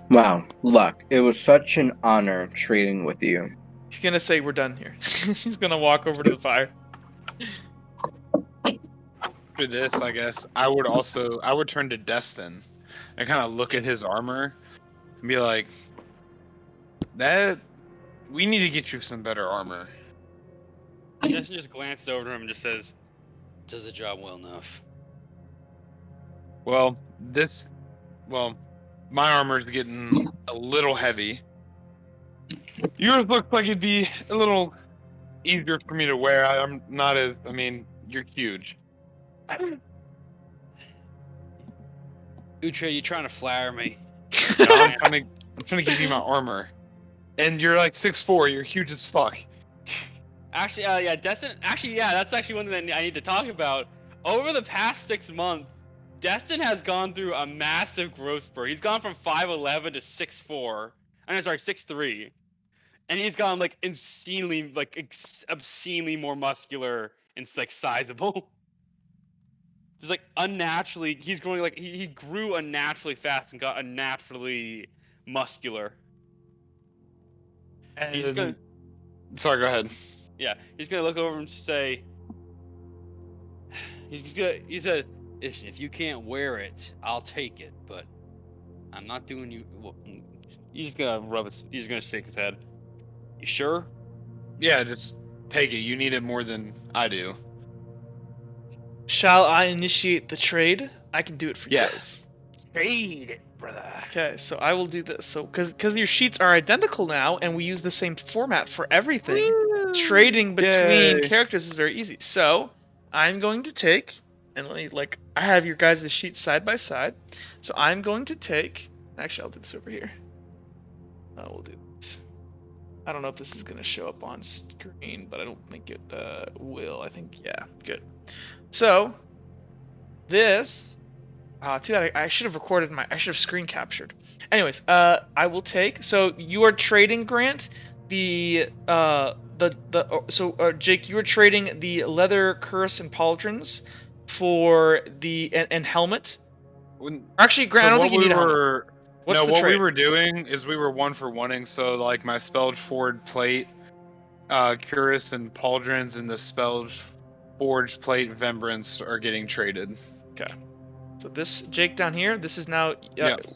Wow, Luck. It was such an honor trading with you. He's gonna say we're done here. He's gonna walk over to the fire. After this, I guess, I would turn to Destin and kind of look at his armor and be like, we need to get you some better armor. Justin just glances over to him and just says, "Does the job well enough." Well, my armor's getting a little heavy. Yours looks like it'd be a little easier for me to wear. I'm not as, I mean, you're huge. Utre, you trying to flatter me? No, I'm trying to give you my armor. And you're like 6'4", you're huge as fuck. Actually, yeah, Destin. Actually, yeah, that's actually one thing that I need to talk about. Over the past 6 months, Destin has gone through a massive growth spurt. He's gone from 5'11" to 6'4". I'm sorry, 6'3", and he's gone like insanely, like obscenely more muscular and like sizable. Just like unnaturally, he's growing like he grew unnaturally fast and got unnaturally muscular. And He's gonna, sorry, go ahead. yeah, he's gonna look over and say, he said, if you can't wear it, I'll take it, but I'm not doing you. Well, he's gonna he's gonna shake his head. You sure? Yeah, just take it. You need it more than I do. Shall I initiate the trade? I can do it for you Yes. guys. Trade it, brother. Okay, so I will do this. So, because your sheets are identical now, and we use the same format for everything, trading between Yay. characters is very easy. So, I'm going to take, and let me, like, I have your guys' sheets side by side. So, I'm going to take, actually, I'll do this over here. We'll do this. I don't know if this is going to show up on screen, but I don't think it will. I think, yeah, good. So, this... too bad I should have recorded I should have screen captured. Anyways, I will take. So you are trading, Grant, Jake, you are trading the leather curse and pauldrons for the and helmet. Actually, Grant, I don't think you need a helmet. What's the what trade? we were doing is we were 1-for-1ing. So like my spelled forward plate, cuirass and pauldrons, and the spelled forged plate vembrance are getting traded. Okay. So this Jake down here, this is now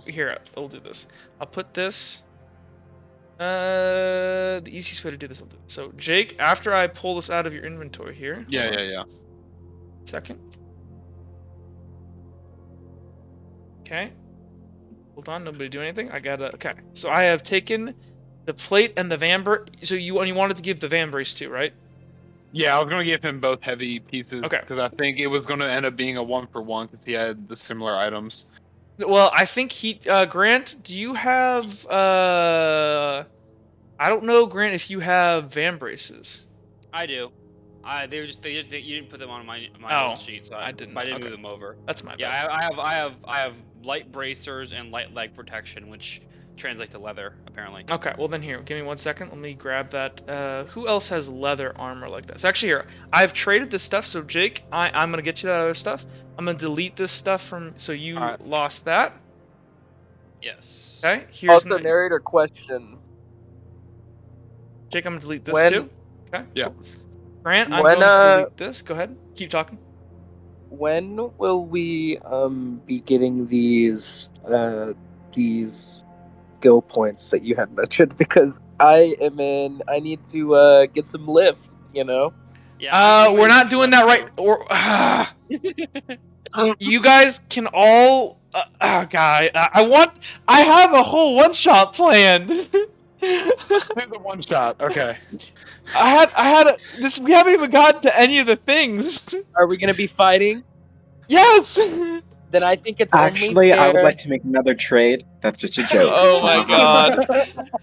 here. I'll do this. I'll put this. The easiest way to do this. I'll do it. So Jake, after I pull this out of your inventory here. Yeah. Second. Okay. Hold on. Nobody do anything. I gotta. Okay. So I have taken the plate and the vambrace. So you wanted to give the vambrace too, right? Yeah, I was gonna give him both heavy pieces. Okay. Because I think it was gonna end up being a 1-for-1 because he had the similar items. Well, I think Grant, do you have I don't know, Grant, if you have vambraces. I do. You didn't put them on my Oh, old sheet, so I didn't. I didn't Okay. move them over. That's my Yeah, bad. I have light bracers and light leg protection, which translate to leather apparently. Okay, well then here, give me 1 second. Let me grab that. Who else has leather armor like that? So actually here, I've traded this stuff. So Jake, I'm gonna get you that other stuff. I'm gonna delete this stuff from. So you Alright. lost that. Yes. Okay. Here's Also, narrator question. Jake. I'm gonna delete this When- too. Okay. Yeah. Cool. Grant, I'm When, going to delete this. Go ahead. Keep talking. When will we be getting these skill points that you had mentioned? Because I need to get some lift, you know? Yeah. We're not doing that right. Or you guys can all. Guy, I have a whole one-shot planned. Here's the one shot. Okay. This. We haven't even gotten to any of the things. Are we gonna be fighting? Yes. Then I think it's Actually, only fair. I would like to make another trade. That's just a joke. Oh my god.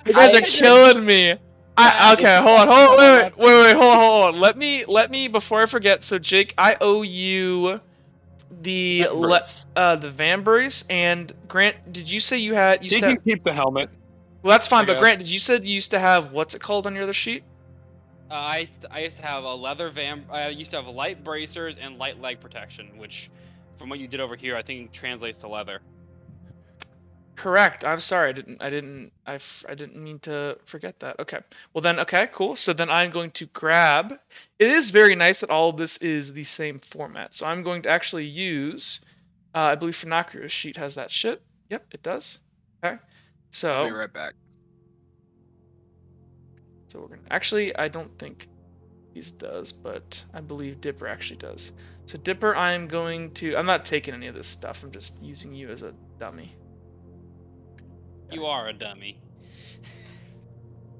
You guys I- are killing me. Okay, hold on, wait, hold on. Let me before I forget. So Jake, I owe you the Vambrace. Vambrace, and Grant, did you say you had He can keep the helmet. Well, that's fine, I but guess. Grant, did you said you used to have what's it called on your other sheet? I used to have a I used to have light bracers and light leg protection, which, from what you did over here, I think translates to leather. Correct. I'm sorry. I didn't mean to forget that. Okay. Well then, okay, cool. So then I'm going to grab. It is very nice that all of this is the same format. So I'm going to actually use. I believe Funaku's sheet has that shit. Yep, it does. Okay. So. I'll be right back. So we're gonna. Actually, I don't think these does, but I believe Dipper actually does. So Dipper, I'm going to. I'm not taking any of this stuff. I'm just using you as a dummy. You are a dummy.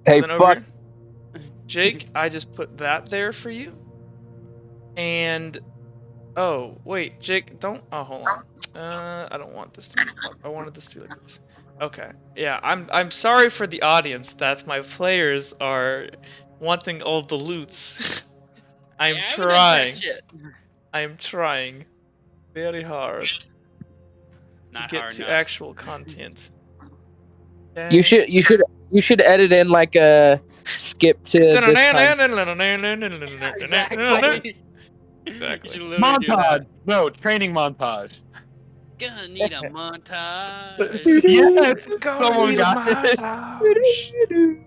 Hey, Then fuck. Jake, I just put that there for you. And oh wait, Jake, don't. Oh, hold on. I don't want this to be. I wanted this to be like this. Okay. Yeah, I'm sorry for the audience that my players are wanting all the loots. I'm Yeah, trying. shit. I'm trying very hard to Not get hard to enough. actual content. You Okay. should edit in like a skip to this time. Exactly. Exactly. You should literally do that. Montage. No, training montage. Gonna need a montage. Yes. Gonna Someone need a got it. montage.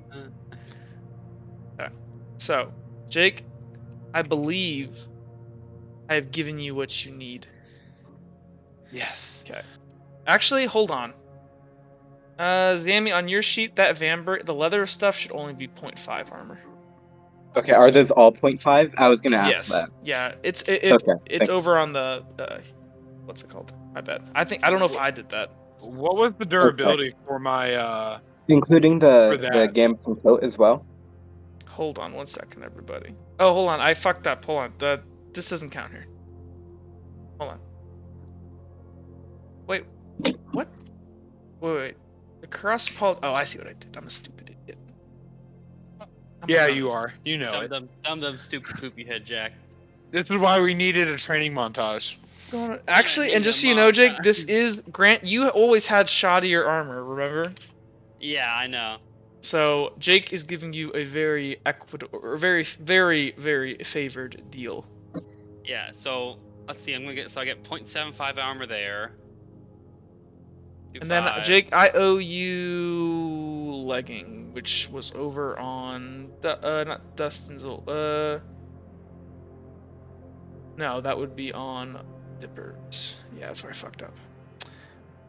Okay. So, Jake, I believe I have given you what you need. Yes. Okay. Actually, hold on. Zami, on your sheet, that the leather stuff should only be 0.5 armor. Okay, are those all 0.5? I was gonna ask Yes. that. Yeah, it's Okay, over on the what's it called? I bet. I don't know if I did that. What was the durability for my including for the that? Gamson coat as well. Hold on 1 second, everybody. Oh, hold on. I fucked up. Hold on. This doesn't count here. Hold on. Wait. What? Wait. The cross pole. Oh, I see what I did. I'm a stupid idiot. Yeah, you are. You know it. Dumb, stupid, poopy head, Jack. This is why we needed a training montage. Actually, and just so you know, Jake, this is Grant. You always had shoddier armor. Remember? Yeah, I know. So Jake is giving you a very very favored deal. Yeah. So let's see. I get 0.75 armor there. And then Jake, I owe you legging, which was over on not Dustin's. No, that would be on Dipper's. Yeah, that's where I fucked up.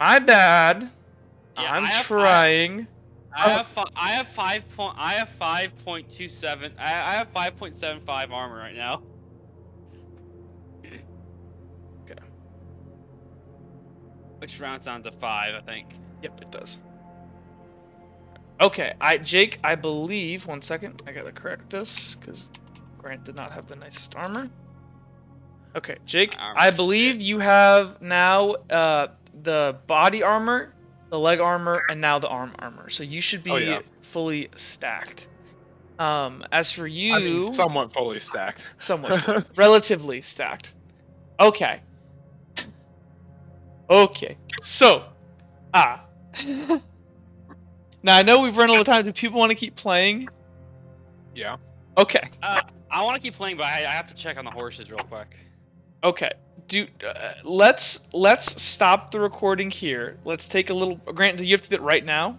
My bad. Yeah, I'm trying. I have 5.27. I have 5.75 armor right now. Okay. Which rounds down to 5, I think. Yep, it does. Okay, Jake, I believe. 1 second, I gotta correct this because Grant did not have the nicest armor. Okay, Jake, I believe you have now the body armor, the leg armor, and now the arm armor. So you should be fully stacked. As for you, I mean, somewhat fully stacked. somewhat relatively stacked. Okay. Okay. So, now I know we've run out of time. Do people want to keep playing? Yeah. Okay. I want to keep playing, but I have to check on the horses real quick. Okay. Let's stop the recording here. Let's take a little. Grant, do you have to do it right now?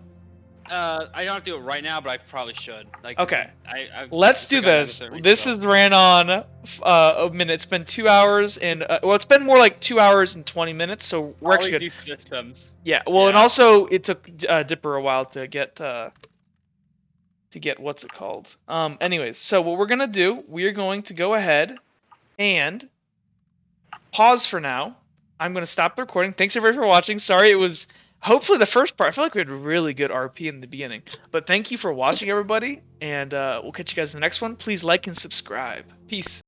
I don't have to do it right now, but I probably should. Like, Okay. I've Let's do forgotten how to this. serve This so. has ran on a minute. It's been 2 hours and well, it's been more like 2 hours and 20 minutes. So we're actually good. These systems. Yeah. Well, and Yeah. also it took Dipper a while to get what's it called. Anyways, so what we're gonna do, we are going to go ahead and pause for now. I'm gonna stop the recording. Thanks everybody for watching. Sorry, it was hopefully the first part. I feel like we had really good RP in the beginning. But thank you for watching, everybody, and we'll catch you guys in the next one. Please like and subscribe. Peace.